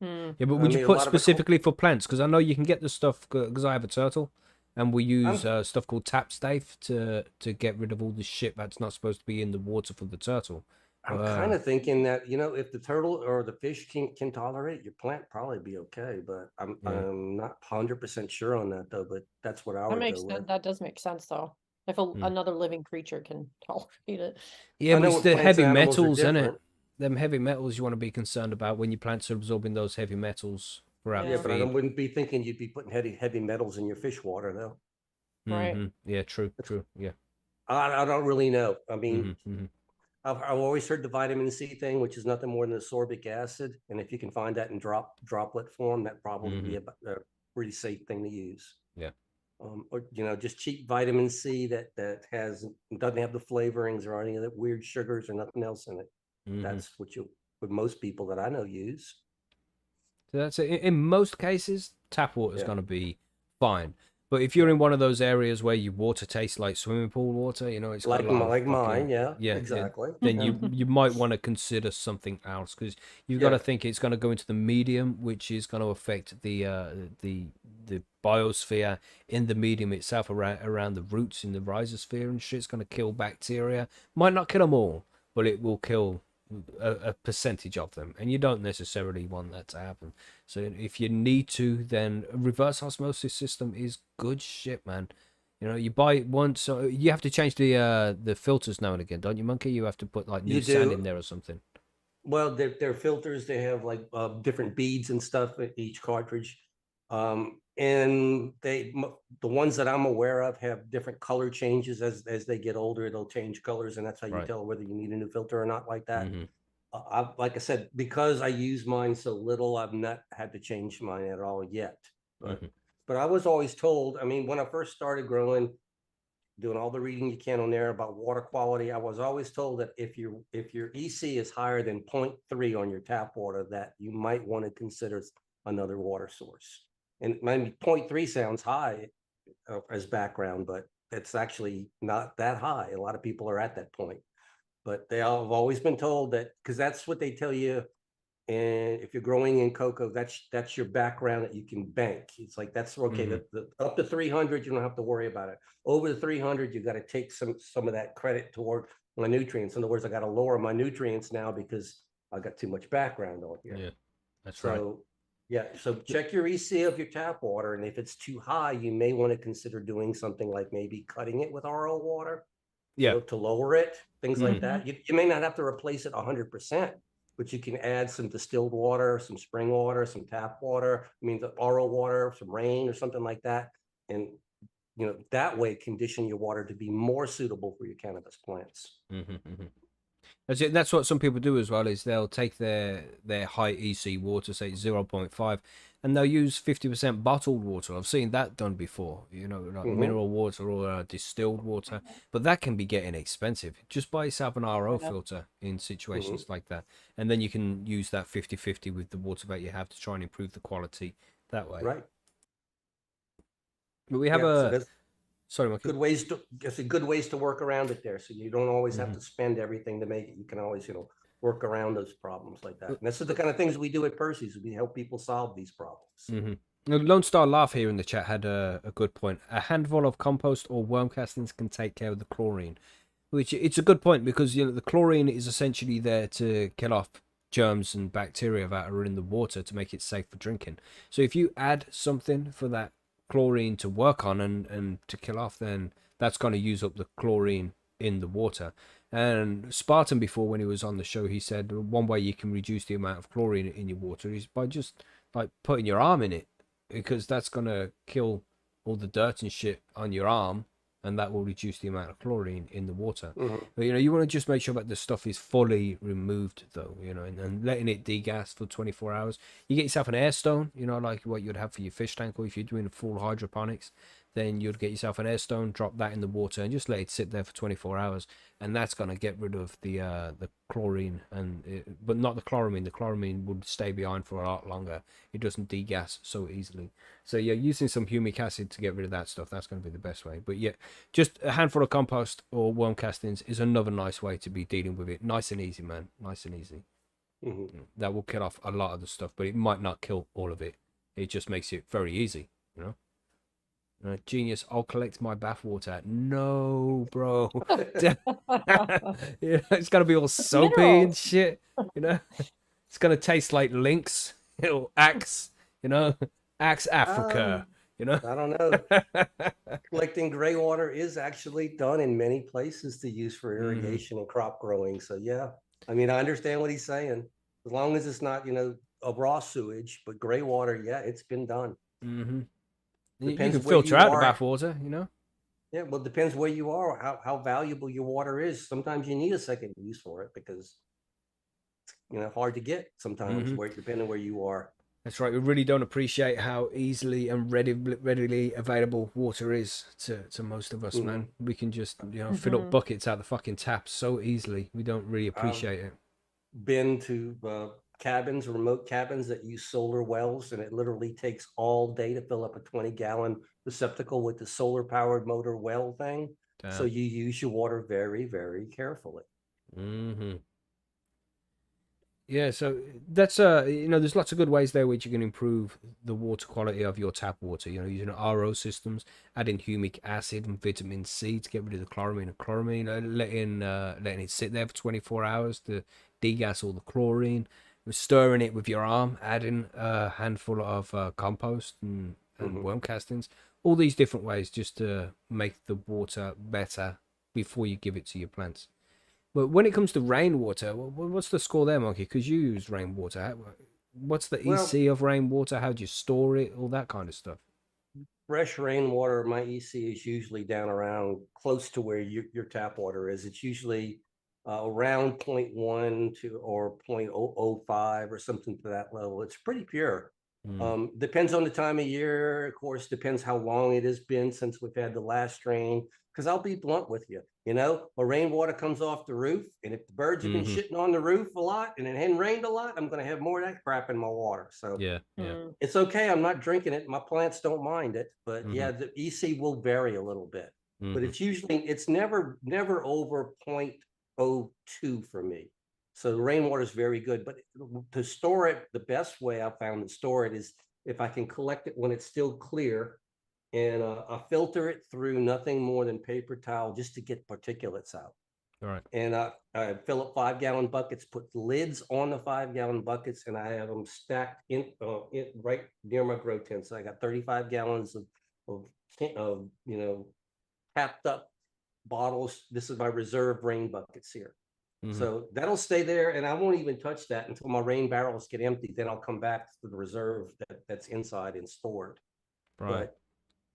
Yeah, but would you put specifically for plants? Because I know you can get the stuff, because I have a turtle, and we use stuff called tap stave to get rid of all the shit that's not supposed to be in the water for the turtle. I'm kind of thinking that, if the turtle or the fish can tolerate, your plant probably be okay. But I'm not 100% sure on that though. But that's what I That would makes go sense. with. That does make sense though. If another living creature can tolerate it. Yeah, I but know it's what the plants heavy and animals are metals, isn't it? different. Them heavy metals you want to be concerned about when your plants are absorbing those heavy metals throughout Yeah, the but I feed. wouldn't be thinking you'd be putting heavy metals in your fish water though. Right. Yeah, true. Yeah. I don't really know. I mean, Hmm. I've always heard the vitamin C thing, which is nothing more than ascorbic acid, and if you can find that in droplet form, that probably be a pretty safe thing to use. Yeah. Or just cheap vitamin C that doesn't have the flavorings or any of the weird sugars or nothing else in it. That's what most people that I know use. So that's it. In most cases, tap water is Yeah, going to be fine. But if you're yeah. in one of those areas where your water tastes like swimming pool water, it's got a lot of Like fucking mine, yeah, yeah, exactly. then you might want to consider something else because you've got Yeah, to think it's going to go into the medium, which is going to affect the biosphere in the medium itself around the roots in the rhizosphere and shit. It's going to kill bacteria. Might not kill them all, but it will kill a percentage of them, and you don't necessarily want that to happen. So if you need to, then a reverse osmosis system is good shit, man. You buy it once, so you have to change the filters now and again, don't you, Monkey? You have to put like new you sand do. in there or something. Well, they're filters. They have like different beads and stuff in each cartridge. And the ones that I'm aware of have different color changes as they get older. They'll change colors, and that's how you Right. tell whether you need a new filter or not. Like that. Mm-hmm. Like I said, because I use mine so little, I've not had to change mine at all yet. But Mm-hmm. but I was always told. I mean, when I first started growing, doing all the reading you can on there about water quality, I was always told that if your EC is higher than 0.3 on your tap water, that you might want to consider another water source. And maybe 0.3 sounds high as background, but it's actually not that high. A lot of people are at that point. But they have always been told that, because that's what they tell you. And if you're growing in cocoa, that's your background that you can bank. It's like that's okay. Mm-hmm. The up to 300, you don't have to worry about it. Over the 300, you got to take some of that credit toward my nutrients. In other words, I got to lower my nutrients now because I got too much background on here. Yeah, that's right. So yeah, so check your EC of your tap water, and if it's too high, you may want to consider doing something like maybe cutting it with RO water, Yeah. to lower it, things like Mm-hmm. that. You may not have to replace it 100%, but you can add some distilled water, some spring water, some tap water. I mean, the RO water, some rain or something like that. And, that way condition your water to be more suitable for your cannabis plants. Mm-hmm. That's what some people do as well. Is they'll take their high EC water, say 0.5, and they'll use 50% bottled water. I've seen that done before. Like mineral water or distilled water, but that can be getting expensive. Just buy yourself an RO filter in situations like that, and then you can use that 50-50 with the water that you have to try and improve the quality that way. Right. But we have sorry, Monkey. Good ways to work around it there. So you don't always have to spend everything to make it. You can always, work around those problems like that. And this is the kind of things we do at Percy's. We help people solve these problems. Lone Star Laugh here in the chat had a good point. A handful of compost or worm castings can take care of the chlorine, which it's a good point because the chlorine is essentially there to kill off germs and bacteria that are in the water to make it safe for drinking. So if you add something for that chlorine to work on and to kill off, then that's going to use up the chlorine in the water. And Spartan, before, when he was on the show, he said one way you can reduce the amount of chlorine in your water is by just like putting your arm in it, because that's going to kill all the dirt and shit on your arm, and that will reduce the amount of chlorine in the water. But you want to just make sure that the stuff is fully removed though, and letting it degas for 24 hours. You get yourself an air stone, like what you'd have for your fish tank, or if you're doing full hydroponics, then you'd get yourself an air stone, drop that in the water, and just let it sit there for 24 hours, and that's going to get rid of the chlorine, but not the chloramine. The chloramine would stay behind for a lot longer. It doesn't degas so easily. So yeah, using some humic acid to get rid of that stuff, that's going to be the best way. But yeah, just a handful of compost or worm castings is another nice way to be dealing with it. Nice and easy, man. Nice and easy. That will kill off a lot of the stuff, but it might not kill all of it. It just makes it very easy, Genius, I'll collect my bathwater. No, bro. It's gonna be all soapy and Minerals. shit. You know, it's gonna taste like Lynx. It'll Axe. You know, Axe Africa. You know. I don't know. Collecting gray water is actually done in many places to use for irrigation and crop growing. So yeah, I mean, I understand what he's saying. As long as it's not, a raw sewage, but gray water, yeah, it's been done. You Depends can where filter you out the are. bathwater. You know. Yeah, well, it depends where you are, how valuable your water is. Sometimes you need a second use for it because hard to get sometimes where depending where you are. That's right. We really don't appreciate how easily and readily available water is to most of us, man. We can just fill up buckets out the fucking tap so easily. We don't really appreciate it. Been to remote cabins that use solar wells, and it literally takes all day to fill up a 20-gallon receptacle with the solar powered motor well thing. Damn. So you use your water very, very carefully. Yeah, so that's there's lots of good ways there which you can improve the water quality of your tap water. Using RO systems, adding humic acid and vitamin C to get rid of the chloramine, letting it sit there for 24 hours to degas all the chlorine, stirring it with your arm, adding a handful of compost and worm castings. All these different ways just to make the water better before you give it to your plants. But when it comes to rainwater, what's the score there, Monkey? Because you use rainwater. What's the EC of rainwater? How do you store it? All that kind of stuff. Fresh rainwater, my EC is usually down around close to where your tap water is. It's usually around 0.1 to or 0.005 or something to that level. It's pretty pure. Depends on the time of year, of course, depends how long it has been since we've had the last rain. Because I'll be blunt with you, a rainwater comes off the roof, and if the birds have been shitting on the roof a lot and it hadn't rained a lot, I'm going to have more of that crap in my water. So yeah, it's okay. I'm not drinking it. My plants don't mind it, but yeah, the EC will vary a little bit. But it's never over 0.02 for me. So the rainwater is very good, but to store it, the best way I've found to store it is if I can collect it when it's still clear, and I filter it through nothing more than paper towel just to get particulates out. All right. And I fill up 5-gallon buckets, put lids on the 5-gallon buckets, and I have them stacked in right near my grow tent. So I got 35 gallons of tapped up bottles. This is my reserve rain buckets here. So that'll stay there, and I won't even touch that until my rain barrels get empty. Then I'll come back to the reserve that's inside and stored. Right. But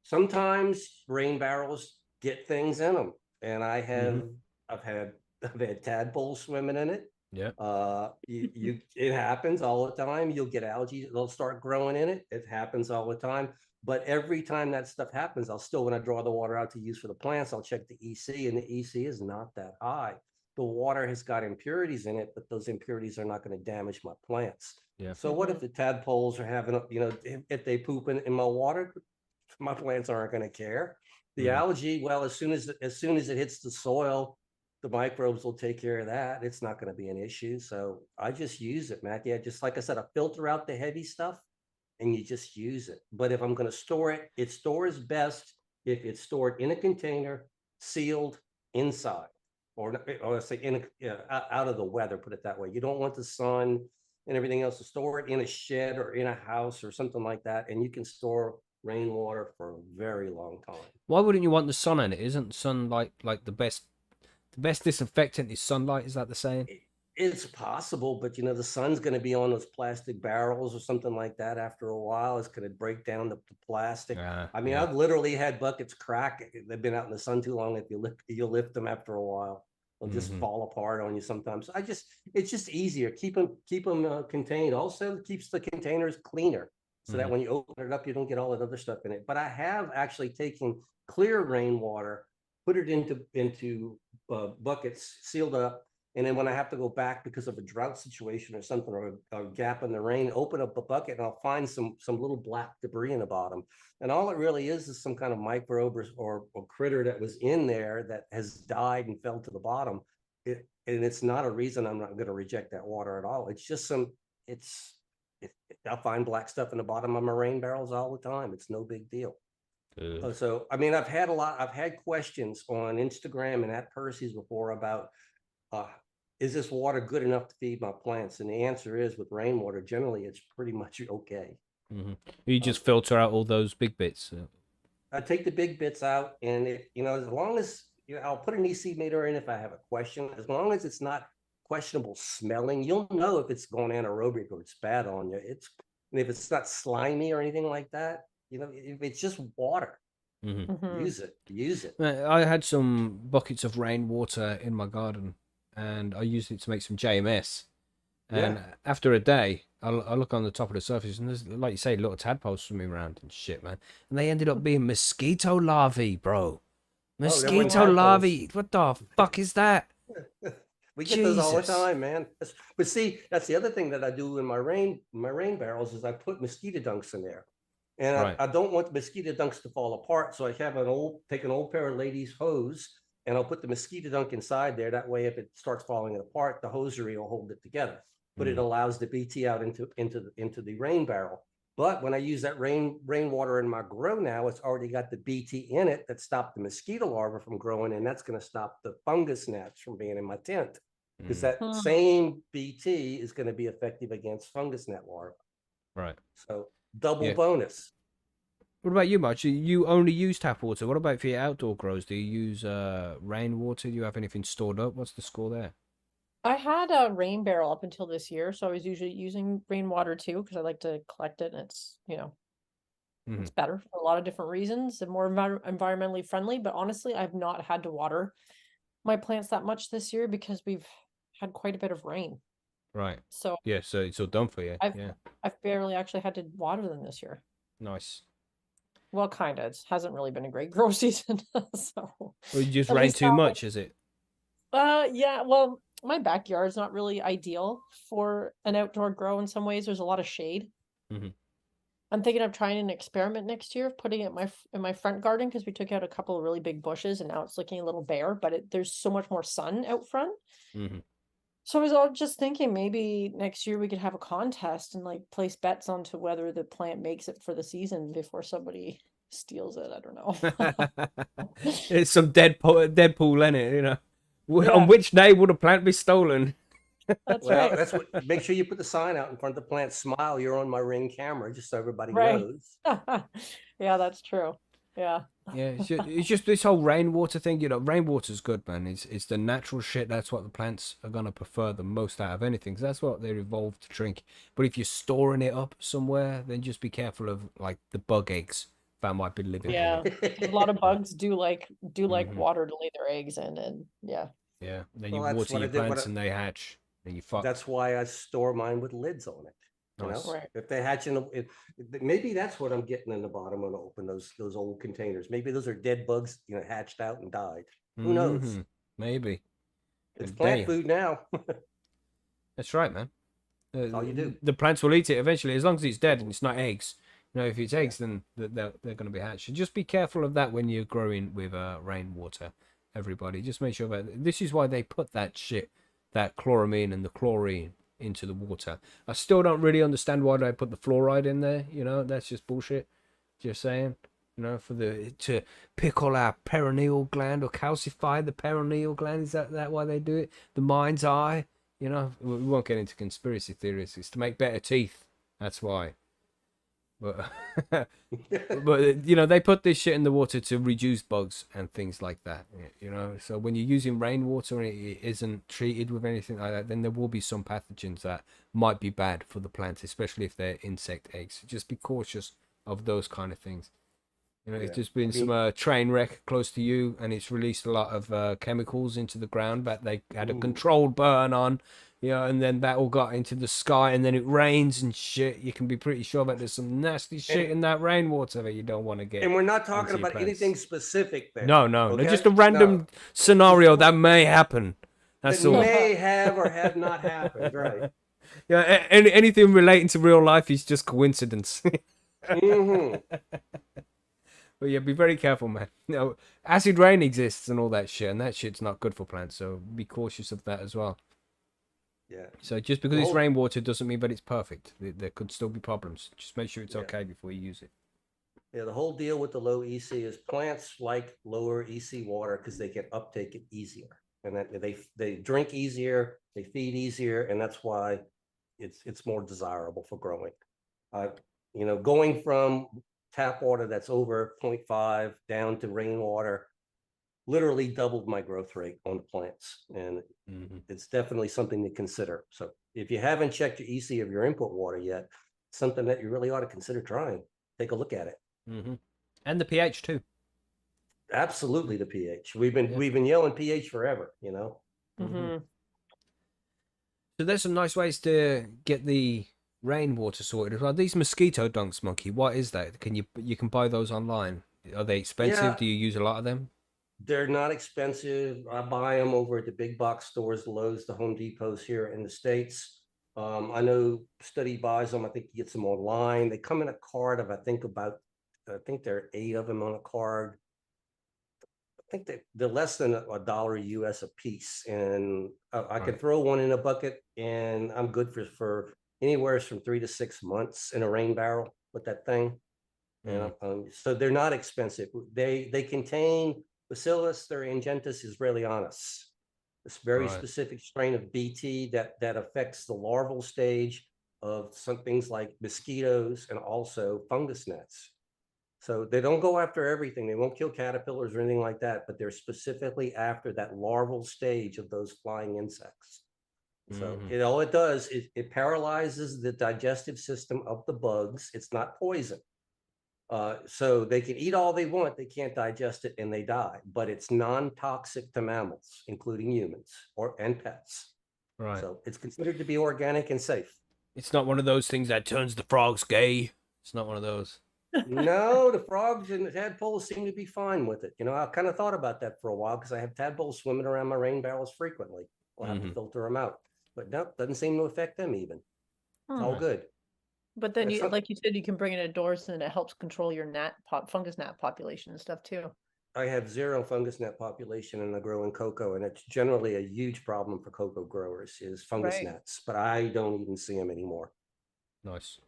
sometimes rain barrels get things in them, and I've had tadpoles swimming in it. Yeah. It happens all the time. You'll get algae, they'll start growing in it. It happens all the time. But every time that stuff happens, when I draw the water out to use for the plants, I'll check the EC, and the EC is not that high. The water has got impurities in it, but those impurities are not going to damage my plants. Yeah. So what if the tadpoles are having, if they poop in my water, my plants aren't going to care. The algae, well, as soon as it hits the soil, the microbes will take care of that. It's not going to be an issue. So I just use it, Matt. Yeah, just like I said, I filter out the heavy stuff, and you just use it. But if I'm going to store it, it stores best if it's stored in a container, sealed inside, or let's say out of the weather. Put it that way. You don't want the sun and everything else to store it in a shed or in a house or something like that, and you can store rainwater for a very long time. Why wouldn't you want the sun in it? Isn't sun like the best disinfectant is sunlight? Is that the saying? It's possible, but the sun's going to be on those plastic barrels or something like that after a while. It's going to break down the plastic. I mean, I've literally had buckets crack. They've been out in the sun too long. If you lift them after a while, they'll just fall apart on you sometimes. It's just easier. Keep them contained. Also, it keeps the containers cleaner, so that when you open it up, you don't get all that other stuff in it. But I have actually taken clear rainwater, put it into buckets, sealed up, and then when I have to go back because of a drought situation or something, or a gap in the rain, open up a bucket and I'll find some little black debris in the bottom. And all it really is some kind of microbe or critter that was in there that has died and fell to the bottom. And it's not a reason I'm not going to reject that water at all. It's just I'll find black stuff in the bottom of my rain barrels all the time. It's no big deal. So, I mean, I've had questions on Instagram and at Percy's before about, uh, is this water good enough to feed my plants? And the answer is with rainwater, generally it's pretty much okay. You just filter out all those big bits. I take the big bits out, and as long as I'll put an EC meter in if I have a question. As long as it's not questionable smelling, you'll know if it's going anaerobic or it's bad on you. And if it's not slimy or anything like that, if it's just water, use it. I had some buckets of rainwater in my garden, and I used it to make some JMS. And after a day, I look on the top of the surface, and there's, like you say, little tadpoles swimming around and shit, man. And they ended up being mosquito larvae, bro. Mosquito larvae. What the fuck is that? We get those all the time, man. But see, that's the other thing that I do in my rain barrels is I put mosquito dunks in there. And I don't want the mosquito dunks to fall apart. So I have take an old pair of ladies' hose, and I'll put the mosquito dunk inside there. That way, if it starts falling apart, the hosiery will hold it together. But it allows the BT out into the rain barrel. But when I use that rainwater in my grow now, it's already got the BT in it that stopped the mosquito larvae from growing, and that's going to stop the fungus gnats from being in my tent. Because that same BT is going to be effective against fungus gnat larvae. Right. So double bonus. What about you, March? You only use tap water. What about for your outdoor grows? Do you use rainwater? Do you have anything stored up? What's the score there? I had a rain barrel up until this year, so I was usually using rainwater too because I like to collect it, and it's it's better for a lot of different reasons and more environmentally friendly. But honestly, I've not had to water my plants that much this year because we've had quite a bit of rain. Right. So yeah, so it's all done for you. I've barely actually had to water them this year. Nice. Well, kind of. It hasn't really been a great grow season. So well, you just rain too much, is it? Yeah. Well, my backyard's not really ideal for an outdoor grow in some ways. There's a lot of shade. I'm thinking of trying an experiment next year, putting it in my front garden because we took out a couple of really big bushes and now it's looking a little bare, but there's so much more sun out front. So I was all just thinking maybe next year we could have a contest and like place bets onto whether the plant makes it for the season before somebody steals it. I don't know. It's some Deadpool in it, On which day would a plant be stolen? That's right. That's what. Make sure you put the sign out in front of the plant. Smile. You're on my Ring camera, just so everybody knows. Yeah, that's true. Yeah. Yeah, it's just this whole rainwater thing. Rainwater's good, man. It's the natural shit. That's what the plants are gonna prefer the most out of anything. 'Cause that's what they're evolved to drink. But if you're storing it up somewhere, then just be careful of like the bug eggs that might be living. Yeah, a lot of bugs do like water to lay their eggs in, and yeah. Then you water your plants and they hatch, and you fuck. That's why I store mine with lids on it. Nice. If they hatch maybe that's what I'm getting in the bottom when I open those old containers. Maybe those are dead bugs, hatched out and died. Who knows? Maybe. It's plant food now. That's right, man. That's all you do. The plants will eat it eventually, as long as it's dead and it's not eggs. If it's eggs, then they're going to be hatched. And just be careful of that when you're growing with rainwater. Everybody, just make sure that this is why they put that shit, that chloramine and the chlorine into the water. I still don't really understand why they put the fluoride in there. That's just bullshit. Just saying. To pickle our perineal gland or calcify the perineal gland. Is that why they do it? The mind's eye. We won't get into conspiracy theories. It's to make better teeth. That's why. But they put this shit in the water to reduce bugs and things like that. So when you're using rainwater and it isn't treated with anything like that, then there will be some pathogens that might be bad for the plants, especially if they're insect eggs. Just be cautious of those kind of things. It's just been some train wreck close to you, and it's released a lot of chemicals into the ground that they had a controlled burn on. And then that all got into the sky, and then it rains and shit. You can be pretty sure that there's some nasty shit in that rainwater that you don't want to get. And we're not talking about anything specific there. No. Okay? Just a random scenario that may happen. That's all. May have or have not happened, right? Yeah, anything relating to real life is just coincidence. But yeah, be very careful, man. Acid rain exists and all that shit, and that shit's not good for plants. So be cautious of that as well. Yeah. So just because it's rainwater doesn't mean that it's perfect. There could still be problems. Just make sure it's okay before you use it. Yeah, the whole deal with the low EC is plants like lower EC water because they can uptake it easier, and that they drink easier, they feed easier, and that's why it's more desirable for growing. Uh, going from tap water that's over 0.5 down to rainwater literally doubled my growth rate on the plants, and it's definitely something to consider. So if you haven't checked your EC of your input water yet, something that you really ought to consider trying. Take a look at it. And the pH too. Absolutely, the pH. We've been yelling pH forever, So there's some nice ways to get the rainwater sorted as well. These mosquito dunks, Monkey, what is that? Can you can buy those online? Are they expensive? Yeah. Do you use a lot of them? They're not expensive. I buy them over at the big box stores, the Lowe's, the Home Depots here in the States. I know Study buys them. I think he gets them online. They come in a card of, I think there are 8 of them on a card. I think they're less than $1 US a piece, and I could throw one in a bucket, and I'm good for anywhere from 3 to 6 months in a rain barrel with that thing. And so they're not expensive. They contain Bacillus thuringiensis israelianus, this very specific strain of BT that affects the larval stage of some things like mosquitoes and also fungus gnats. So they don't go after everything. They won't kill caterpillars or anything like that, but they're specifically after that larval stage of those flying insects. So all it does is it paralyzes the digestive system of the bugs. It's not poison. So they can eat all they want, they can't digest it and they die, but it's non-toxic to mammals, including humans and pets. Right. So it's considered to be organic and safe. It's not one of those things that turns the frogs gay. It's not one of those. No, the frogs and the tadpoles seem to be fine with it. I kind of thought about that for a while because I have tadpoles swimming around my rain barrels frequently. I'll have to filter them out, but no, doesn't seem to affect them even. It's all good. But then like you said, you can bring it indoors and it helps control your fungus gnat population and stuff too. I have 0 fungus gnat population and I grow in cocoa, and it's generally a huge problem for cocoa growers is fungus gnats, but I don't even see them anymore. Nice.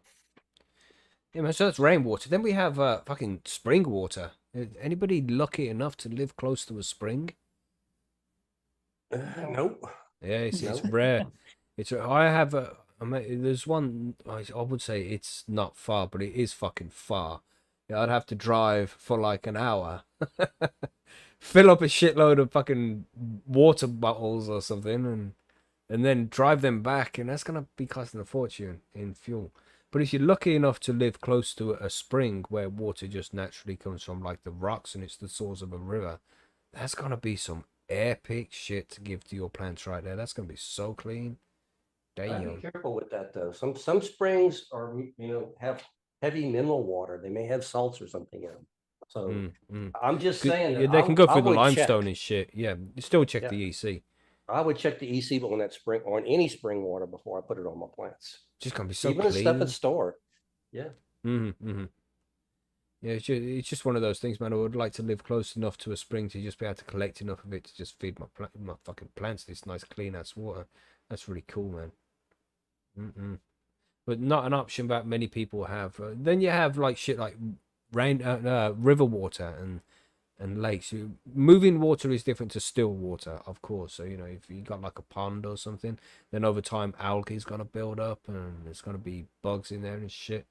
Yeah, man, so that's rainwater. Then we have fucking spring water. Anybody lucky enough to live close to a spring? Nope. Yeah, it's rare. I have there's one, I would say it's not far, but it is fucking far. Yeah, I'd have to drive for like an hour, fill up a shitload of fucking water bottles or something, and then drive them back, and that's gonna be costing a fortune in fuel. But if you're lucky enough to live close to a spring where water just naturally comes from like the rocks and it's the source of a river, that's gonna be some epic shit to give to your plants right there. That's gonna be so clean. Damn. Be careful with that though. Some springs are have heavy mineral water. They may have salts or something in them. So I'm just saying yeah, they can go through the limestone and shit. Yeah, you still check the EC. I would check the EC on that spring, on any spring water before I put it on my plants. Just gonna be so even clean. the stuff that's stored. Yeah. Yeah, it's just one of those things, man. I would like to live close enough to a spring to just be able to collect enough of it to just feed my fucking plants this nice clean ass water. That's really cool, man. But not an option that many people have. Then you have like shit like river water and lakes. Moving water is different to still water, of course. So if you got like a pond or something, then over time algae is gonna build up and there's gonna be bugs in there and shit.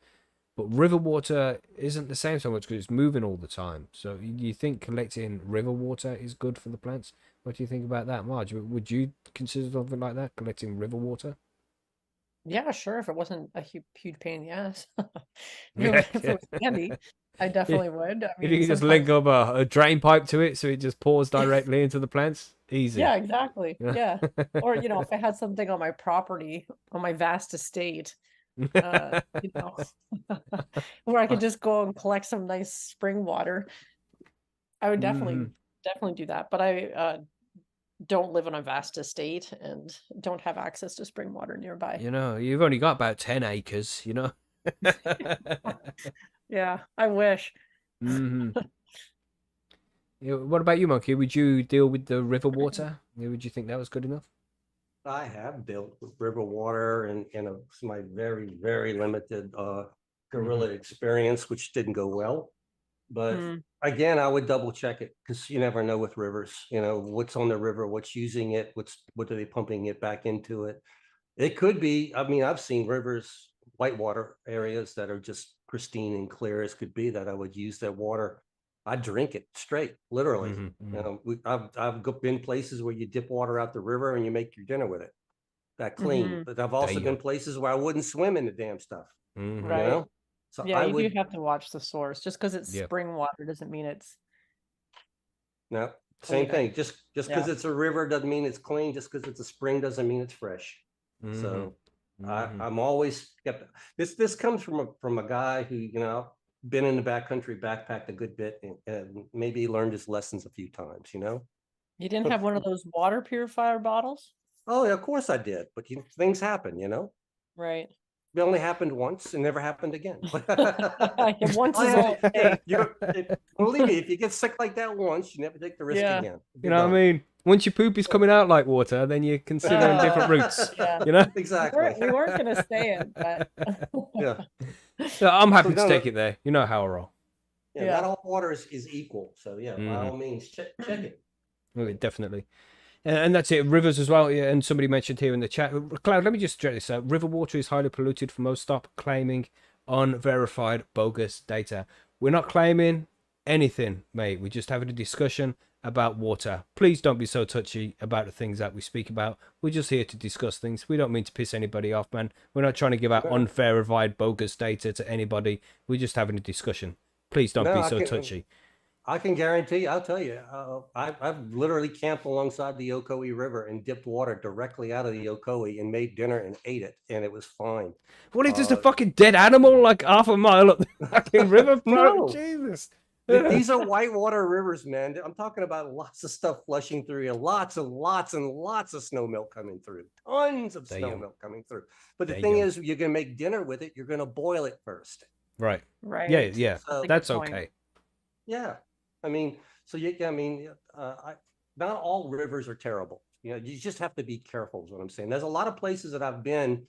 But river water isn't the same so much because it's moving all the time. So you think collecting river water is good for the plants? What do you think about that, Marge? Would you consider something like that, collecting river water? Yeah, sure. If it wasn't a huge pain in the ass, if it was handy, I definitely would. I If mean, you can just link up a drain pipe to it so it just pours directly into the plants, easy. Yeah, exactly. Yeah. Or, if I had something on my property, on my vast estate, where I could just go and collect some nice spring water, I would definitely do that. But I don't live on a vast estate and don't have access to spring water nearby. You've only got about 10 acres, Yeah, I wish. What about you, Monkey? Would you deal with the river water? Would you think that was good enough? I have dealt with river water and my very, very limited guerrilla experience, which didn't go well. But Mm. again, I would double check it because you never know with rivers. You know what's on the river, what's using it, what are they pumping it back into it. It could be. I mean, I've seen rivers, whitewater areas that are just pristine and clear as could be. That I would use that water. I drink it straight, literally. I've been places where you dip water out the river and you make your dinner with it, that clean. But I've also been places where I wouldn't swim in the damn stuff. You Right. know, so Yeah, I you would. do have to watch the source. Just because it's Yep. spring water doesn't mean it's No, same cleaner. thing. Just Yeah. because it's a river doesn't mean it's clean. Just because it's a spring doesn't mean it's fresh. So I'm always skeptical. This comes from a guy who, you know, been in the backcountry, backpacked a good bit, and maybe learned his lessons a few times, you know. You didn't have one of those water purifier bottles? Oh, yeah, of course I did, but things happen, you know. Right. It only happened once and never happened again. Yeah, once is all. Hey, believe me, if you get sick like that once, you never take the risk Yeah. again. You know what I mean? Once your poop is coming out like water, then you're considering different routes. Yeah. You know? Exactly. We weren't going to say it, but Yeah. So I'm happy So to no, take it there. You know how I roll. Yeah, Yeah. not all water is equal. So yeah, by all means, check it. Oh, definitely. And that's it. Rivers as well. Yeah, and somebody mentioned here in the chat. Cloud, let me just straight this out. River water is highly polluted for most. Stop claiming unverified, bogus data. We're not claiming anything, mate. We're just having a discussion about water. Please don't be so touchy about the things that we speak about. We're just here to discuss things. We don't mean to piss anybody off, man. We're not trying to give out unverified, bogus data to anybody. We're just having a discussion. Please don't be so touchy. I can guarantee, I'll tell you, I've literally camped alongside the Ocoee River and dipped water directly out of the Ocoee and made dinner and ate it, and it was fine. What is this, a fucking dead animal like half a mile up the fucking river, bro? No. Jesus. These are whitewater rivers, man. I'm talking about lots of stuff flushing through you, lots and lots and lots of snow melt coming through, tons of snow melt coming through. But the thing is, you're going to make dinner with it. You're going to boil it first. Right. Right. Yeah. So, that's okay. Yeah. I mean, so not all rivers are terrible. You know, you just have to be careful is what I'm saying. There's a lot of places that I've been.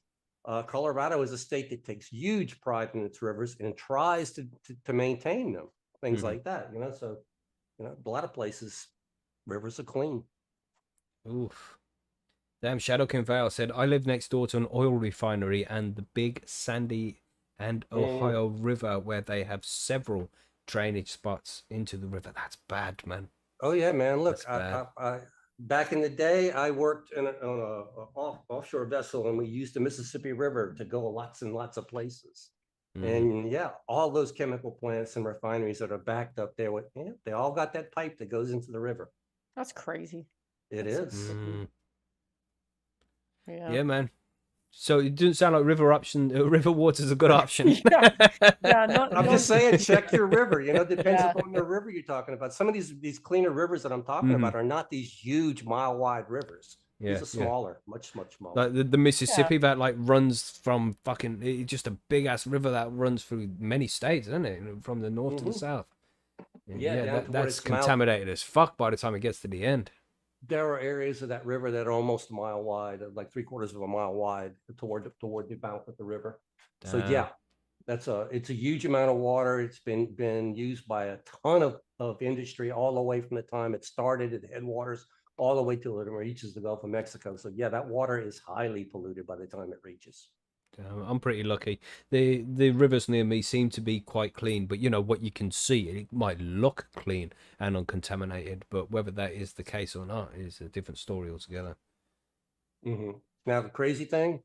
Colorado is a state that takes huge pride in its rivers and tries to maintain them, things like that, you know. So, you know, a lot of places, rivers are clean. Oof. Damn, Shadow King Vale said, I live next door to an oil refinery and the big Sandy and Ohio River where they have several drainage spots into the river. That's bad, man. Oh yeah, man. Look, I back in the day, I worked on a offshore vessel, and we used the Mississippi River to go lots and lots of places. And yeah, all those chemical plants and refineries that are backed up there, they all got that pipe that goes into the river. That's crazy. It is. Yeah, man. So it doesn't sound like river water is a good option. I'm just saying, check your river. You know, depends upon the river you're talking about. Some of these cleaner rivers that I'm talking about are not these huge mile-wide rivers. These are smaller, much smaller. Like the Mississippi that like runs from fucking just a big ass river that runs through many states, isn't it? From the north to the south. That's contaminated as fuck by the time it gets to the end. There are areas of that river that are almost a mile wide, like 3/4 of a mile wide toward the mouth of the river. So yeah, it's a huge amount of water. It's been used by a ton of industry all the way from the time it started at the headwaters all the way till it reaches the Gulf of Mexico. So yeah, that water is highly polluted by the time it reaches. I'm pretty lucky. The rivers near me seem to be quite clean, but you know what you can see, it might look clean and uncontaminated, but whether that is the case or not is a different story altogether. Now the crazy thing,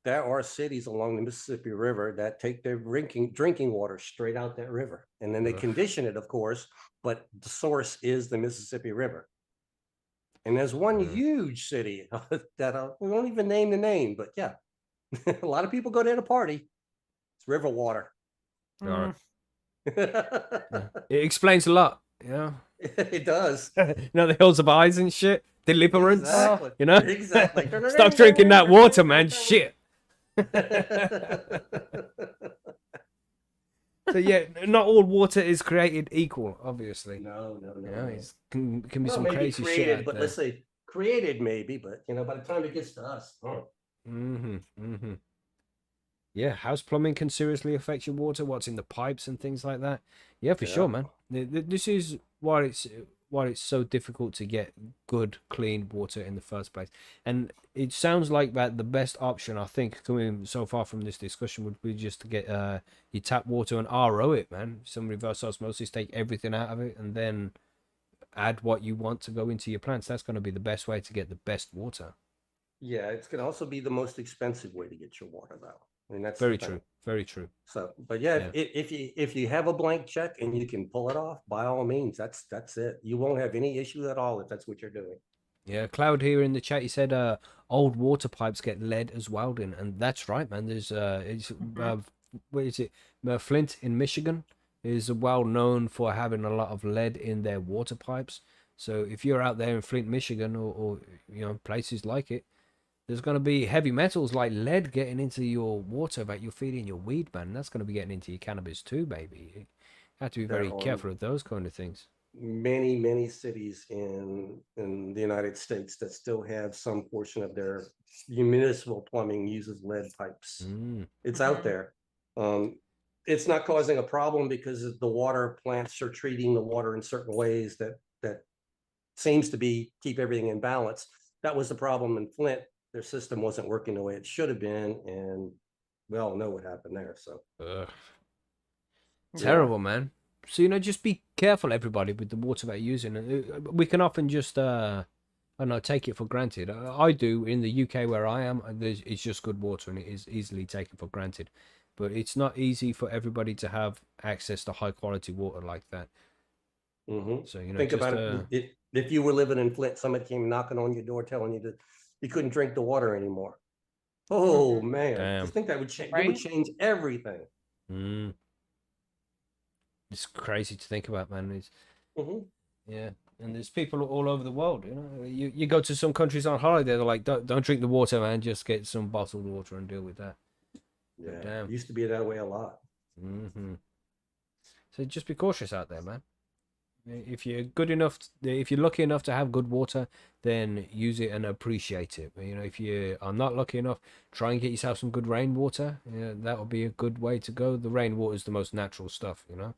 there are cities along the Mississippi River that take their drinking water straight out that river, and then they condition it, of course, but the source is the Mississippi River. And there's one huge city that we won't even name the name, but yeah. A lot of people go there to party. It's river water. All right. It explains a lot, you know. It does. You know, the hills of eyes and shit. Deliverance. Exactly. You know? Exactly. Stop drinking that water, man. Shit. So yeah, not all water is created equal, obviously. No. Yeah, it can be some maybe crazy created, shit out but there. let's say created maybe, but you know, by the time it gets to us. Yeah, house plumbing can seriously affect your water. What's in the pipes and things like that. Yeah, for Yeah. sure, man. This is why it's so difficult to get good, clean water in the first place. And it sounds like that the best option, I think, coming so far from this discussion, would be just to get your tap water and RO it, man. Some reverse osmosis, take everything out of it, and then add what you want to go into your plants. That's going to be the best way to get the best water. Yeah, it's gonna also be the most expensive way to get your water though. I mean, that's the Very thing. true. Very true. So, but yeah, Yeah. if you have a blank check and you can pull it off, by all means, that's it. You won't have any issue at all if that's what you're doing. Yeah, Cloud here in the chat, he said old water pipes get lead as welding, and that's right, man. There's what is it? Flint in Michigan is well known for having a lot of lead in their water pipes. So if you're out there in Flint, Michigan, or you know places like it, there's going to be heavy metals like lead getting into your water that you're feeding your weed, man. That's going to be getting into your cannabis too, baby. You have to be There very are careful of those kind of things. many cities in the United States that still have some portion of their municipal plumbing uses lead pipes. Mm. It's out there. Um, it's not causing a problem because the water plants are treating the water in certain ways that seems to be keep everything in balance. That was the problem in Flint. Their system wasn't working the way it should have been, and we all know what happened there. So Ugh. yeah. Terrible, man. So, you know, just be careful, everybody, with the water that you're using. We can often just, I don't know, take it for granted. I do in the UK where I am. It's just good water and it is easily taken for granted. But it's not easy for everybody to have access to high quality water like that. Mhm. So, you know, Think just, about it. If you were living in Flint, somebody came knocking on your door telling you that you couldn't drink the water anymore. Oh man, damn. just think that would change. It would Right? change everything. Mm, it's crazy to think about, man. It's, Mhm. yeah. And there's people all over the world, you know. You go to some countries on holiday, they're like, don't drink the water, man. Just get some bottled water and deal with that. Yeah, But damn. it used to be that way a lot. Hmm. So just be cautious out there, man. If you're good enough, if you're lucky enough to have good water, then use it and appreciate it. You know, if you are not lucky enough, try and get yourself some good rainwater. Yeah, that would be a good way to go. The rainwater is the most natural stuff, you know.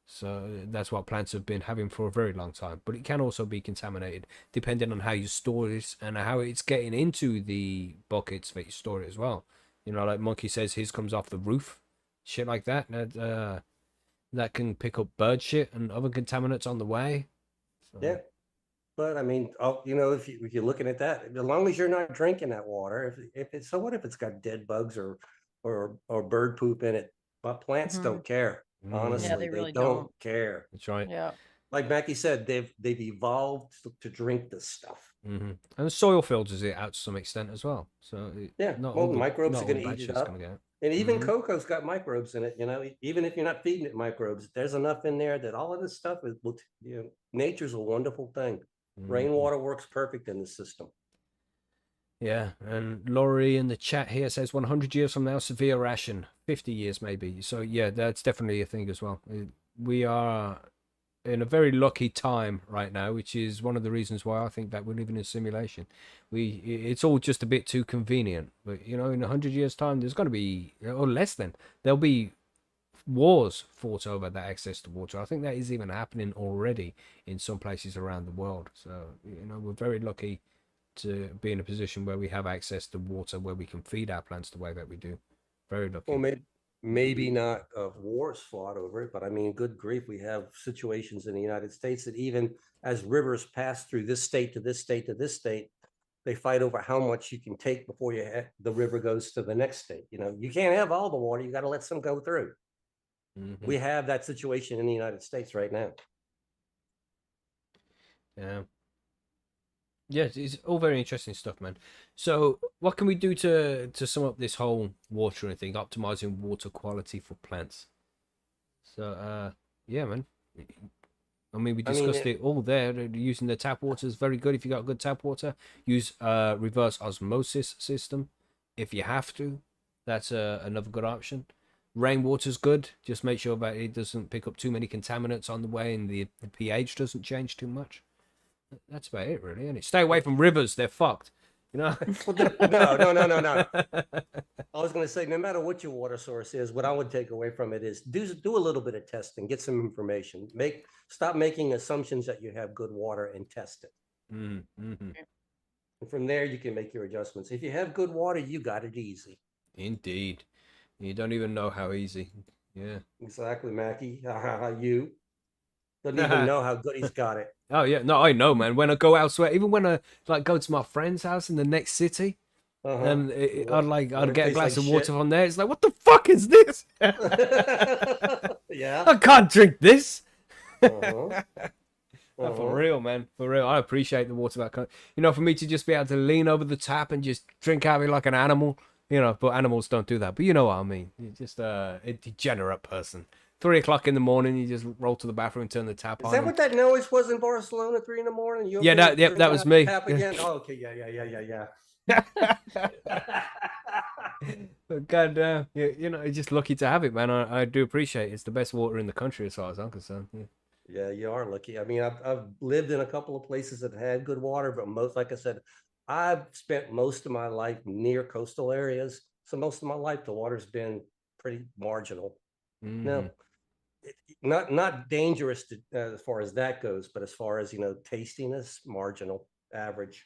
So that's what plants have been having for a very long time. But it can also be contaminated depending on how you store it and how it's getting into the buckets that you store it as well. You know, like Monkey says, his comes off the roof, shit like that. That can pick up bird shit and other contaminants on the way. So, Yeah, but I mean, you know, if you're looking at that, as long as you're not drinking that water, if it's so what if it's got dead bugs or bird poop in it? But plants don't care. Yeah, Honestly, they they really don't don't. care. that's right. Yeah. Like Mackie said, they've evolved to drink this stuff. And the soil filters it out to some extent as well. So Yeah, not well, all the microbes not are all going to bad eat it shit's gonna up. get out. And even Mhm. cocoa's got microbes in it, you know, even if you're not feeding it microbes, there's enough in there that all of this stuff is, you know, nature's a wonderful thing. Rainwater works perfect in the system. Yeah, and Laurie in the chat here says 100 years from now, severe ration, 50 years maybe. So yeah, that's definitely a thing as well. We are in a very lucky time right now, which is one of the reasons why I think that we're living in a simulation. It's all just a bit too convenient. But you know, in 100 years' time, there's going to be, or less than, there'll be wars fought over that access to water. I think that is even happening already in some places around the world. So you know, we're very lucky to be in a position where we have access to water where we can feed our plants the way that we do. Very lucky. Well, maybe not of wars fought over it, but I mean, good grief, we have situations in the United States that even as rivers pass through this state to this state to this state, they fight over how much you can take before the river goes to the next state. You know, you can't have all the water, you got to let some go through. We have that situation in the United States right now. Yeah. Yeah, it's all very interesting stuff, man. So, what can we do to sum up this whole watering thing, optimizing water quality for plants? So, yeah, man. I mean, we discussed it all there. Using the tap water is very good if you got good tap water. Use reverse osmosis system if you have to. That's another good option. Rainwater's good. Just make sure that it doesn't pick up too many contaminants on the way and the pH doesn't change too much. That's about it, really, isn't it? Stay away from rivers. They're fucked. You know? Well, no. I was going to say, no matter what your water source is, what I would take away from it is do a little bit of testing, get some information, stop making assumptions that you have good water and test it. Mm-hmm. And from there, you can make your adjustments. If you have good water, you got it easy. Indeed. You don't even know how easy. Yeah. Exactly, Mackie. You don't even know how good he's got it. Oh yeah, no, I know, man. When I go elsewhere, even when I like go to my friend's house in the next city, and I'd get a glass of water from there. It's like, what the fuck is this? Yeah, I can't drink this. uh-huh. Oh, for real, man, for real. I appreciate the water back. You know, for me to just be able to lean over the tap and just drink out of it like an animal. You know, but animals don't do that. But you know what I mean. You're just a degenerate person. 3 o'clock in the morning, you just roll to the bathroom and turn the tap on. Is that what that noise was in Barcelona, 3 in the morning? Yeah, that was me. Tap again. Oh, okay, yeah. But goddamn, you know, you're just lucky to have it, man. I do appreciate it. It's the best water in the country as far as I'm concerned. Yeah. Yeah, you are lucky. I mean, I've lived in a couple of places that had good water, but most, like I said, I've spent most of my life near coastal areas. So most of my life, the water's been pretty marginal. No, not dangerous to, as far as that goes, but as far as, tastiness, marginal, average.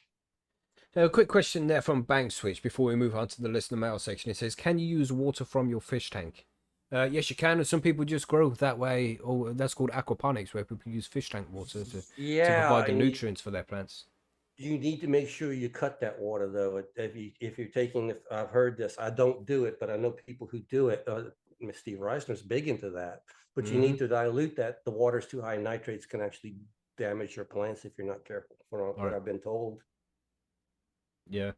A quick question there from Bank Switch before we move on to the listener mail section. It says, "Can you use water from your fish tank?" Yes, you can. And some people just grow that way, or that's called aquaponics, where people use fish tank water to provide the nutrients for their plants. You need to make sure you cut that water though. If you're taking, I've heard this, I don't do it, but I know people who do it. Steve Reisner's big into that, but you need to dilute that. The water's too high. Nitrates can actually damage your plants if you're not careful, from what I've been told. Yeah,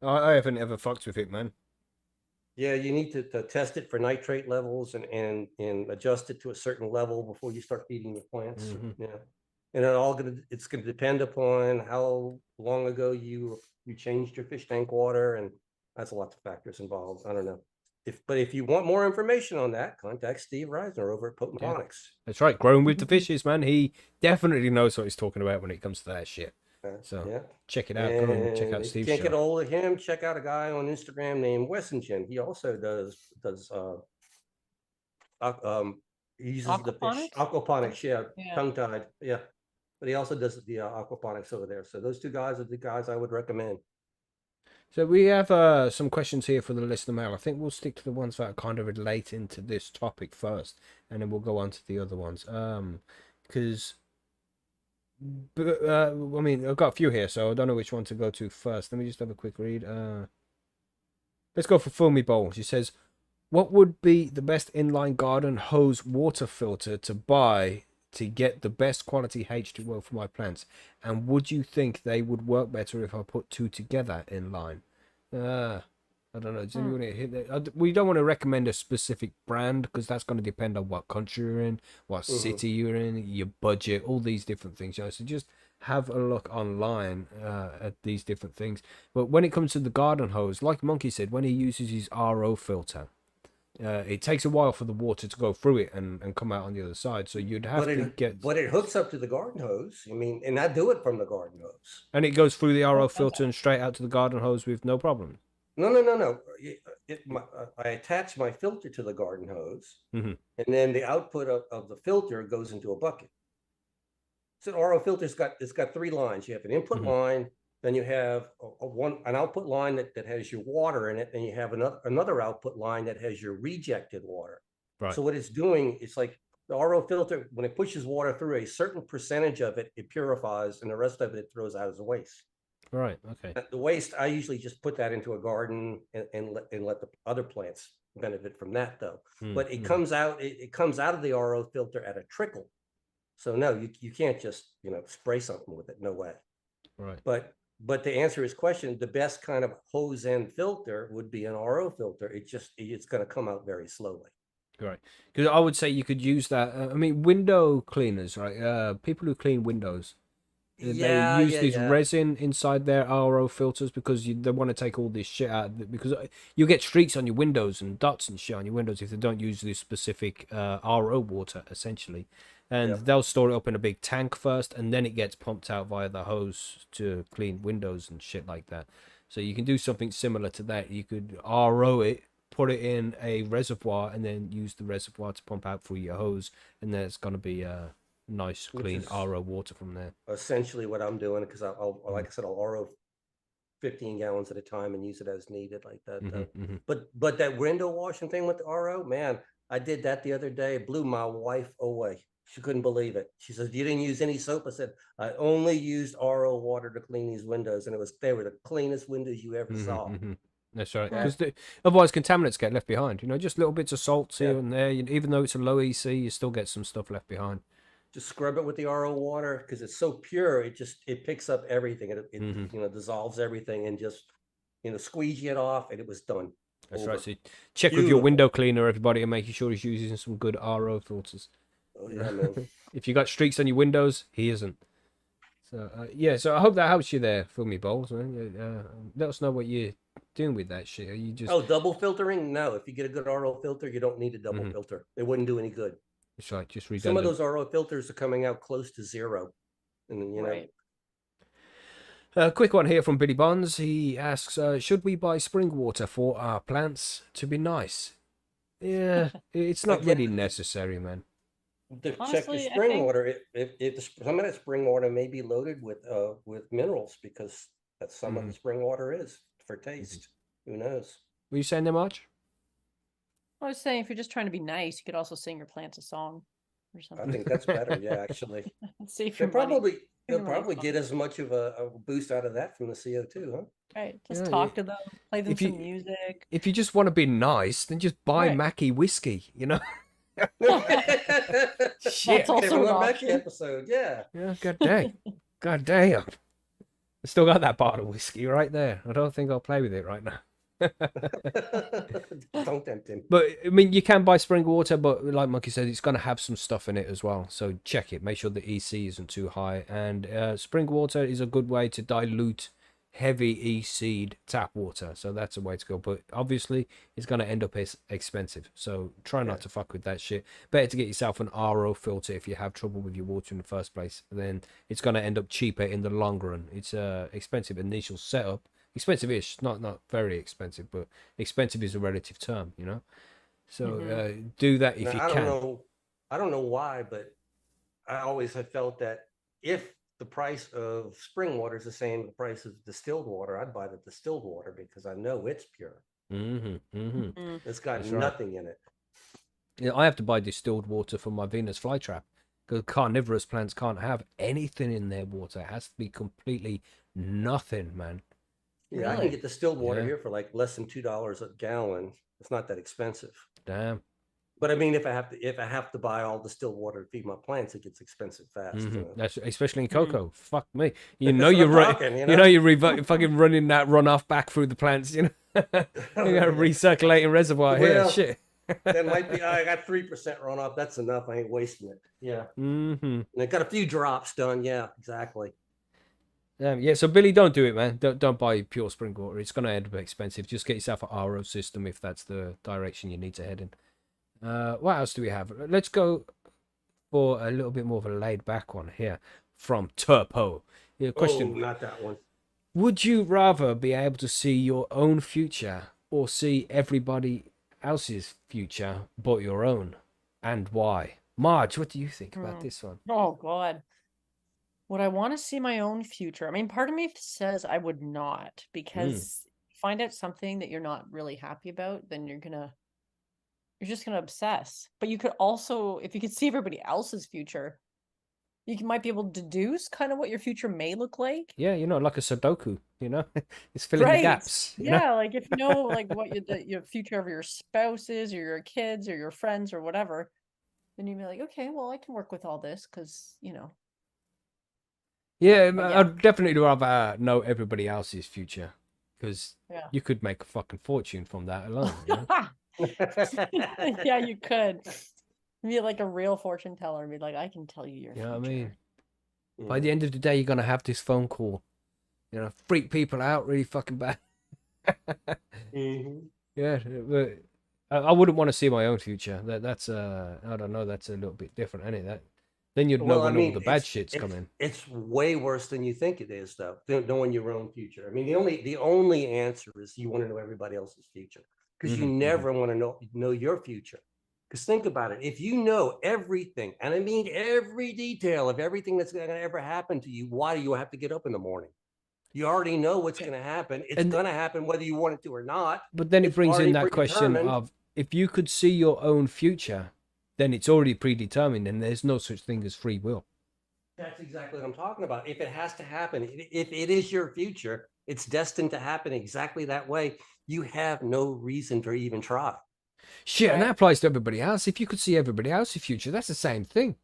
I haven't ever fucked with it, man. Yeah, you need to test it for nitrate levels and adjust it to a certain level before you start feeding your plants. Yeah, and it's gonna depend upon how long ago you changed your fish tank water, and that's a lot of factors involved. I don't know. But if you want more information on that, contact Steve Reisner over at Potent Ponics. That's right, growing with the fishes, man. He definitely knows what he's talking about when it comes to that shit. So yeah, check it out. Go and check out if Steve's you can't show. get a hold of him, check out a guy on Instagram named Wessingen. He also he uses the fish aquaponics, tongue tied, but he also does the aquaponics over there. So those two guys are the guys I would recommend. So we have some questions here for the listener mail. I think we'll stick to the ones that are kind of relate into this topic first, and then we'll go on to the other ones. Because I mean, I've got a few here, so I don't know which one to go to first. Let me just have a quick read. Let's go for Foamy Bowl. She says, "What would be the best inline garden hose water filter to buy to get the best quality H2O for my plants? And would you think they would work better if I put two together in line?" I don't know. Does anyone hit that? We don't want to recommend a specific brand because that's going to depend on what country you're in, what city you're in, your budget, all these different things. So just have a look online at these different things. But when it comes to the garden hose, like Monkey said, when he uses his RO filter, it takes a while for the water to go through it and come out on the other side. So you'd have to get. But it hooks up to the garden hose. I mean, and I do it from the garden hose. And it goes through the RO filter and straight out to the garden hose with no problem. No. I attach my filter to the garden hose, and then the output of the filter goes into a bucket. So an RO filter's got 3 lines. You have an input line, then you have an output line that has your water in it, and you have another output line that has your rejected water. Right. So what it's doing, it's like the RO filter, when it pushes water through, a certain percentage of it purifies, and the rest of it throws out as waste. Right. Okay. The waste, I usually just put that into a garden and let the other plants benefit from that, though. But it comes out of the RO filter at a trickle. So no, you can't just spray something with it. No way. Right. But to answer his question, the best kind of hose end filter would be an RO filter. It's going to come out very slowly. Right. Because I would say you could use that. I mean, window cleaners, right? People who clean windows. They use this resin inside their RO filters because they want to take all this shit out of it, because you get streaks on your windows and dots and shit on your windows if they don't use this specific RO water, essentially. And they'll store it up in a big tank first, and then it gets pumped out via the hose to clean windows and shit like that. So you can do something similar to that. You could RO it, put it in a reservoir, and then use the reservoir to pump out through your hose, and then it's going to be nice, Which clean is RO water from there. essentially what I'm doing, because I'll like I said, I'll RO 15 gallons at a time and use it as needed like that. But that window washing thing with the RO, man, I did that the other day. It blew my wife away. She couldn't believe it. She says, "You didn't use any soap?" I said, "I only used RO water to clean these windows, and they were the cleanest windows you ever saw." That's right. Yeah. Because otherwise contaminants get left behind. Just little bits of salts here Yeah. and there. Even though it's a low EC, you still get some stuff left behind. Just scrub it with the RO water because it's so pure. It picks up everything. It dissolves everything and just squeegee it off, and it was done. That's Over. right. So check with your Beautiful. window cleaner, everybody, and making sure he's using some good RO filters. Oh yeah, man. If you got streaks on your windows, he isn't. So yeah. So I hope that helps you there, Filmy Bowls. Man. Let us know what you're doing with that shit. Are you just Double filtering? No, if you get a good RO filter, you don't need a double filter. It wouldn't do any good. it's like just Some of redundant. those RO filters are coming out close to zero, and then, Right. Quick one here from Billy Bonds. He asks, should we buy spring water for our plants to be nice? Yeah, it's not really necessary, man. check Honestly, your I spring think- water. Some of that spring water may be loaded with minerals, because that's some of the spring water is for taste. Who knows? Were you saying there, Marge? I was saying, if you're just trying to be nice, you could also sing your plants a song or I something. think that's better. Yeah, actually, Save they'll your money. they'll your money probably fund. get as much of a boost out of that from the CO2, huh? Right. Just Yeah, talk to them, play them if you- some music. If you just want to be nice, then just buy Right. Mackie whiskey, Shit. That's also Kevin an Lebeck option. episode. Yeah. Yeah, god dang. God damn. I still got that bottle of whiskey right there. I don't think I'll play with it right now. Don't tempt him. But I mean, you can buy spring water, but like Monkey said, it's going to have some stuff in it as well. So check it. Make sure the EC isn't too high. And spring water is a good way to dilute heavy EC'd tap water. So that's a way to go. But obviously, it's going to end up expensive. So try not to fuck with that shit. Better to get yourself an RO filter if you have trouble with your water in the first place. Then it's going to end up cheaper in the long run. It's expensive initial setup. Expensive-ish, not very expensive, but expensive is a relative term, So do that if you can. I don't know why, but I always have felt that if the price of spring water is the same as the price of distilled water, I'd buy the distilled water because I know it's pure. It's got That's right. nothing in it. Yeah, I have to buy distilled water for my Venus flytrap because carnivorous plants can't have anything in their water. It has to be completely nothing, man. Yeah, I Really? can get distilled water Yeah. here for like less than $2 a gallon. It's not that expensive. Damn. But I mean, if I have to buy all distilled water to feed my plants, it gets expensive fast. That's especially in cocoa. Fuck me. That's what You're I'm right. talking, You're fucking running that runoff back through the plants. You got a recirculating reservoir here. Well, Shit. That might be. I got 3% runoff. That's enough. I ain't wasting it. Yeah. And I got a few drops done. Yeah, exactly. Yeah, so Billy, don't do it, man. Don't buy pure spring water. It's gonna end up expensive. Just get yourself an RO system if that's the direction you need to head in. What else do we have? Let's go for a little bit more of a laid back one here from Turpo. Yeah, question: Oh, not that one. would you rather be able to see your own future or see everybody else's future but your own, and why? Marge, what do you think about this one? Oh God. Would I want to see my own future? I mean, part of me says I would not, because find out something that you're not really happy about, then you're just gonna obsess. But you could also, if you could see everybody else's future, might be able to deduce kind of what your future may look like. Yeah, like a Sudoku, it's filling the gaps. Yeah, like if you know like what your future of your spouse is, or your kids, or your friends, or whatever, then you'd be like, okay, well, I can work with all this because Yeah, But yeah. I'd definitely rather know everybody else's future because Yeah. you could make a fucking fortune from that alone. Yeah, you could be like a real fortune teller and be like, I can tell you your You know what I future. mean? By the end of the day, you're gonna have this phone call, freak people out really fucking bad. Yeah, but I wouldn't want to see my own future. That's I don't know. That's a little bit different, isn't it? Then you'd know Well, I when all mean, the bad shit's coming. it's way worse than you think it is, though, knowing your own future. I mean, the only answer is you want to know everybody else's future, because you Mhm, mhm. never want to know your future. Because think about it, if you know everything, and I mean every detail of everything that's going to ever happen to you, why do you have to get up in the morning? You already know what's going to happen. It's And going to happen whether you want it to or not. but then it It's brings in already that question predetermined. of, if you could see your own future, then it's already predetermined, and there's no such thing as free will. That's exactly what I'm talking about. If it has to happen, if it is your future, it's destined to happen exactly that way. You have no reason to even try. Shit, and Right. that applies to everybody else. If you could see everybody else's future, that's the same thing. It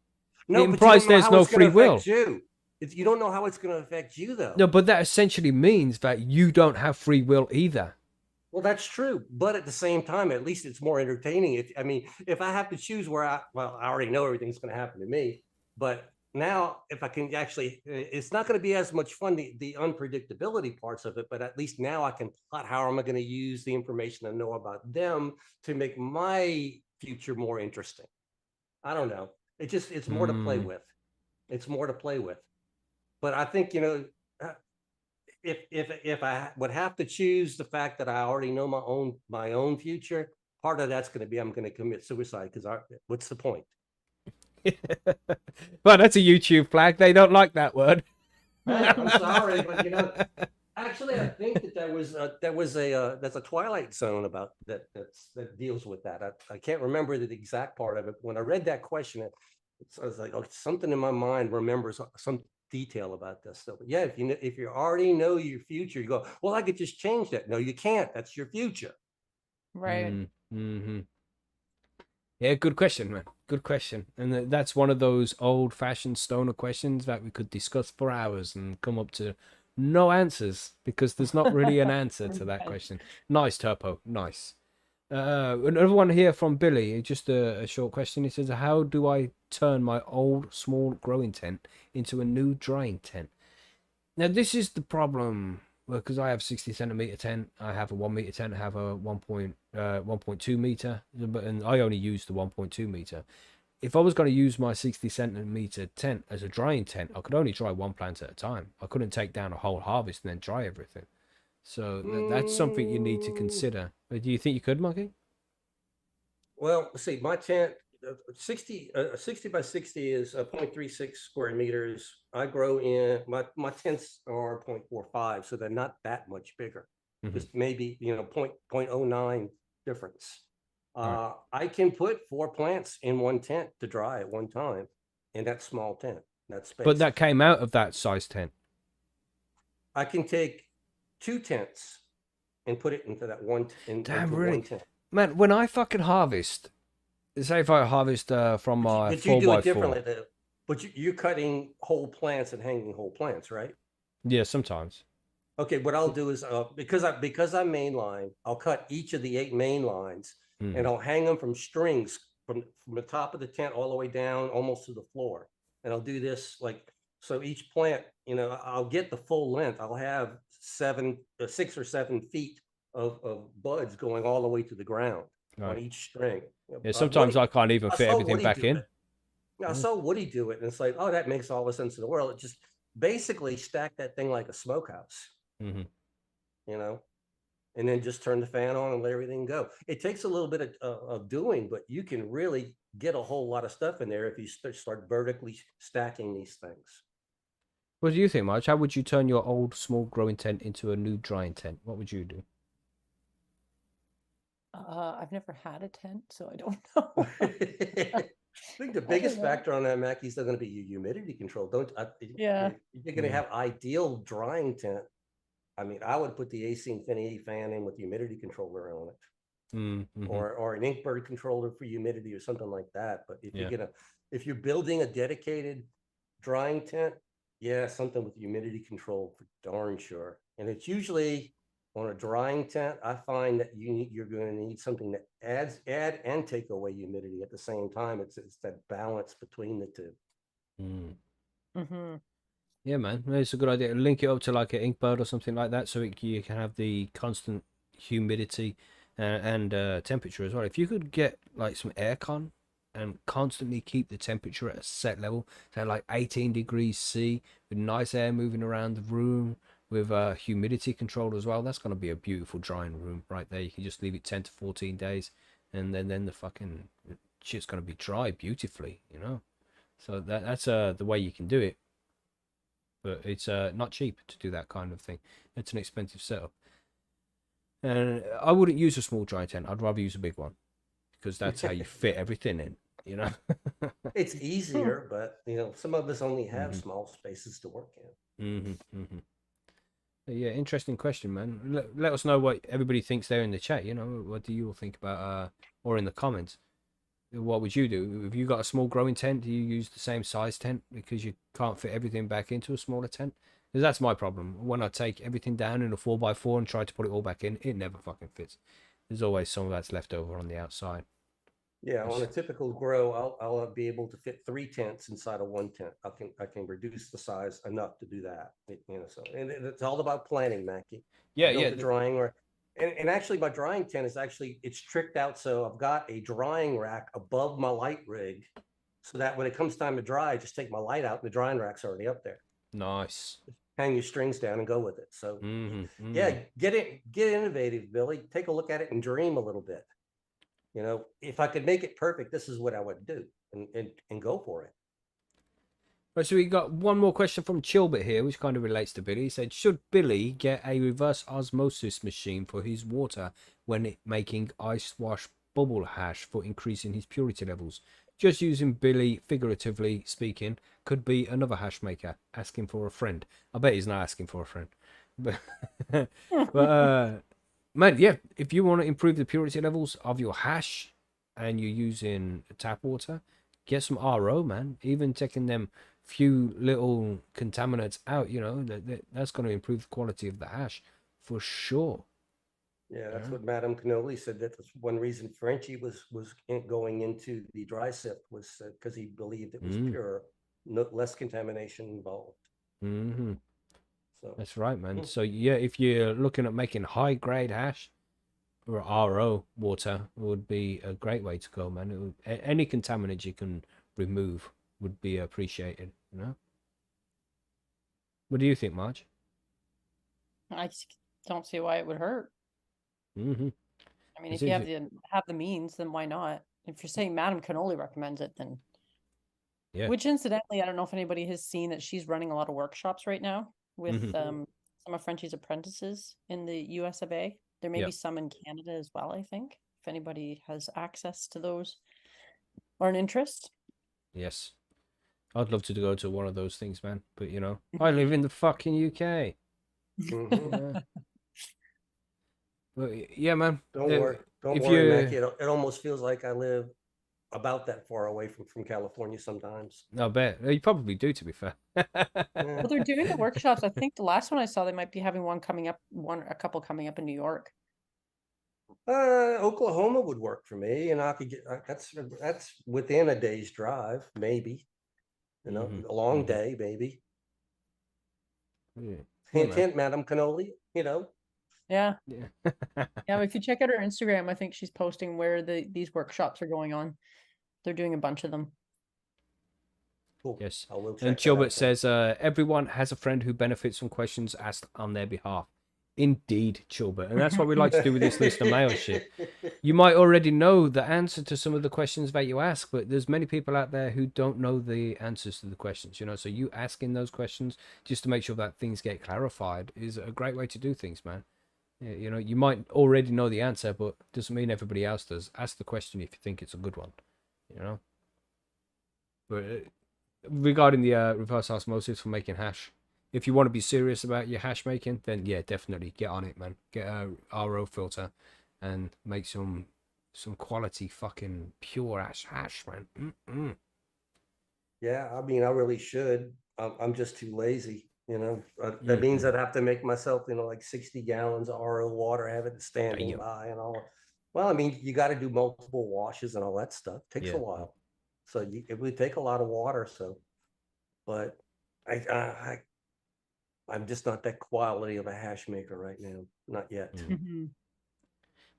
No, but you implies don't know there's how no it's going to free will. affect you. You don't know how it's going to affect you, though. No, but that essentially means that you don't have free will either. Well, that's true, but at the same time, at least it's more entertaining. If I have to choose I already know everything's going to happen to me, but now if I can actually, it's not going to be as much fun, the unpredictability parts of it, but at least now I can plot how am I going to use the information I know about them to make my future more interesting. I don't know. It's more to play Mm. with. It's more to play with. But I think, uh, if I would have to choose the fact that I already know my own future, part of that's going to be I'm going to commit suicide, because what's the point? Well, that's a YouTube flag. They don't like that word. I'm sorry, but actually, I think that that's a Twilight Zone about that deals with that. I can't remember the exact part of it. When I read that question, I was like, oh, something in my mind remembers some detail about this. So yeah, if you already know your future, you go, well, I could just change that. No, you can't. That's your future. Right. Mm-hmm. Yeah, good question, man. Good question. And that's one of those old-fashioned stoner questions that we could discuss for hours and come up to no answers, because there's not really an answer to that question. Nice, Turpo. Nice. Another one here from Billy. Just a short question. He says, how do I turn my old small growing tent into a new drying tent? Now, this is the problem, because I have 60 centimeter tent, I have a 1 meter tent, I have a 1.2 meter, and I only use the 1.2 meter. If I was going to use my 60 centimeter tent as a drying tent, I could only dry one plant at a time. I couldn't take down a whole harvest and then dry everything. So that's something you need to consider. Do you think you could, Monkey? Well, see, my tent, 60 by 60 is 0.36 square meters. I grow in my tents are 0.45, so they're not that much bigger. Just maybe 0.09 difference. Right. I can put 4 plants in one tent to dry at one time in that small tent, that space. But that came out of that size tent. I can take 2 tents and put it into that one Damn, into really? one tent. Man, when I fucking harvest, say if I harvest from my But you do 4x4. it differently, though. But you're cutting whole plants and hanging whole plants, right? Yeah, sometimes. Okay, what I'll do is because I mainline, I'll cut each of the 8 main lines and I'll hang them from strings from the top of the tent all the way down almost to the floor. And I'll do this so each plant, I'll get the full length. I'll have 6 or 7 feet of buds going all the way to the ground on Right. each string. Yeah, sometimes I can't even I fit saw everything Woody back do in. it. I saw Woody do it, and it's like, oh, that makes all the sense in the world. It just basically stack that thing like a smokehouse, Mm-hmm. And then just turn the fan on and let everything go. It takes a little bit of doing, but you can really get a whole lot of stuff in there if you start vertically stacking these things. What do you think, Marge? How would you turn your old small growing tent into a new drying tent? What would you do? I've never had a tent, so I don't know. I think the biggest factor on that, Mackie, is going to be your humidity control. Yeah. You're going to have ideal drying tent. I mean, I would put the AC Infinity fan in with the humidity controller on it, Mm-hmm. or an Inkbird controller for humidity or something like that. But Yeah. if you're building a dedicated drying tent, yeah, something with humidity control for darn sure. And it's usually on a drying tent. I find that you're going to need something that add and take away humidity at the same time. It's that balance between the two. Mm. Mm-hmm. Yeah, man, it's a good idea. Link it up to like an Inkbird or something like that, so you can have the constant humidity and temperature as well. If you could get like some aircon and constantly keep the temperature at a set level, say like 18 degrees C, with nice air moving around the room, with humidity control as well, that's going to be a beautiful drying room right there. You can just leave it 10 to 14 days, and then the fucking shit's going to be dry beautifully, you know. So that's the way you can do it, but it's not cheap to do that kind of thing. It's an expensive setup, and I wouldn't use a small dry tent. I'd rather use a big one, because that's how you fit everything in, you know. It's easier, but some of us only have Mhm. small spaces to work in. Yeah, interesting question, man. Let us know what everybody thinks there in the chat. You know, what do you all think about, or in the comments? What would you do if you got a small growing tent? Do you use the same size tent because you can't fit everything back into a smaller tent? Because that's my problem. When I take everything down in a 4x4 and try to put it all back in, it never fucking fits. There's always some of that's left over on the outside. Yeah, on a typical grow, I'll be able to fit 3 tents inside of 1 tent. I can reduce the size enough to do that. So and it's all about planning, Mackie. Yeah, I yeah. built a drying rack, and actually my drying tent is actually it's tricked out. So I've got a drying rack above my light rig, so that when it comes time to dry, I just take my light out and the drying rack's already up there. Nice. Hang your strings down and go with it. So Yeah. get innovative, Billy. Take a look at it and dream a little bit. If I could make it perfect, this is what I would do, and go for it. Right, so we got one more question from Chilbert here, which kind of relates to Billy. He said, should Billy get a reverse osmosis machine for his water when making ice wash bubble hash for increasing his purity levels? Just using Billy, figuratively speaking, could be another hash maker asking for a friend. I bet he's not asking for a friend. But, man, yeah, if you want to improve the purity levels of your hash and you're using tap water, get some RO, man. Even taking them few little contaminants out, that's going to improve the quality of the hash for sure. Yeah, that's what Madame Cannoli said. That's one reason Frenchie was going into the dry sip was because he believed it was pure, less contamination involved. So That's right, man. So yeah, if you're looking at making high grade hash, or RO water would be a great way to go, man. Any contaminant you can remove would be appreciated, you know. What do you think, Marge? I don't see why it would hurt. Mm-hmm. I mean, if you have the means, then why not? If you're saying Madame Cannoli recommends it, then yeah. Which incidentally, I don't know if anybody has seen that she's running a lot of workshops right now with some of Frenchie's apprentices in the US of A. There may be some in Canada as well, I think, if anybody has access to those or an interest. Yes. I'd love to go to one of those things, man. But I live in the fucking UK. Yeah. But yeah, man. Don't worry, Mackie. It almost feels like I live about that far away from California sometimes. I bet you probably do, to be fair. Well, they're doing the workshops. I think the last one I saw, they might be having a couple coming up in New York. Oklahoma would work for me, and I could get that's within a day's drive, maybe. A long day, maybe. Yeah. Yeah. Hint, Madame Cannoli. Yeah. Yeah. If you check out her Instagram, I think she's posting where these workshops are going on. They're doing a bunch of them. Cool. Yes. I will check And Gilbert says, everyone has a friend who benefits from questions asked on their behalf. Indeed, Chilbert. And that's what we like to do with this listener mail shit. You might already know the answer to some of the questions that you ask, but there's many people out there who don't know the answers to the questions, so you asking those questions just to make sure that things get clarified is a great way to do things, man. You might already know the answer, but doesn't mean everybody else does. Ask the question if you think it's a good one, But regarding the reverse osmosis for making hash, if you want to be serious about your hash making, then yeah, definitely get on it, man. Get a RO filter and make some quality fucking pure hash, man. Yeah, I mean, I really should. I'm just too lazy. That means I'd have to make myself, like 60 gallons of RO water, have it standing by and all. Well, I mean, you got to do multiple washes and all that stuff. Takes a while. So it would take a lot of water. So, but I'm just not that quality of a hash maker right now. Not yet.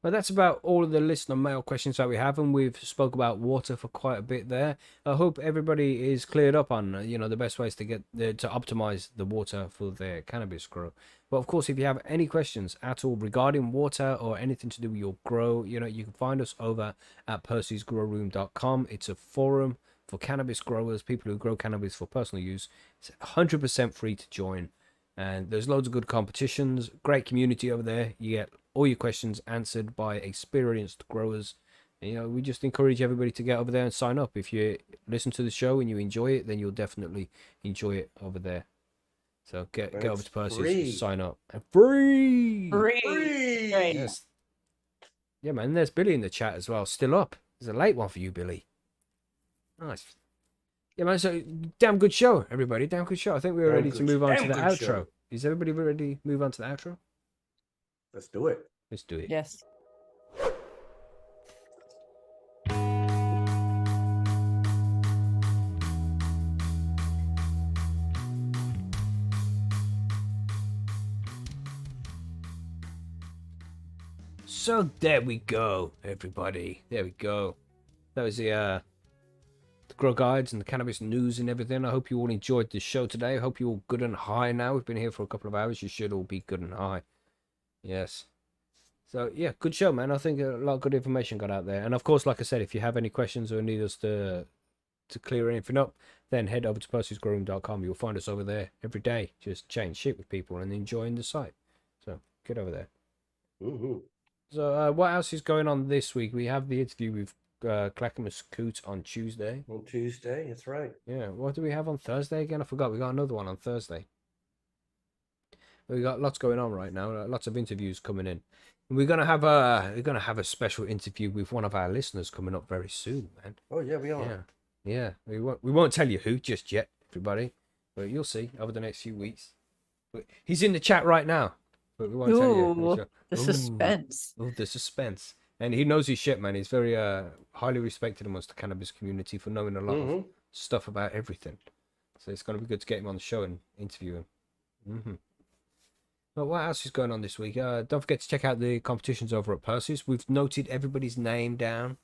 But that's about all of the listener mail questions that we have, and we've spoke about water for quite a bit there. I hope everybody is cleared up on the best ways to get to optimize the water for their cannabis grow. But of course, if you have any questions at all regarding water or anything to do with your grow, you can find us over at percysgrowroom.com. It's a forum for cannabis growers, people who grow cannabis for personal use. It's 100% free to join, and there's loads of good competitions, great community over there. You get all your questions answered by experienced growers. And, we just encourage everybody to get over there and sign up. If you listen to the show and you enjoy it, then you'll definitely enjoy it over there. So get over to Percy's, sign up. And free! Free! Right. Yes. Yeah, man, there's Billy in the chat as well. Still up. There's a late one for you, Billy. Nice. Yeah, man, so damn good show, everybody. Damn good show. I think we're ready to move on to the outro. Show. Is everybody ready to move on to the outro? Let's do it. Let's do it. Yes. So there we go, everybody. There we go. That was the grow guides and the cannabis news and everything. I hope you all enjoyed the show today. I hope you're all good and high now. We've been here for a couple of hours. You should all be good and high. Yes. So yeah, good show, man. I think a lot of good information got out there. And of course, like I said, if you have any questions or need us to clear anything up, then head over to percysgrowroom.com. You'll find us over there every day, just chatting shit with people and enjoying the site. So get over there. Mm-hmm. So what else is going on this week? We have the interview with Clackamas Coot on Tuesday. On Tuesday, that's right. Yeah. What do we have on Thursday again? I forgot. We got another one on Thursday. We got lots going on right now. Lots of interviews coming in. And we're gonna have a special interview with one of our listeners coming up very soon, man. Oh yeah, we are. Yeah. We won't tell you who just yet, everybody, but you'll see over the next few weeks. But he's in the chat right now, but we won't tell you. The suspense. Oh, the suspense. And he knows his shit, man. He's very highly respected amongst the cannabis community for knowing a lot of stuff about everything. So it's gonna be good to get him on the show and interview him. Mm-hmm. But what else is going on this week? Don't forget to check out the competitions over at Percy's. We've noted everybody's name down.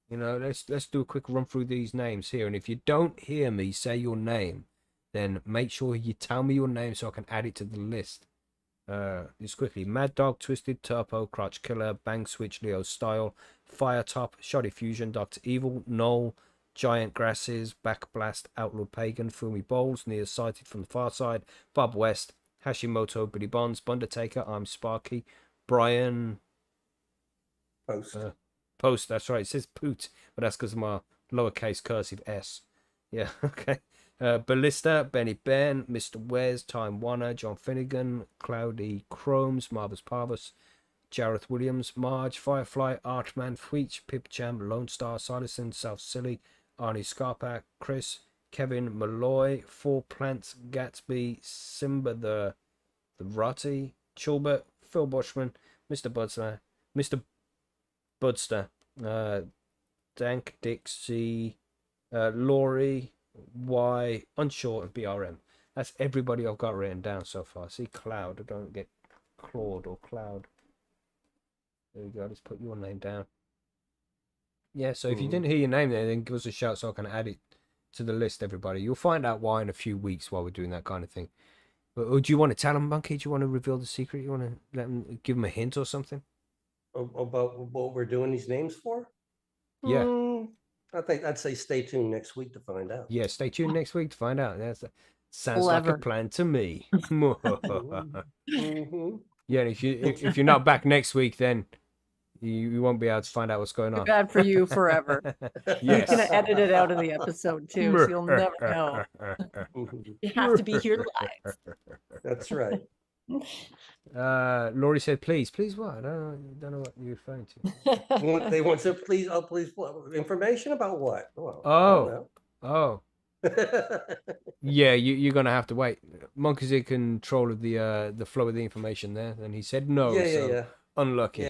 Let's do a quick run through these names here. And if you don't hear me say your name, then make sure you tell me your name so I can add it to the list. Just quickly: Mad Dog, Twisted, Turpo, Crotch Killer, Bang Switch, Leo Style, Fire Top, Shoddy Fusion, Dr. Evil, Knoll, Giant Grasses, Backblast, Outlaw Pagan, Fumi Bowls, Nearsighted from the Far Side, Bob West, Hashimoto, Billy Bonds, Bundertaker, I'm Sparky, Brian Post, that's right. It says Poot, but that's because of my lowercase cursive S. Yeah, okay. Ballista, Benny Ben, Mr. Wes, Time Warner, John Finnegan, Cloudy Chromes, Marvus Parvus, Jareth Williams, Marge, Firefly, Archman, Fweech, Pipcham, Lone Star, Silerson, South Silly, Arnie Scarpack, Chris, Kevin Malloy, Four Plants, Gatsby, Simba the Rotty, Chulbert, Phil Bushman, Mr. Budster, Dank Dixie, Laurie, Y, Unshort, and BRM. That's everybody I've got written down so far. See Cloud, I don't get Claude or Cloud. There we go, let's put your name down. Yeah, so if you didn't hear your name there, then give us a shout so I can add it to the list, everybody. You'll find out why in a few weeks while we're doing that kind of thing. But do you want to tell them, Monkey? Do you want to reveal the secret? You want to give them a hint or something? About what we're doing these names for? Yeah. I think I'd say stay tuned next week to find out. Yeah, stay tuned next week to find out. Sounds like a plan to me. Yeah, and if you're not back next week, then you won't be able to find out what's going on. Bad for you forever. Yes. He's gonna edit it out of the episode too, so you'll never know. You have to be here live. That's right. Laurie said, please what? I don't know what you're referring to. They want to please information about what? Oh. Yeah, you're gonna have to wait. Monkey's in control of the flow of the information there, and he said no. Yeah. Unlucky.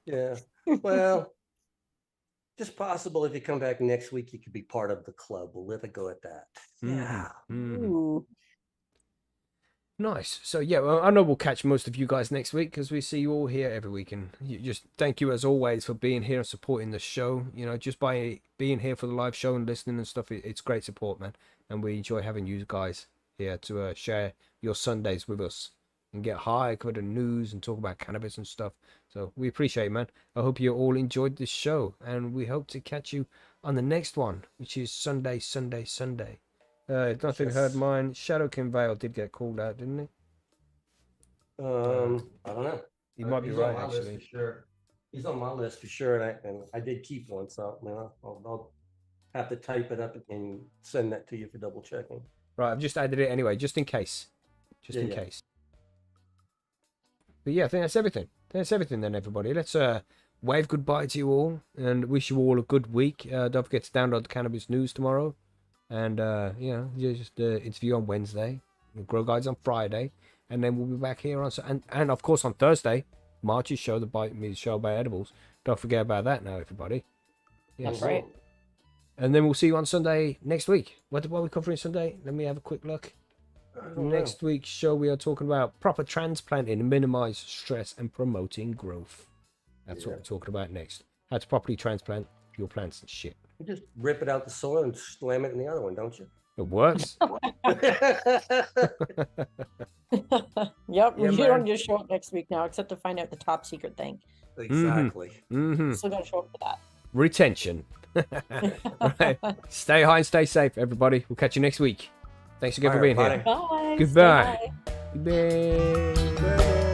Yeah. Well, just possible if you come back next week, you could be part of the club. We'll let it go at that. Yeah. Ooh. Nice. So yeah, well, I know we'll catch most of you guys next week because we see you all here every week, and just thank you as always for being here and supporting the show. You know, just by being here for the live show and listening and stuff, it's great support, man. And we enjoy having you guys here to share your Sundays with us and get high, cover the news, and talk about cannabis and stuff. So we appreciate it, man. I hope you all enjoyed this show, and we hope to catch you on the next one, which is Sunday. Nothing heard mine. Shadow King Vale did get called out, didn't he? I don't know. You might be He's right, on my list actually. for sure. He's on my list for sure, and I did keep one, so I'll have to type it up and send that to you for double checking. Right, I've just added it anyway, just in case. Just in case. But yeah, I think that's everything. That's everything then, everybody. Let's wave goodbye to you all and wish you all a good week. Don't forget to download the Cannabis News tomorrow. And, just interview on Wednesday. Grow Guides on Friday. And then we'll be back here on... And of course, on Thursday, March's show, the Bite Me Show by Edibles. Don't forget about that now, everybody. That's right. And then we'll see you on Sunday next week. What are we covering Sunday? Let me have a quick look. Next week's show, we are talking about proper transplanting to minimize stress and promoting growth. That's what we're talking about next. How to properly transplant your plants and shit. You just rip it out the soil and slam it in the other one, don't you? It works. Yep, Yeah, you man. don't just show up next week now, except to find out the top secret thing. Exactly. Still gotta show up for that. Retention. Right. Stay high and stay safe, everybody. We'll catch you next week. Thanks again for being here. Bye. Goodbye. Stay high. Goodbye.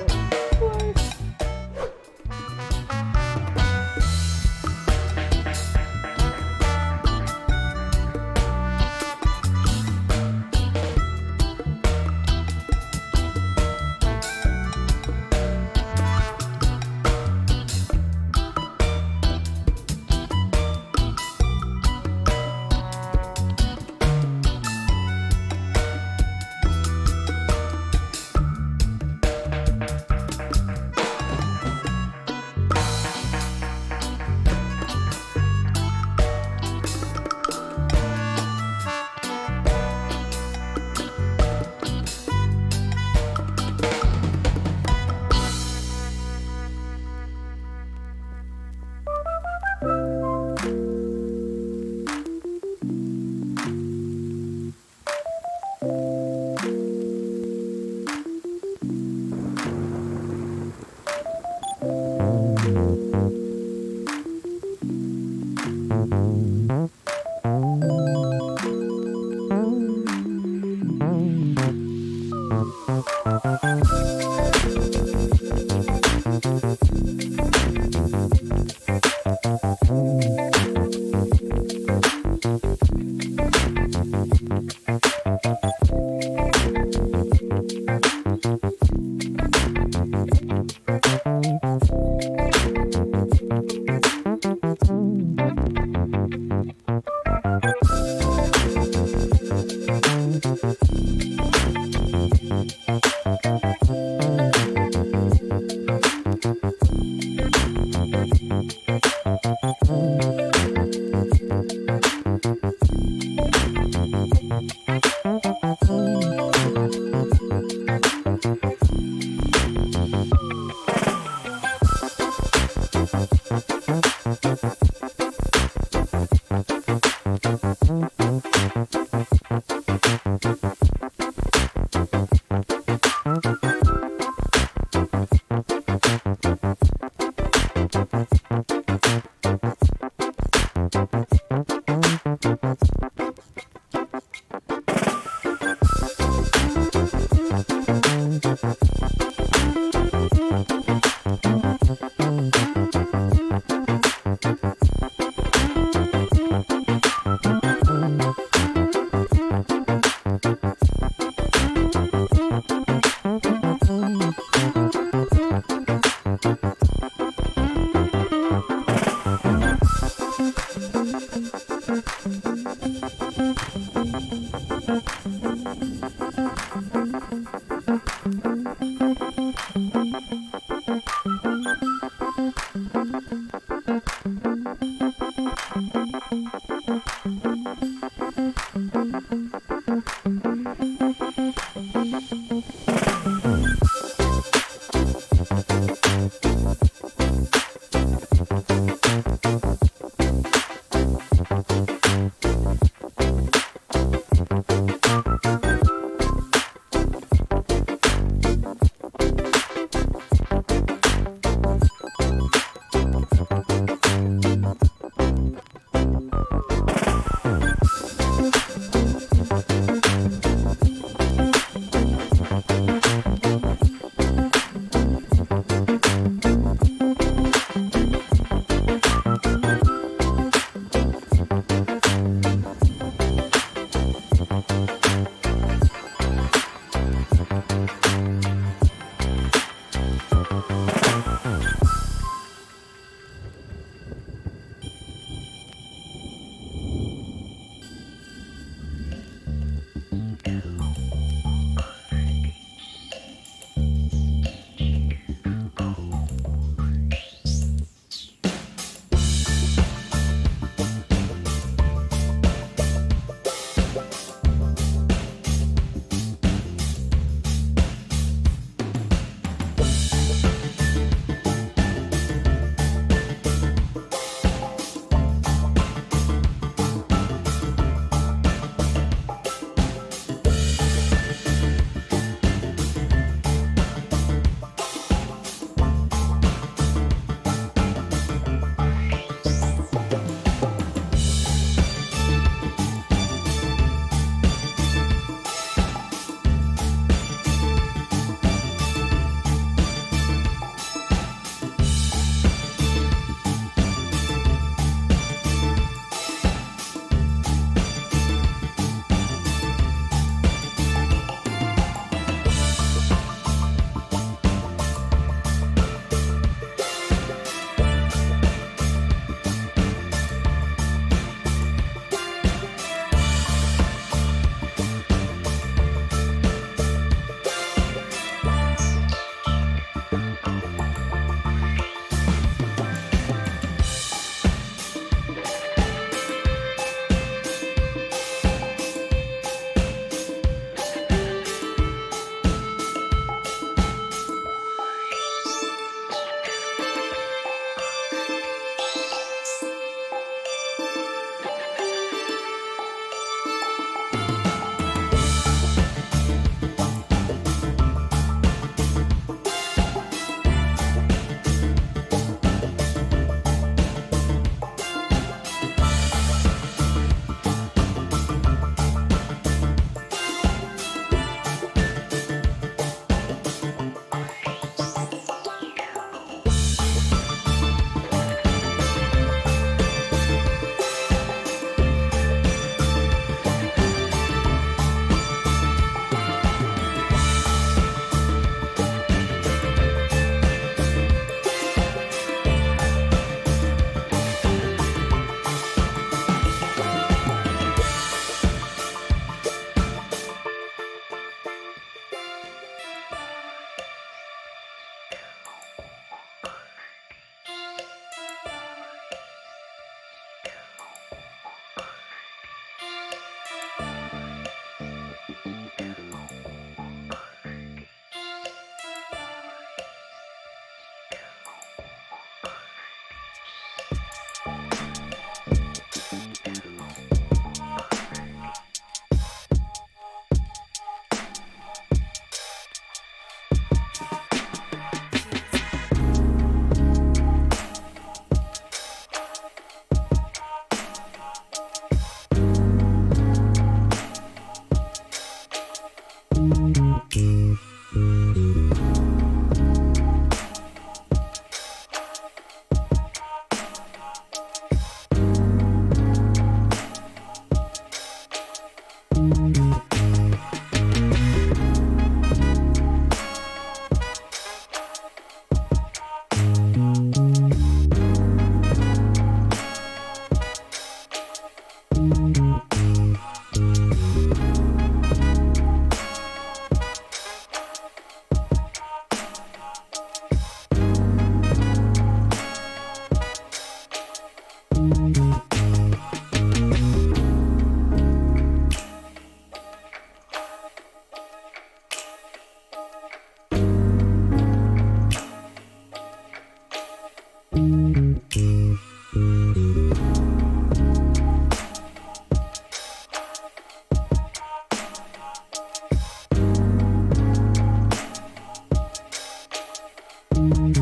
Bye.